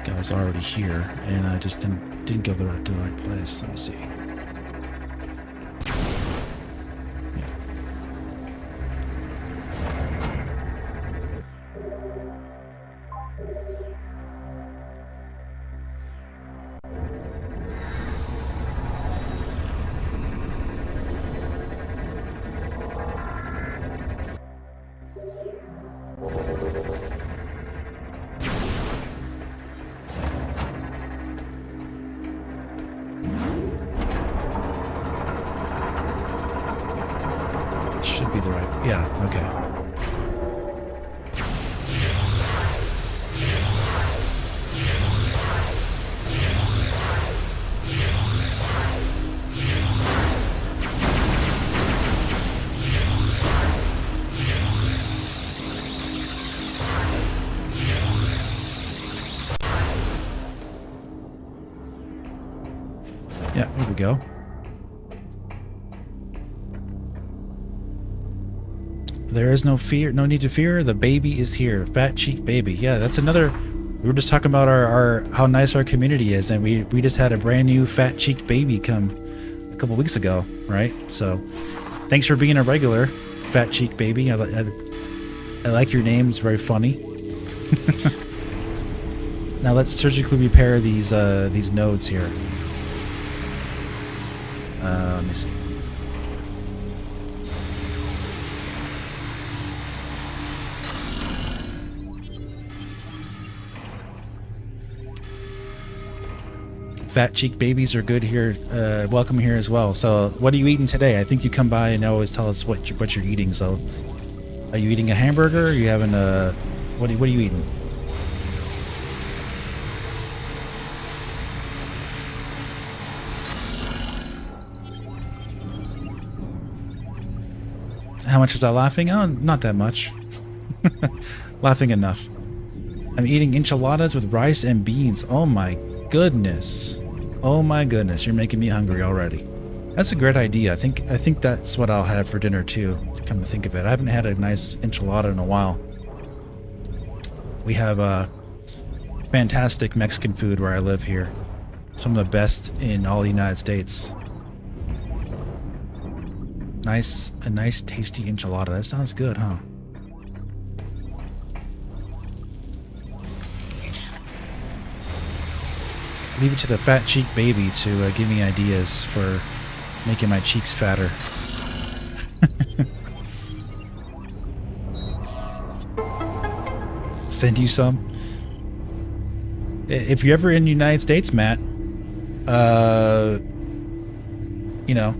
I was already here, and I just didn't go to the right place. Let me see. Should be the right. Yeah, okay. Yeah, here we go. There is no fear, no need to fear. The baby is here. Fat cheek baby. Yeah, that's another. We were just talking about our how nice our community is, and we just had a brand new fat cheeked baby come a couple weeks ago, right? So, thanks for being a regular, fat cheek baby. I like your name. It's very funny. Now let's surgically repair these nodes here. Let me see. Fat cheek babies are good here. Welcome here as well. So, what are you eating today? I think you come by and always tell us what you're eating. So, are you eating a hamburger? Are you having a what are you eating? How much was I laughing? Oh, not that much. Laughing enough. I'm eating enchiladas with rice and beans. Oh my goodness. Oh my goodness, you're making me hungry already. That's a great idea. I think that's what I'll have for dinner too, to come to think of it. I haven't had a nice enchilada in a while. We have fantastic Mexican food where I live here. Some of the best in all the United States. A nice tasty enchilada. That sounds good, huh? Leave it to the fat cheek baby to give me ideas for making my cheeks fatter. Send you some. If you're ever in the United States, Matt, you know,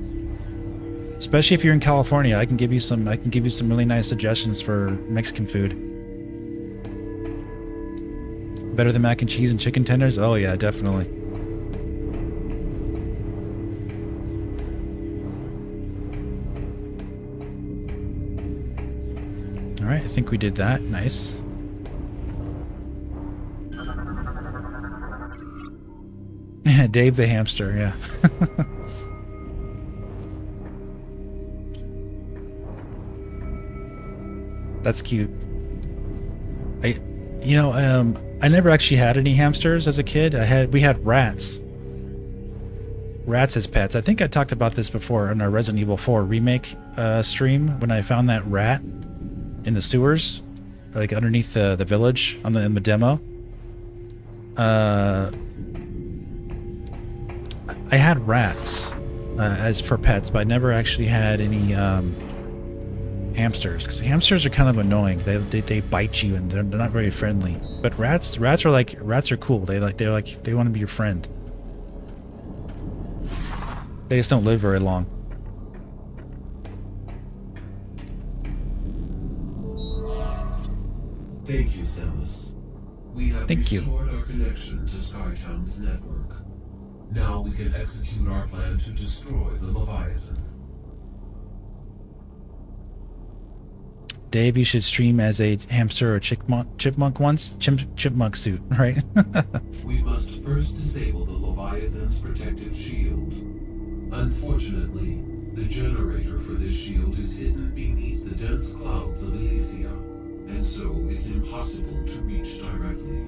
especially if you're in California, I can give you some really nice suggestions for Mexican food. Better than mac and cheese and chicken tenders? Oh yeah, definitely. Alright, I think we did that. Nice. Dave the hamster, yeah. That's cute. You know, I never actually had any hamsters as a kid. We had rats. Rats as pets. I think I talked about this before in our Resident Evil 4 remake stream when I found that rat in the sewers, like underneath the village in the demo. I had rats as for pets, but I never actually had any hamsters, because hamsters are kind of annoying. They bite you and they're not very friendly. But rats are cool. They want to be your friend. They just don't live very long. Thank you, Samus. We have restored our connection to Skytown's network. Now we can execute our plan to destroy the Leviathan. Dave, you should stream as a hamster or chipmunk once. Chipmunk suit, right? We must first disable the Leviathan's protective shield. Unfortunately, the generator for this shield is hidden beneath the dense clouds of Elysia, and so it's impossible to reach directly.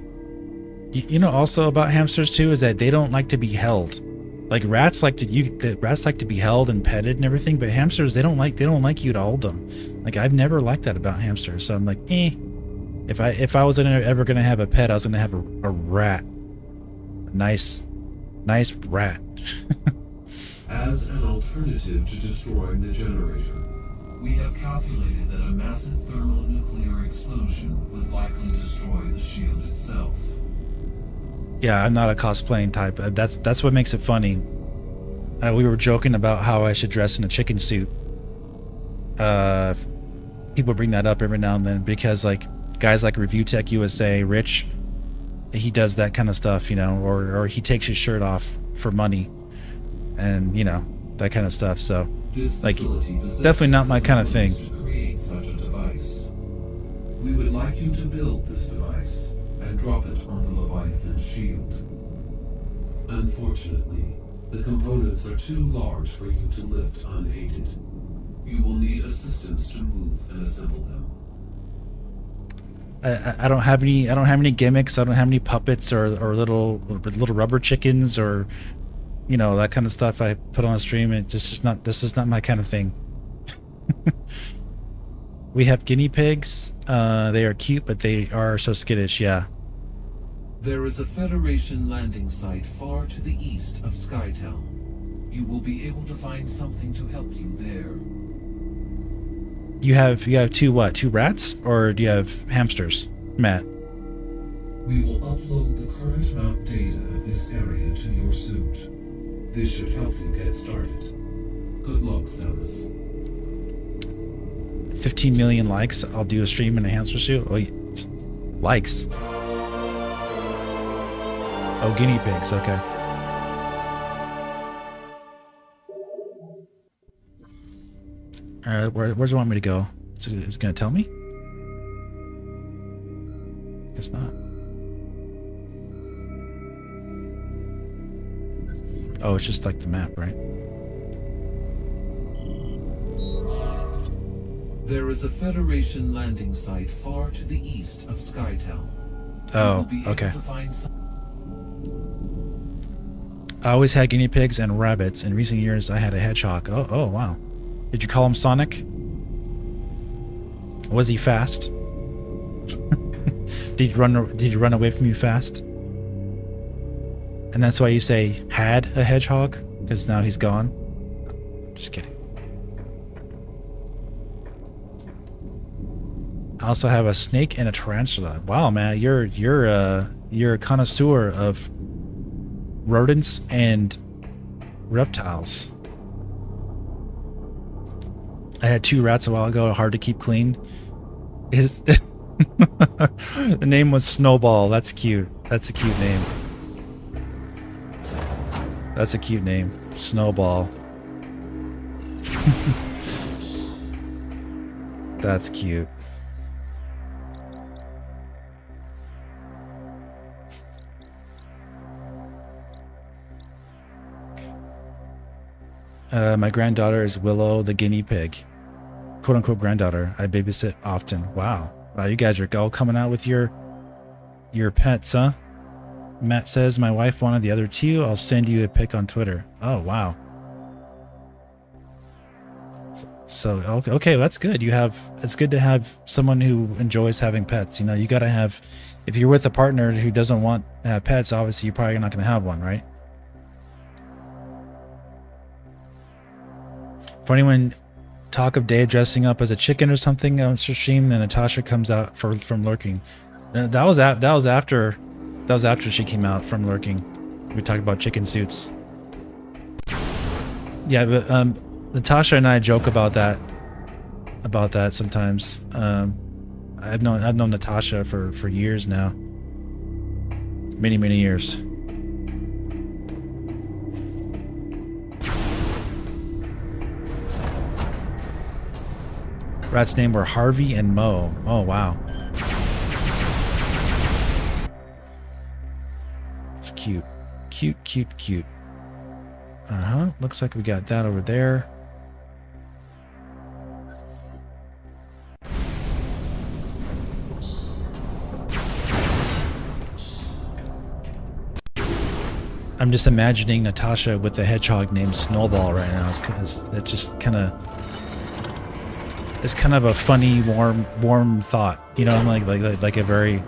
You know, also about hamsters too is that they don't like to be held. Like rats like to be held and petted and everything, but hamsters they don't like you to hold them. Like I've never liked that about hamsters, so I'm like, if I was ever gonna have a pet, I was gonna have a rat, a nice rat. As an alternative to destroying the generator, we have calculated that a massive thermonuclear explosion would likely destroy the shield itself. Yeah, I'm not a cosplaying type. That's what makes it funny. We were joking about how I should dress in a chicken suit. People bring that up every now and then because like guys like Review Tech USA, Rich, he does that kind of stuff, you know, or he takes his shirt off for money, and you know that kind of stuff. So like, definitely not my kind of thing. To create such a device. We would like you to build this device and drop it on the Leviathan shield. Unfortunately, the components are too large for you to lift unaided. You will need assistance to move and assemble them. I don't have any gimmicks. I don't have any puppets or little rubber chickens or you know that kind of stuff I put on a stream. This is not my kind of thing. We have guinea pigs. They are cute, but they are so skittish. Yeah. There is a Federation landing site far to the east of Skytown. You will be able to find something to help you there. You have two rats, or do you have hamsters, Matt? We will upload the current map data of this area to your suit. This should help you get started. Good luck, Samus. 15 million likes. I'll do a stream in a hamster suit. Oh, likes. Oh, guinea pigs. Okay. Where does it want me to go? Is it going to tell me? Guess not. Oh, it's just like the map, right? There is a Federation landing site far to the east of Skytown. Oh, okay. I always had guinea pigs and rabbits. In recent years, I had a hedgehog. Oh, wow. Did you call him Sonic? Was he fast? Did you run away from you fast? And that's why you say had a hedgehog, because now he's gone. Just kidding. I also have a snake and a tarantula. Wow, man, you're a connoisseur of rodents and reptiles. I had 2 rats a while ago, hard to keep clean. The name was Snowball. That's cute. That's a cute name. That's a cute name. Snowball. That's cute. My granddaughter is Willow the guinea pig. Quote unquote granddaughter. I babysit often. Wow. Wow, you guys are all coming out with your Your pets, huh? Matt says, my wife wanted the other two. I'll send you a pic on Twitter. Oh, wow. So, okay, that's good. It's good to have someone who enjoys having pets. You know, you got to have, if you're with a partner who doesn't want to have pets, obviously you're probably not going to have one, right? For anyone talk of Dave dressing up as a chicken or something on stream, then Natasha comes out from lurking. That was after she came out from lurking. We talked about chicken suits. Yeah, but Natasha and I joke about that sometimes. I've known Natasha for years now. Many years. Rat's name were Harvey and Mo. Oh wow. It's cute. Cute. Uh-huh. Looks like we got that over there. I'm just imagining Natasha with the hedgehog named Snowball right now. It's just kind of, it's kind of a funny, warm thought. You know, like a very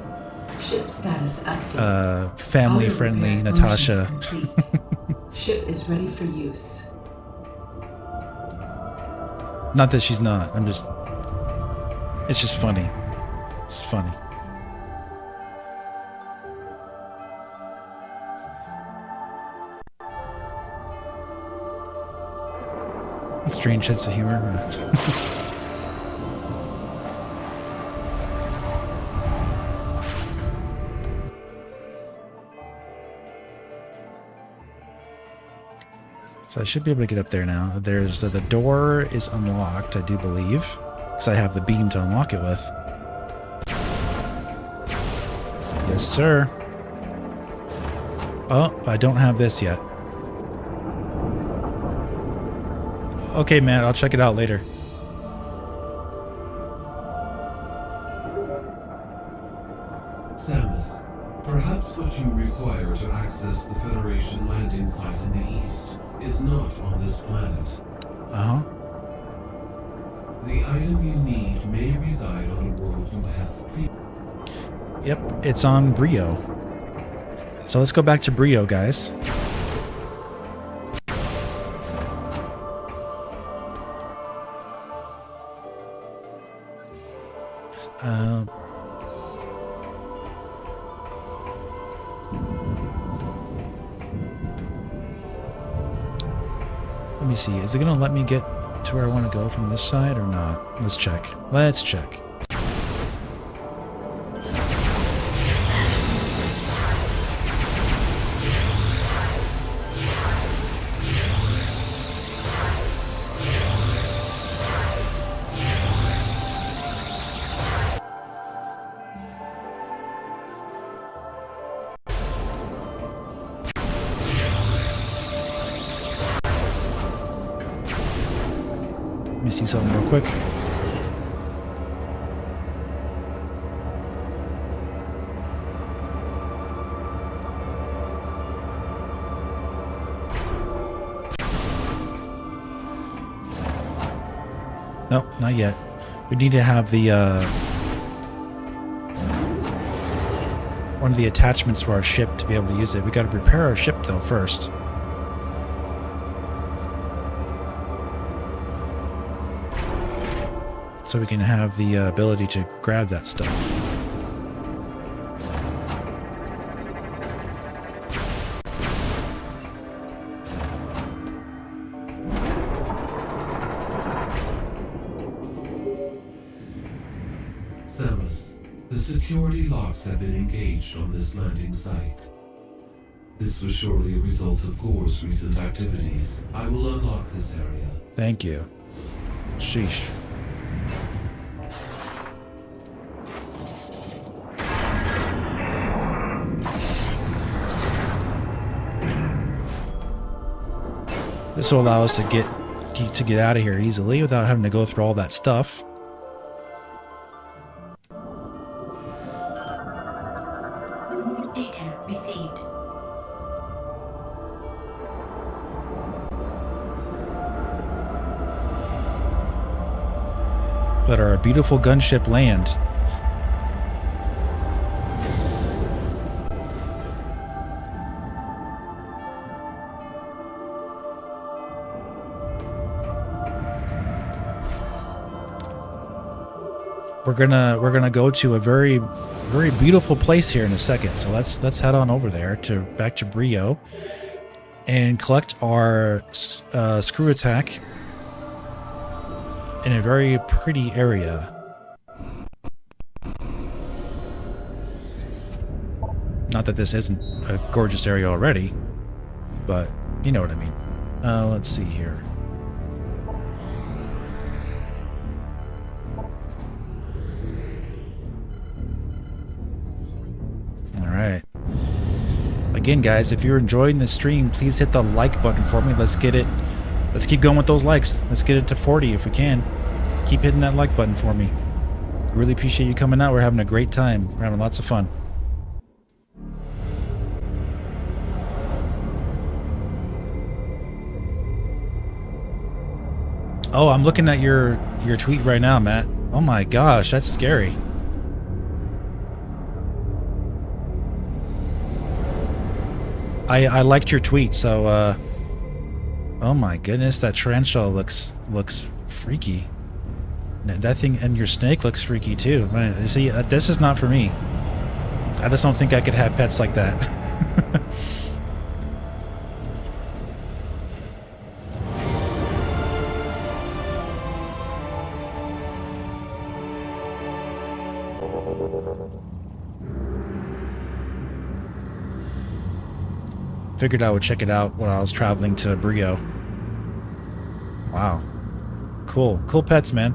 Ship status update. family-friendly Auto repair Natasha. functions complete. Ship is ready for use. Not that she's not. It's just funny. It's funny. Strange sense of humor. So I should be able to get up there now. There's the door is unlocked, I do believe, because I have the beam to unlock it with. Yes, sir. Oh, I don't have this yet. Okay, man, I'll check it out later. Samus, perhaps what you require to access the Federation landing site in the east is not on this planet. Uh-huh. The item you need may reside on a world you have pre- Yep, it's on Brio. So let's go back to Brio, guys. Let me see. Is it going to let me get to where I want to go from this side or not? Let's check. Let's check. Let me see something real quick. Nope, not yet. We need to have the one of the attachments for our ship to be able to use it. We got to repair our ship though first. So we can have the ability to grab that stuff. Samus, the security locks have been engaged on this landing site. This was surely a result of Gore's recent activities. I will unlock this area. Thank you. Sheesh. This will allow us to get out of here easily without having to go through all that stuff. Data received. Let our beautiful gunship land. We're gonna go to a very beautiful place here in a second. So let's head on over there to back to Brio and collect our screw attack in a very pretty area. Not that this isn't a gorgeous area already, but you know what I mean. Let's see here. Alright. Again, guys, if you're enjoying this stream, please hit the like button for me. Let's get it. Let's keep going with those likes. Let's get it to 40 if we can. Keep hitting that like button for me. Really appreciate you coming out. We're having a great time. We're having lots of fun. Oh, I'm looking at your tweet right now, Matt. Oh my gosh, that's scary. I liked your tweet, so oh my goodness, that tarantula looks freaky. That thing and your snake looks freaky too. Man, you see, this is not for me. I just don't think I could have pets like that. Figured I would check it out when I was traveling to Brio. Wow. Cool. Cool pets, man.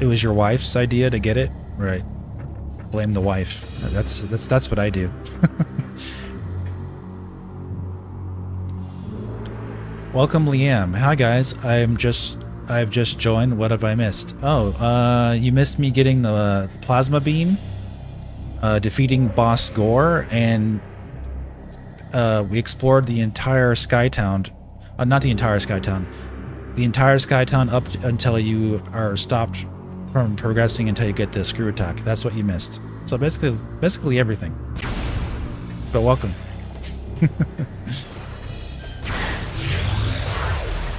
It was your wife's idea to get it? Right. Blame the wife. That's what I do. Welcome, Liam. Hi guys. I've just joined. What have I missed? Oh, you missed me getting the plasma beam, defeating boss Gore, and we explored the entire Skytown. Not the entire Skytown. The entire Skytown up until you are stopped from progressing until you get the screw attack. That's what you missed. So basically everything. But welcome.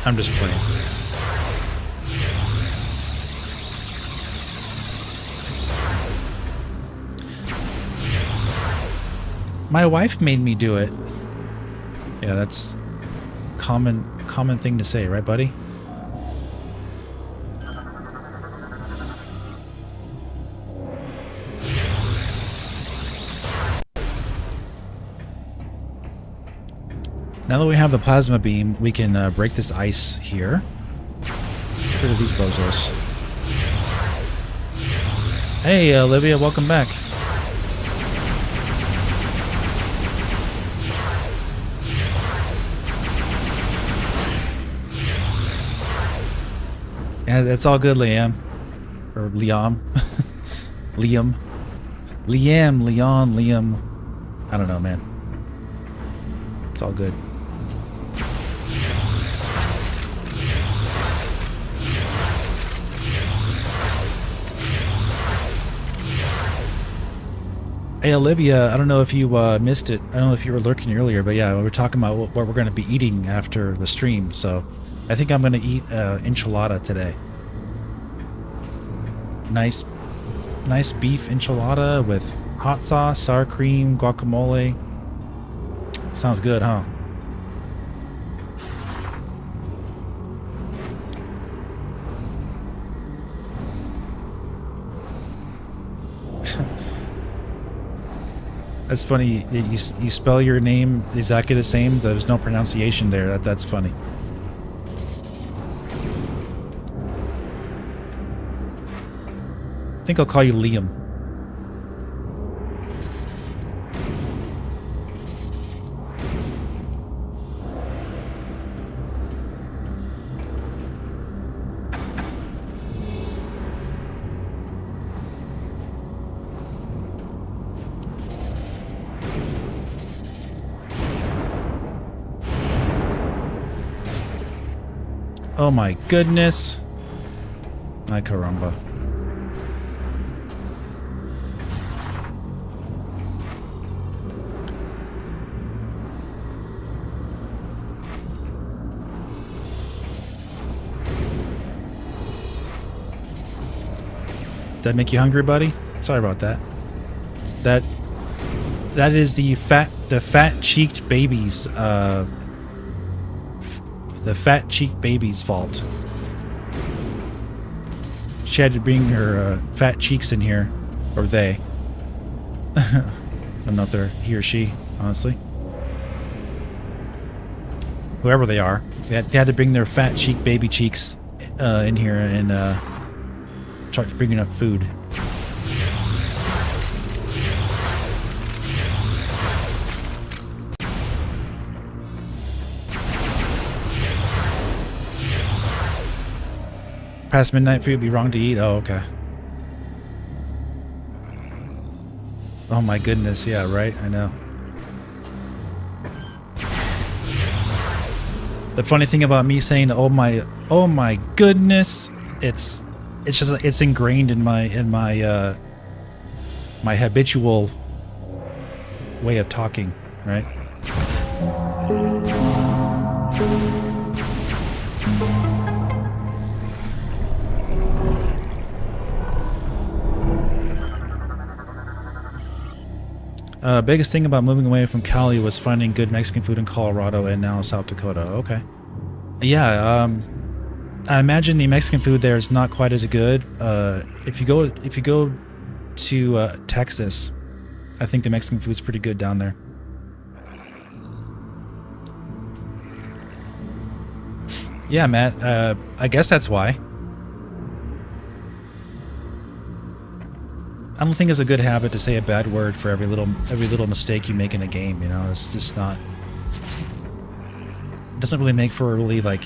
I'm just playing. My wife made me do it. Yeah, that's common thing to say, right, buddy? Now that we have the plasma beam, we can break this ice here. Let's get rid of these bozos. Hey, Olivia, welcome back. Yeah, that's all good, Liam. Or Liam. Liam. Liam. I don't know, man. It's all good. Hey, Olivia, I don't know if you missed it. I don't know if you were lurking earlier, but yeah, we were talking about what we're going to be eating after the stream, so I think I'm going to eat enchilada today. Nice beef enchilada with hot sauce, sour cream, guacamole. Sounds good, huh? That's funny. You spell your name exactly the same. There's no pronunciation there. That's funny. I think I'll call you Liam. Oh my goodness. My caramba. Did that make you hungry, buddy? Sorry about that. That is the fat-cheeked baby's the fat-cheeked baby's fault. She had to bring her fat cheeks in here, or they. I don't know if they're he or she, honestly. Whoever they are, they had to bring their fat cheek baby cheeks in here and start bringing up food. Past midnight food would be wrong to eat? Oh, okay. Oh my goodness, yeah, right? I know. The funny thing about me saying oh my goodness, it's ingrained in my my habitual way of talking, right? Biggest thing about moving away from Cali was finding good Mexican food in Colorado and now South Dakota. Okay. Yeah, I imagine the Mexican food there is not quite as good. If you go to Texas, I think the Mexican food's pretty good down there. Yeah, Matt. I guess that's why. I don't think it's a good habit to say a bad word for every little mistake you make in a game. You know, it's just not. It doesn't really make for a really like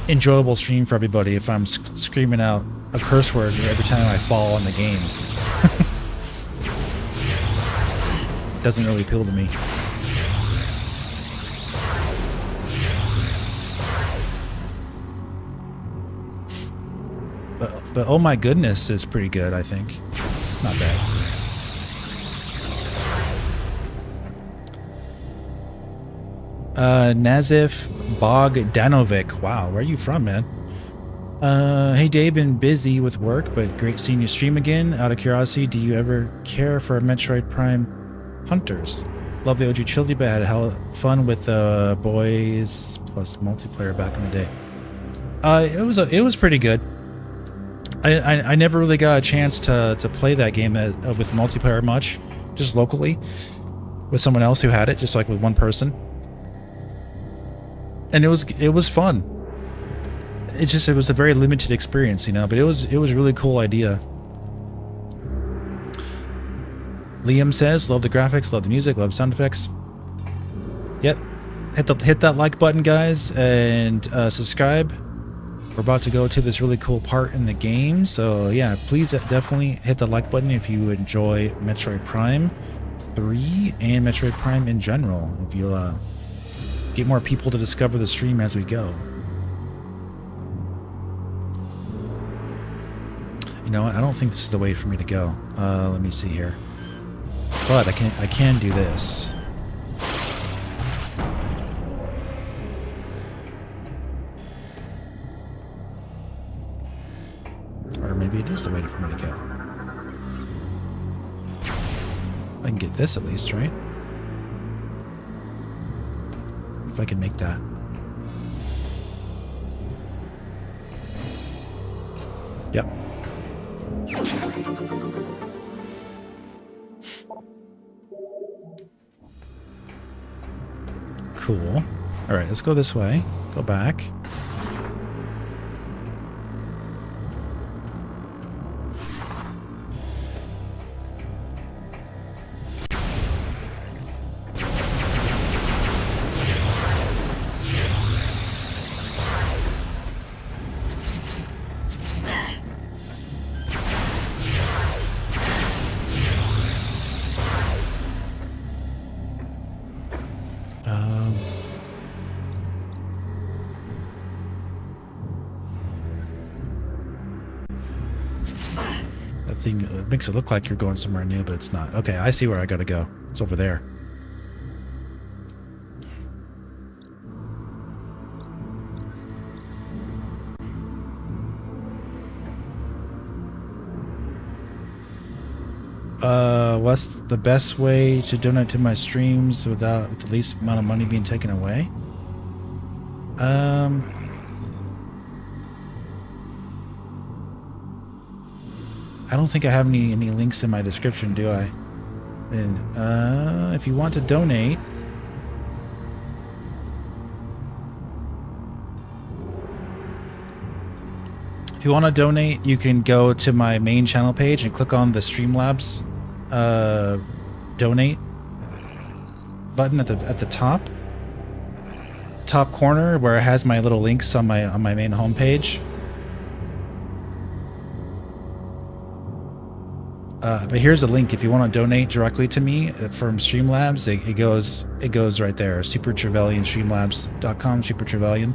enjoyable stream for everybody if I'm screaming out a curse word every time I fall in the game. It doesn't really appeal to me. But oh my goodness is pretty good, I think. Not bad. Nazif Bogdanovic. Wow, where are you from, man? Hey Dave, been busy with work, but great seeing you stream again. Out of curiosity, do you ever care for Metroid Prime Hunters? Love the OG trilogy, but had hell fun with boys plus multiplayer back in the day. It was pretty good. I never really got a chance to play that game with multiplayer much, just locally with someone else who had it, just like with one person. And it was fun. It was a very limited experience, you know, but it was a really cool idea. Liam says, love the graphics, love the music, love sound effects. Yep. Hit that like button, guys, and subscribe. We're about to go to this really cool part in the game, so yeah, please definitely hit the like button if you enjoy Metroid Prime 3 and Metroid Prime in general. If you'll get more people to discover the stream as we go. You know what? I don't think this is the way for me to go. Let me see here. But I can do this. Or maybe it is the way for me to go. I can get this at least, right? If I can make that. Yep. Cool. Alright, let's go this way. Go back. thing makes it look like you're going somewhere new, but it's not. Okay, I see where I gotta go. It's over there. What's the best way to donate to my streams without the least amount of money being taken away? I don't think I have any links in my description, do I? And if you want to donate, you can go to my main channel page and click on the Streamlabs donate button at the top corner where it has my little links on my main homepage. But here's a link if you want to donate directly to me from Streamlabs. It goes right there. Super Trevelyan, Streamlabs.com, Super Trevelyan.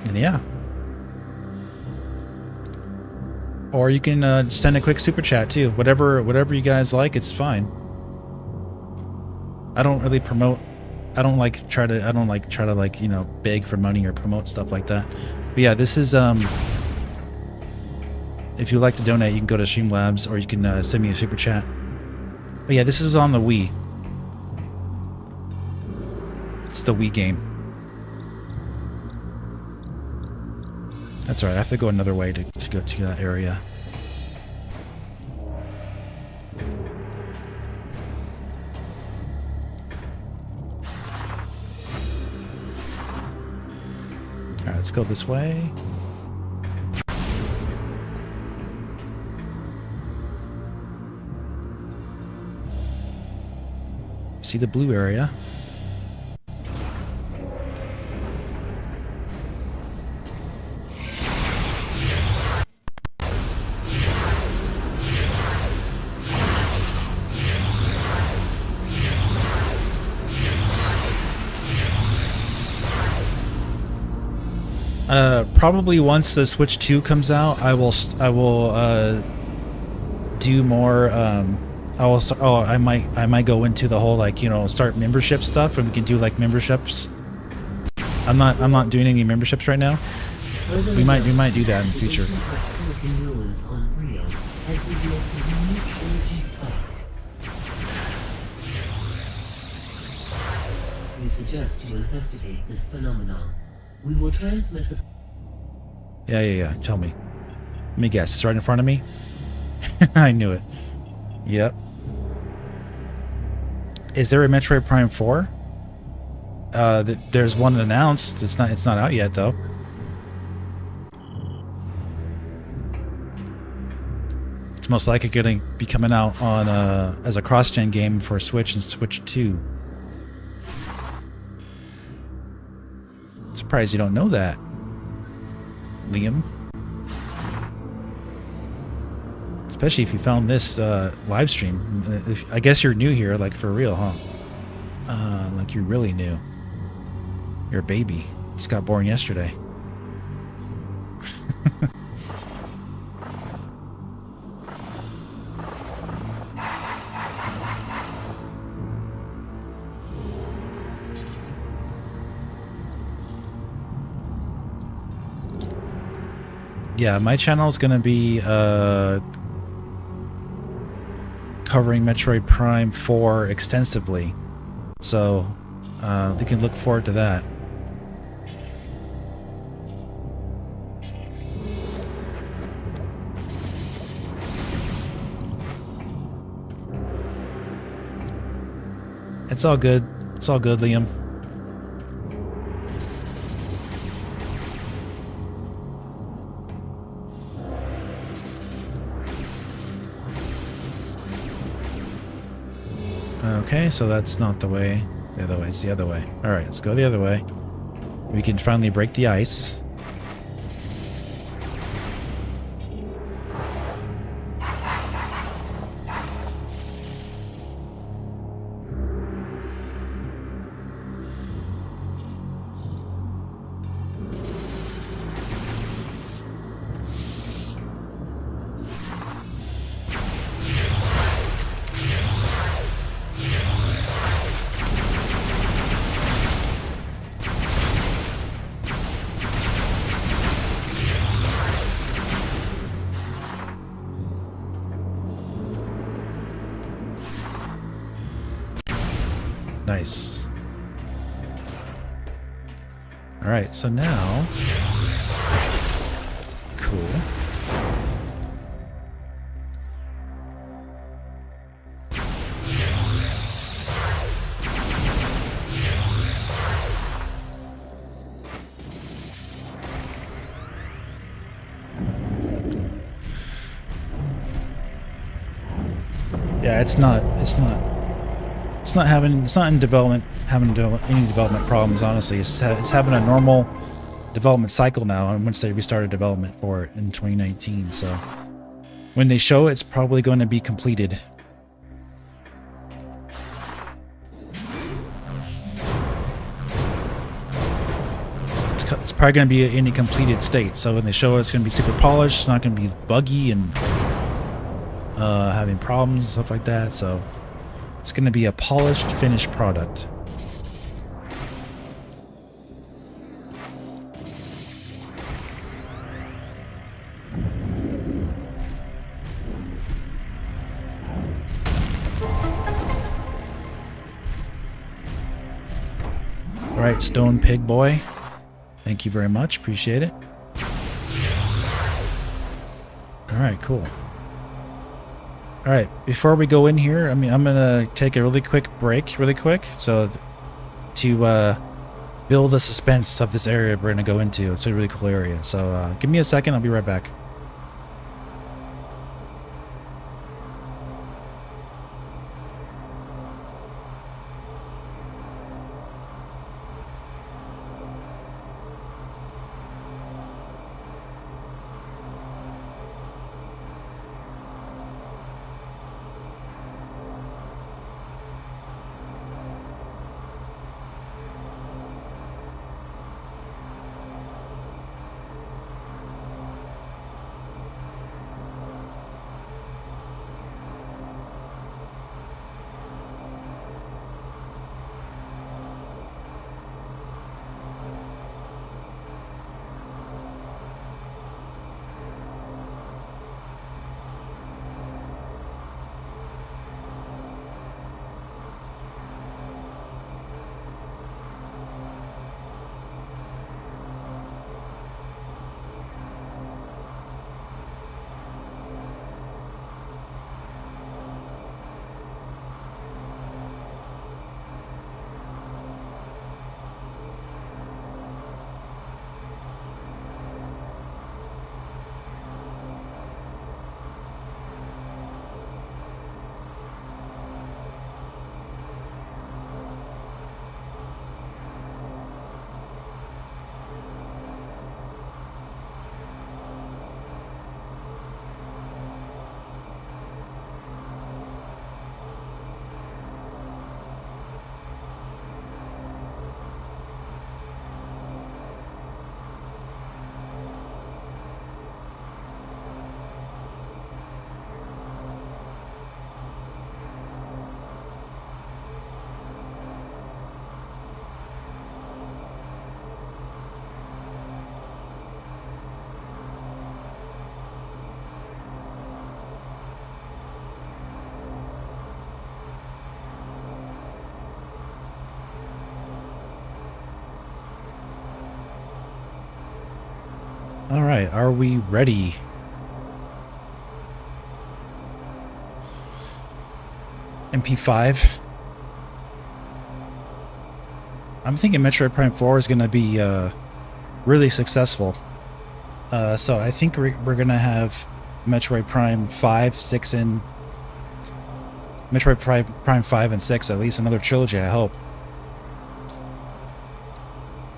And yeah. Or you can send a quick super chat too. Whatever you guys like, it's fine. I don't really promote. I don't like try to like, you know, beg for money or promote stuff like that. But yeah, this is if you'd like to donate, you can go to Streamlabs or you can send me a super chat. But yeah, this is on the Wii. It's the Wii game. That's alright, I have to go another way to go to that area. Alright, let's go this way. See the blue area. Probably once the Switch 2 comes out, I will do more. I might go into the whole, like, you know, start membership stuff, and we can do like memberships. I'm not doing any memberships right now. We might do that in the future. We suggest you investigate this phenomenon. We will transmit the... Yeah. Tell me. Let me guess. It's right in front of me? I knew it. Yep. Is there a Metroid Prime 4? There's one announced. It's not out yet though. It's most likely going to be coming out on as a cross-gen game for Switch and Switch 2. Surprised you don't know that, Liam. Especially if you found this live stream. I guess you're new here, like for real, huh? Like you're really new. You're a baby. Just got born yesterday. Yeah, my channel is going to be covering Metroid Prime 4 extensively, so we can look forward to that. It's all good. It's all good, Liam. Okay, so that's not the way. The other way. It's the other way. Alright, let's go the other way. We can finally break the ice. Nice. Alright, so now... Cool. Yeah, it's not in development, any development problems, honestly. It's having a normal development cycle now, and once they restarted development for it in 2019, so when they show it's probably going to be completed. It's probably going to be in a completed state, so when they show it's going to be super polished, it's not going to be buggy and having problems and stuff like that, so it's going to be a polished, finished product. Alright, Stone Pig Boy. Thank you very much. Appreciate it. Alright, cool. Alright, before we go in here, I'm gonna take a really quick break, so to build the suspense of this area we're gonna go into. It's a really cool area, so give me a second, I'll be right back. Alright, are we ready? MP5. I'm thinking Metroid Prime 4 is going to be really successful. So I think we're going to have Metroid Prime 5, 6, and Metroid Prime 5 and 6, at least another trilogy, I hope.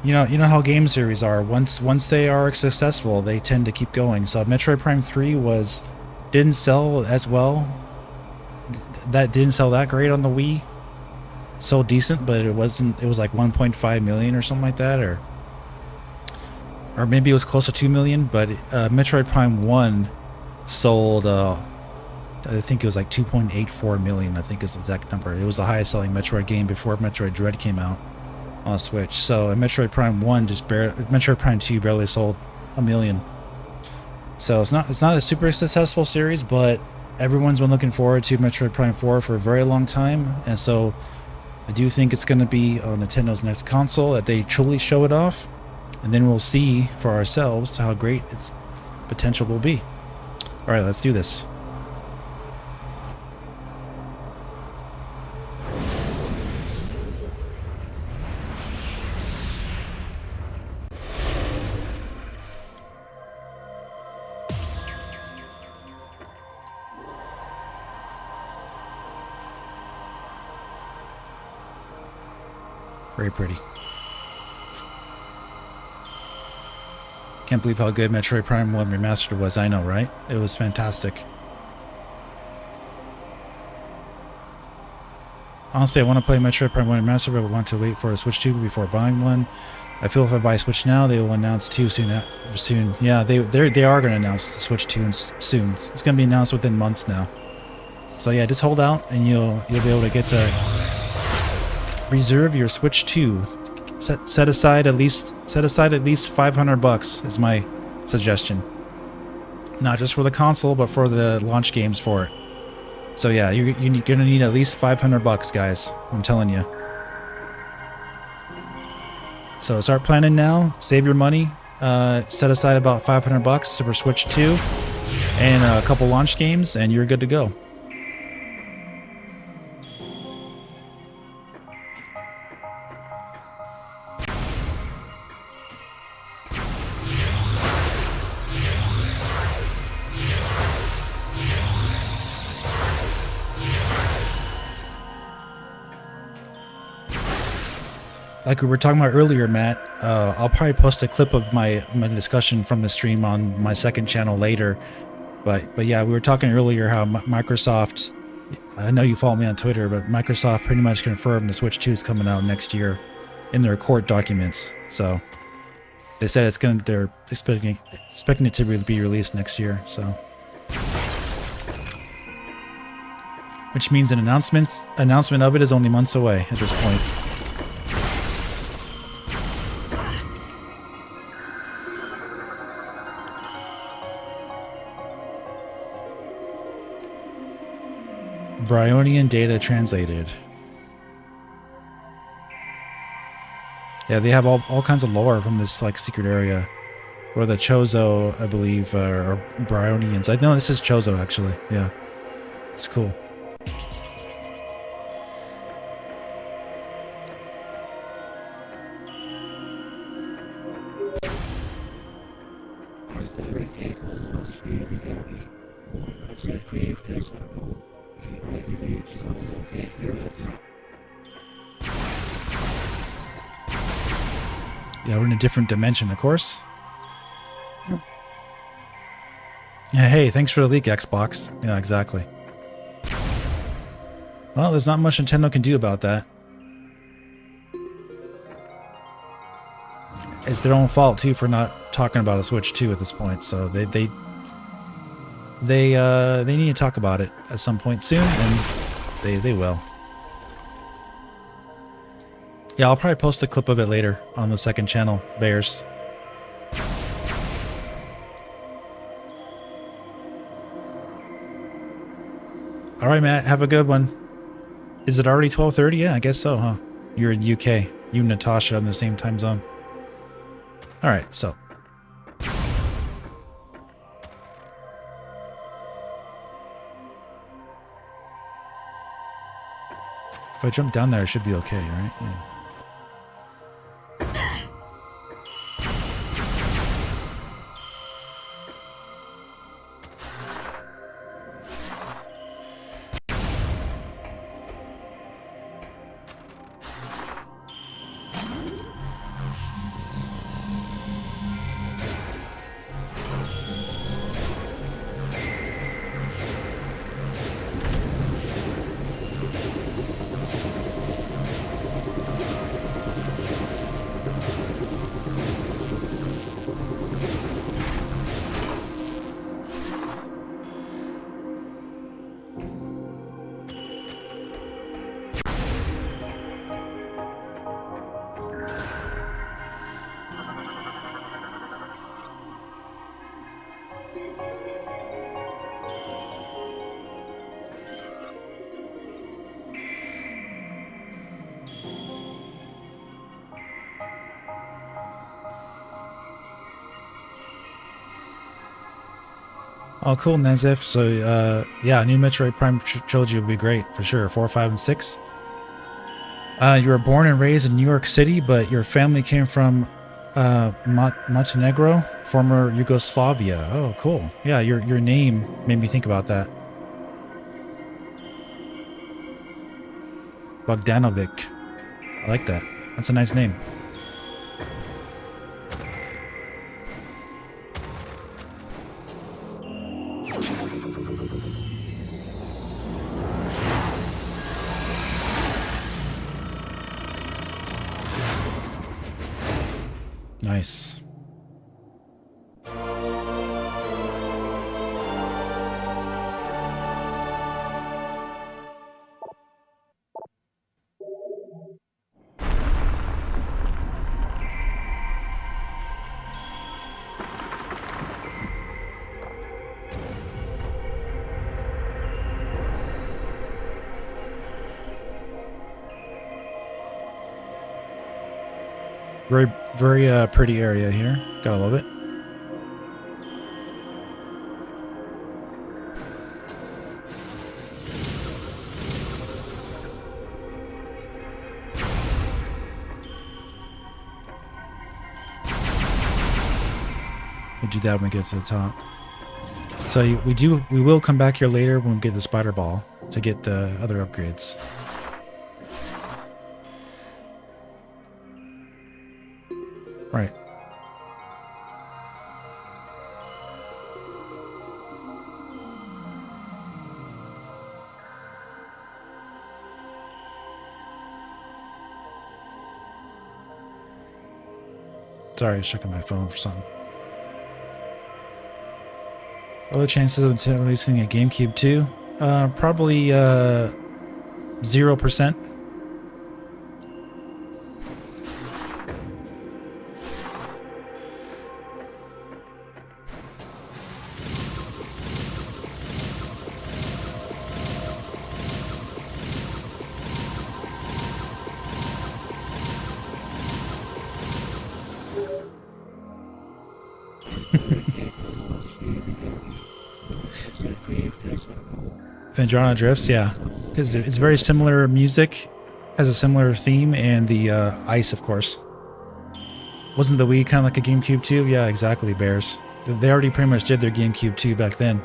You know how game series are. Once they are successful, they tend to keep going. So Metroid Prime 3 didn't sell as well. That didn't sell that great on the Wii. Sold decent, but it wasn't. It was like 1.5 million or something like that, or maybe it was close to 2 million. But Metroid Prime 1 sold. I think it was like 2.84 million. I think is the exact number. It was the highest selling Metroid game before Metroid Dread came out on Switch. So Metroid Prime 1 Metroid Prime 2 barely sold 1 million. So it's not a super successful series, but everyone's been looking forward to Metroid Prime 4 for a very long time, and so I do think it's going to be on Nintendo's next console that they truly show it off, and then we'll see for ourselves how great its potential will be. All right, let's do this. Very pretty. Can't believe how good Metroid Prime 1 Remastered was. I know, right? It was fantastic. Honestly, I want to play Metroid Prime 1 Remastered, but I want to wait for a Switch 2 before buying one. I feel if I buy Switch now, they will announce 2 soon. Yeah, they are going to announce the Switch 2 soon. It's going to be announced within months now. So yeah, just hold out, and you'll be able to get to reserve your Switch 2. Set aside at least $500 is my suggestion. Not just for the console, but for the launch games for it. So yeah, you're gonna need at least $500, guys. I'm telling you. So start planning now. Save your money. Set aside about $500 for Switch 2 and a couple launch games, and you're good to go. Like we were talking about earlier, Matt, I'll probably post a clip of my discussion from the stream on my second channel later. But yeah, we were talking earlier how Microsoft, I know you follow me on Twitter, but Microsoft pretty much confirmed the Switch 2 is coming out next year in their court documents. So they said they're expecting it to be released next year. So, which means an announcement of it is only months away at this point. Bryonian data translated. Yeah, they have all kinds of lore from this like secret area, where the Chozo, I believe, are Bryonians. I know this is Chozo actually. Yeah, it's cool. Yeah, we're in a different dimension, of course. Yeah, hey, thanks for the leak, Xbox. Yeah, exactly. Well, there's not much Nintendo can do about that. It's their own fault too for not talking about a Switch 2 at this point. So they need to talk about it at some point soon, and they will. Yeah, I'll probably post a clip of it later on the second channel, Bears. All right, Matt, have a good one. Is it already 12:30? Yeah, I guess so, huh? You're in UK. You and Natasha are in the same time zone. All right, so. If I jump down there, it should be okay, right? Yeah. Oh, cool, Nazif. So, yeah, new Metroid Prime trilogy would be great for sure. 4, 5, and 6. You were born and raised in New York City, but your family came from Montenegro, former Yugoslavia. Oh, cool. Yeah, your name made me think about that. Bogdanovic. I like that. That's a nice name. Nice. Very, very pretty area here. Gotta love it. We'll do that when we get to the top. So we will come back here later when we get the spider ball to get the other upgrades. Right. Sorry, I was checking my phone for something. What are the chances of releasing a GameCube 2? Probably 0%. Fandrana Drifts, yeah, because it's very similar music, has a similar theme, and the ice, of course. Wasn't the Wii kind of like a GameCube 2? Yeah, exactly, Bears. They already pretty much did their GameCube 2 back then.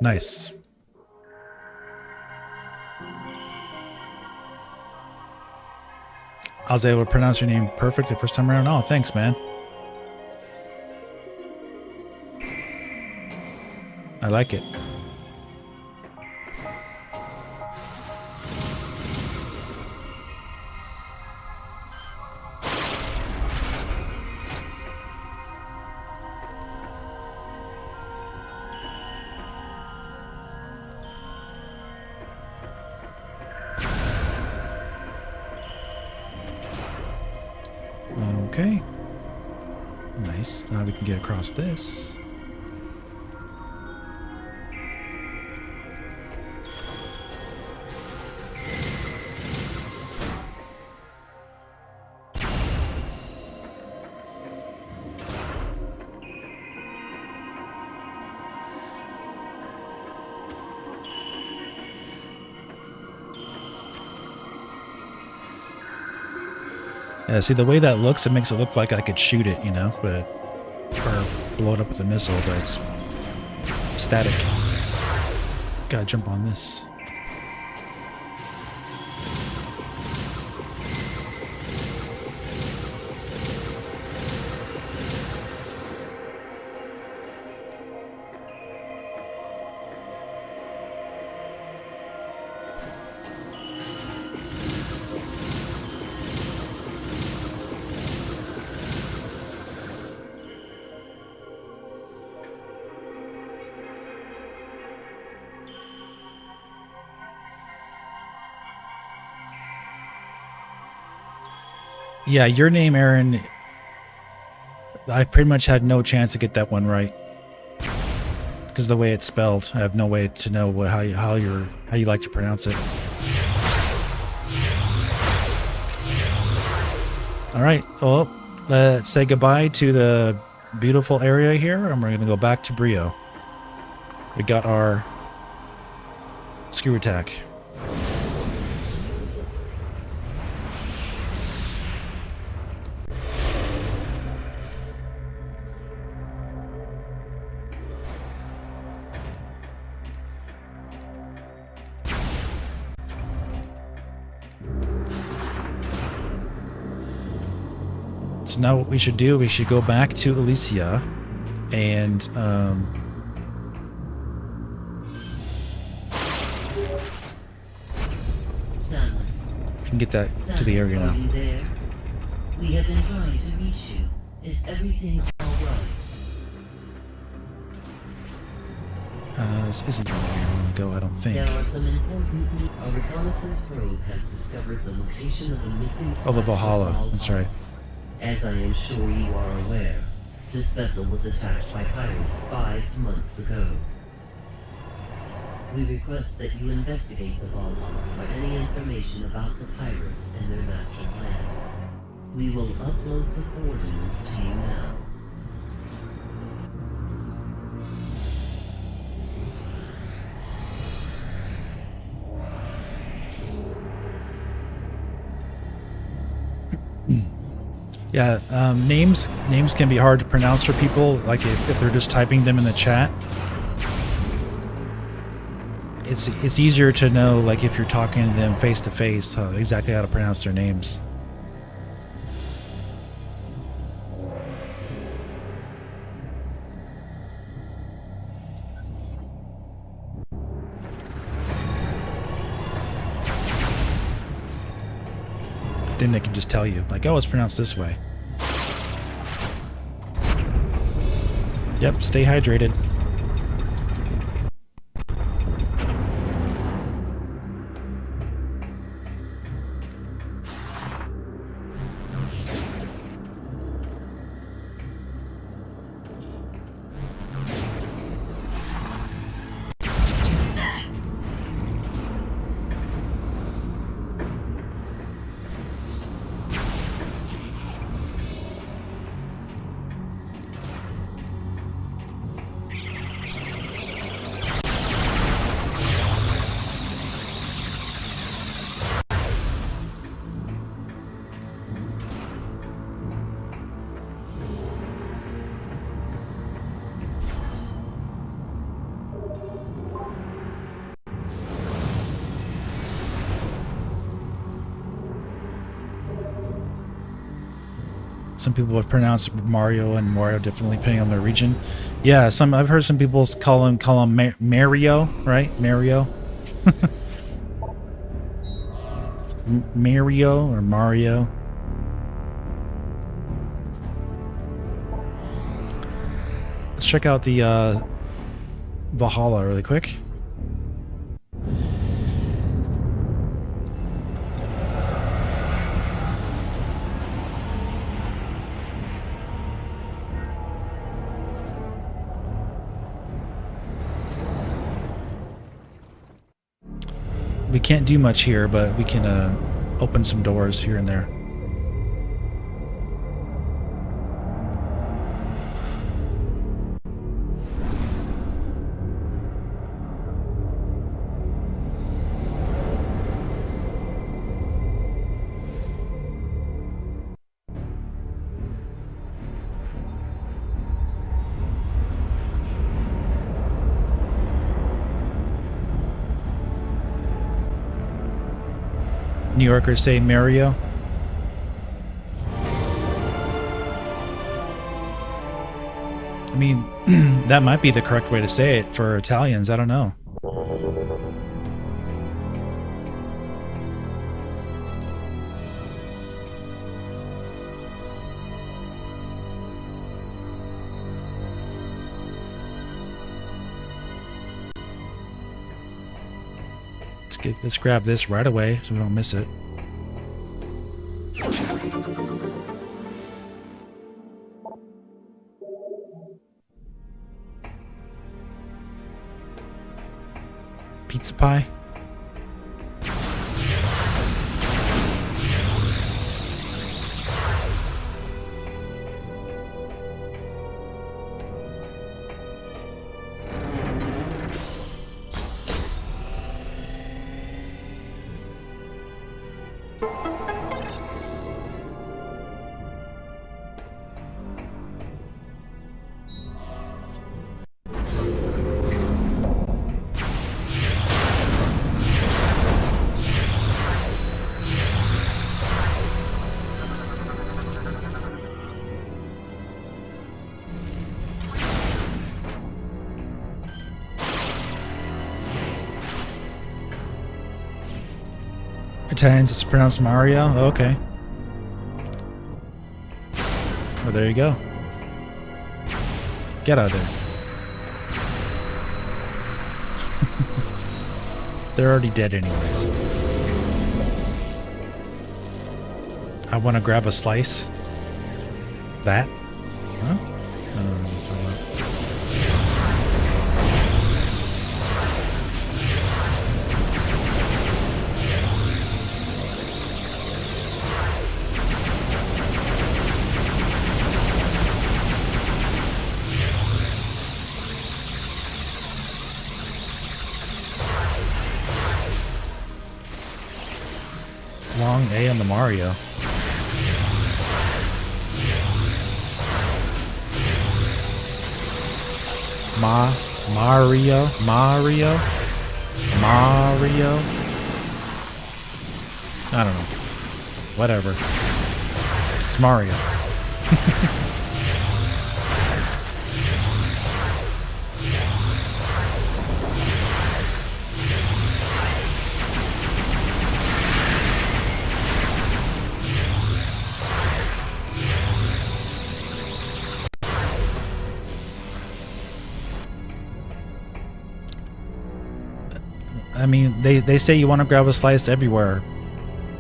Nice. I was able to pronounce your name perfect the first time around. Oh, thanks, man. I like it. Okay. Nice. Now we can get across this. Yeah, see the way that looks, it makes it look like I could shoot it, you know, but or blow it up with a missile, but it's static. Gotta jump on this. Yeah, your name, Aaron. I pretty much had no chance to get that one right because the way it's spelled. I have no way to know how you like to pronounce it. All right. Well, let's say goodbye to the beautiful area here, and we're gonna go back to Brio. We got our screw attack. So now what we should do, we should go back to Elysia and Samus. we can get that to the area Samus, now. are you there? We have been trying to reach you. Is everything alright? This isn't where I want to go, I don't think. There are some important new... A reconnaissance probe has discovered the location of the missing... Oh, the crash of Valhalla. Valhalla. That's right. As I am sure you are aware, this vessel was attacked by pirates 5 months ago. We request that you investigate the Valhalla for any information about the pirates and their master plan. We will upload the coordinates to you now. Yeah, names can be hard to pronounce for people, like if they're just typing them in the chat. It's easier to know, like if you're talking to them face to face, exactly how to pronounce their names. Then they can just tell you, like, oh, it's pronounced this way. Yep, stay hydrated. Some people would pronounce Mario and Mario differently depending on their region. Yeah, I've heard some people call him Mario, right? Mario. Mario or Mario. Let's check out the Valhalla really quick. We can't do much here, but we can open some doors here and there. New Yorkers say Mario. I mean, that might be the correct way to say it for Italians. I don't know. Let's grab this right away so we don't miss it. pie? Italians, it's pronounced Mario? Oh, okay. Well, there you go. Get out of there. They're already dead anyways. I want to grab a slice. That? Huh? I don't know what you're talking about. Long A on the Mario. Mario. I don't know. Whatever. It's Mario. I mean, they say you want to grab a slice everywhere,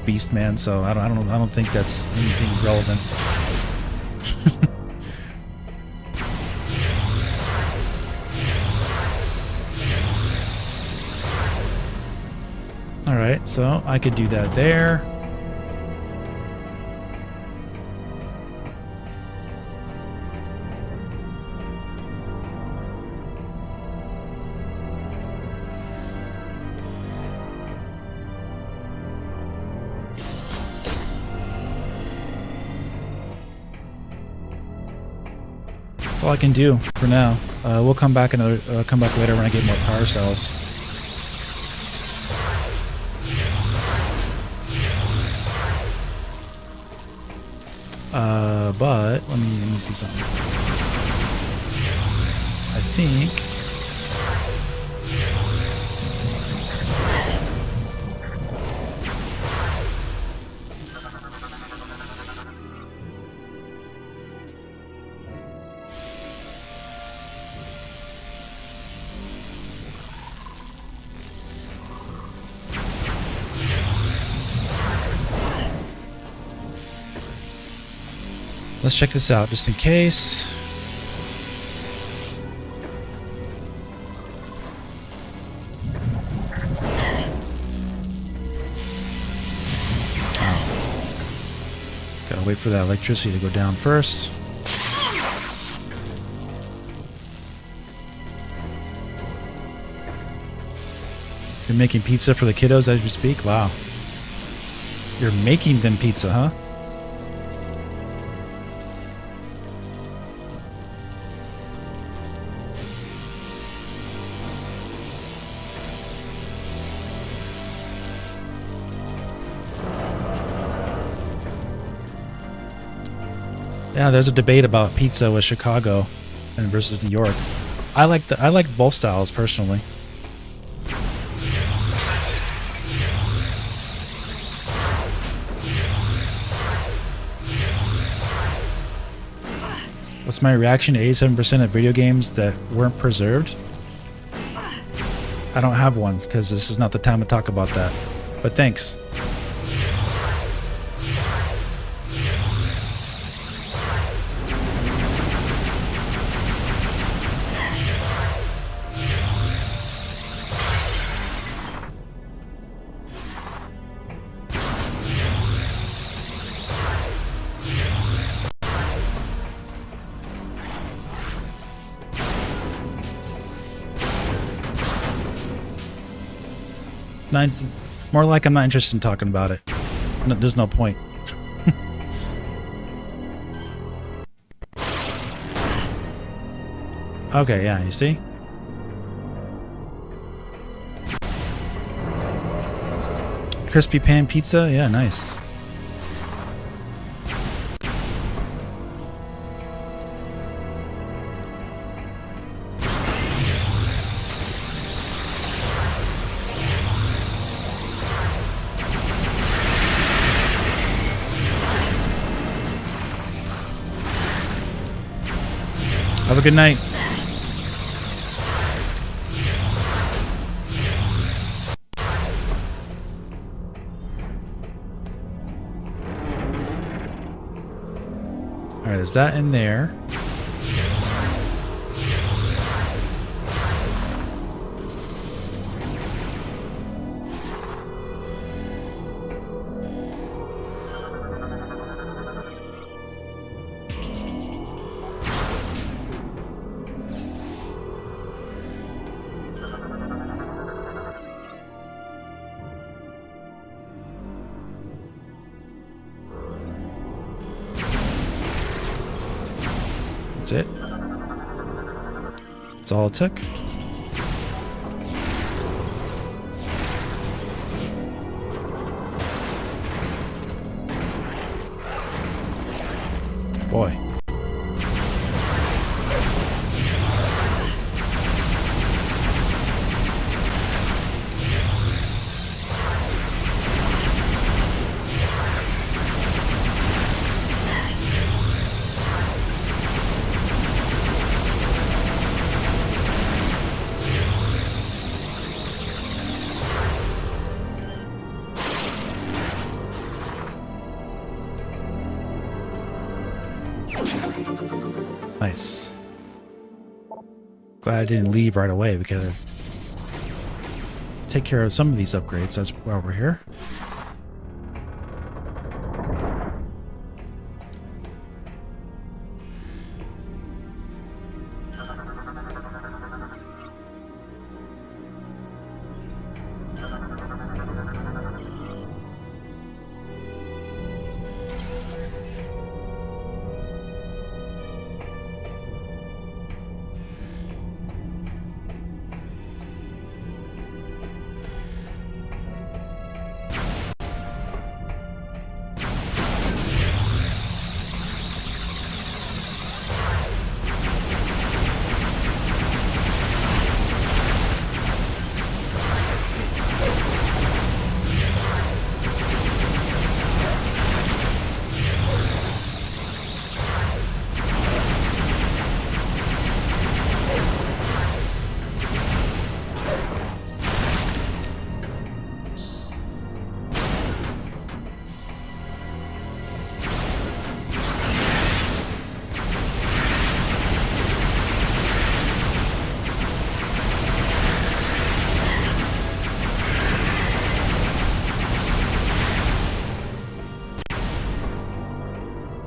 Beast Man. So I don't think that's anything relevant. All right, so I could do that there. That's all I can do for now. We'll come back come back later when I get more power cells. But let me see something. I think. Let's check this out just in case. Oh. Gotta wait for that electricity to go down first. You're making pizza for the kiddos as we speak? Wow. You're making them pizza, huh? Yeah, there's a debate about pizza with Chicago and versus New York. I like both styles personally. What's my reaction to 87% of video games that weren't preserved? I don't have one because this is not the time to talk about that. But thanks. Not, more like I'm not interested in talking about it. No, there's no point. Okay, yeah, you see? Crispy pan pizza? Yeah, nice. Have a good night. Alright, is that in there? That's it. That's all it took. Boy. Nice. Glad I didn't leave right away because take care of some of these upgrades. That's why we're here.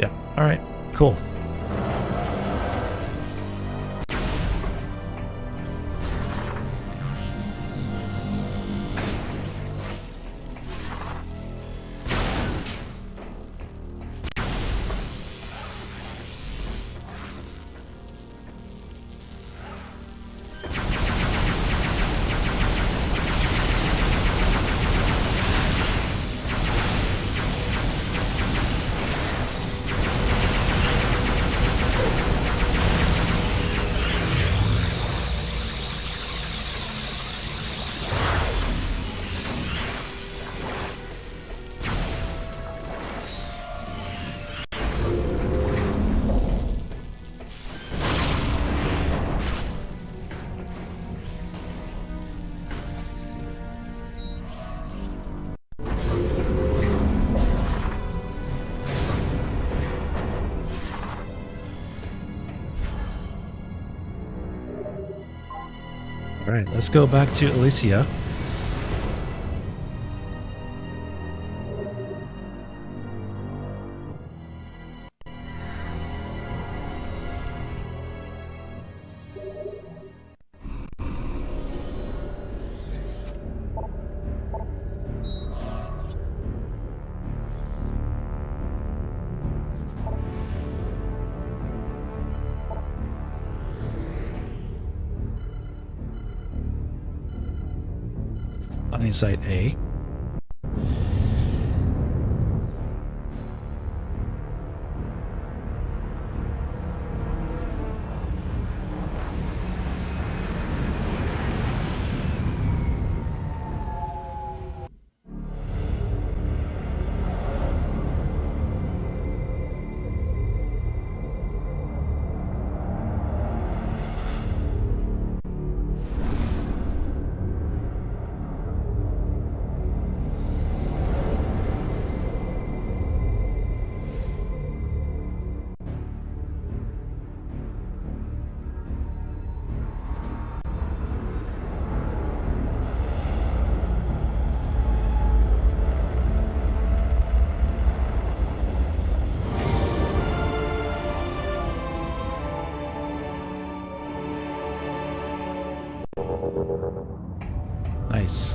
Yeah. All right. Cool. All right, let's go back to Alicia. Any site A. Nice.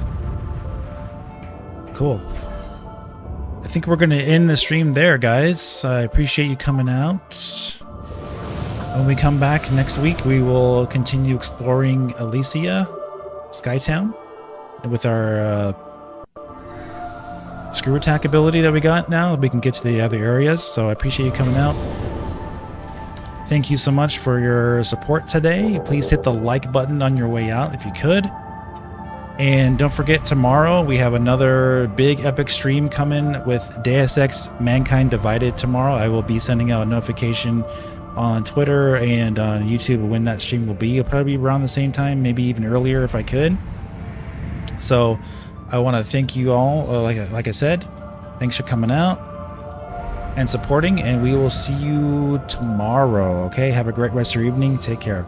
Cool. I think we're going to end the stream there, guys. I appreciate you coming out. When we come back next week, we will continue exploring Elysia, Skytown, with our screw attack ability that we got now. We can get to the other areas, so I appreciate you coming out. Thank you so much for your support today. Please hit the like button on your way out if you could. And don't forget, tomorrow we have another big epic stream coming with Deus Ex Mankind Divided tomorrow. I will be sending out a notification on Twitter and on YouTube when that stream will be. It'll probably be around the same time, maybe even earlier if I could. So I want to thank you all. Like I said, thanks for coming out and supporting, and we will see you tomorrow. Okay, have a great rest of your evening. Take care.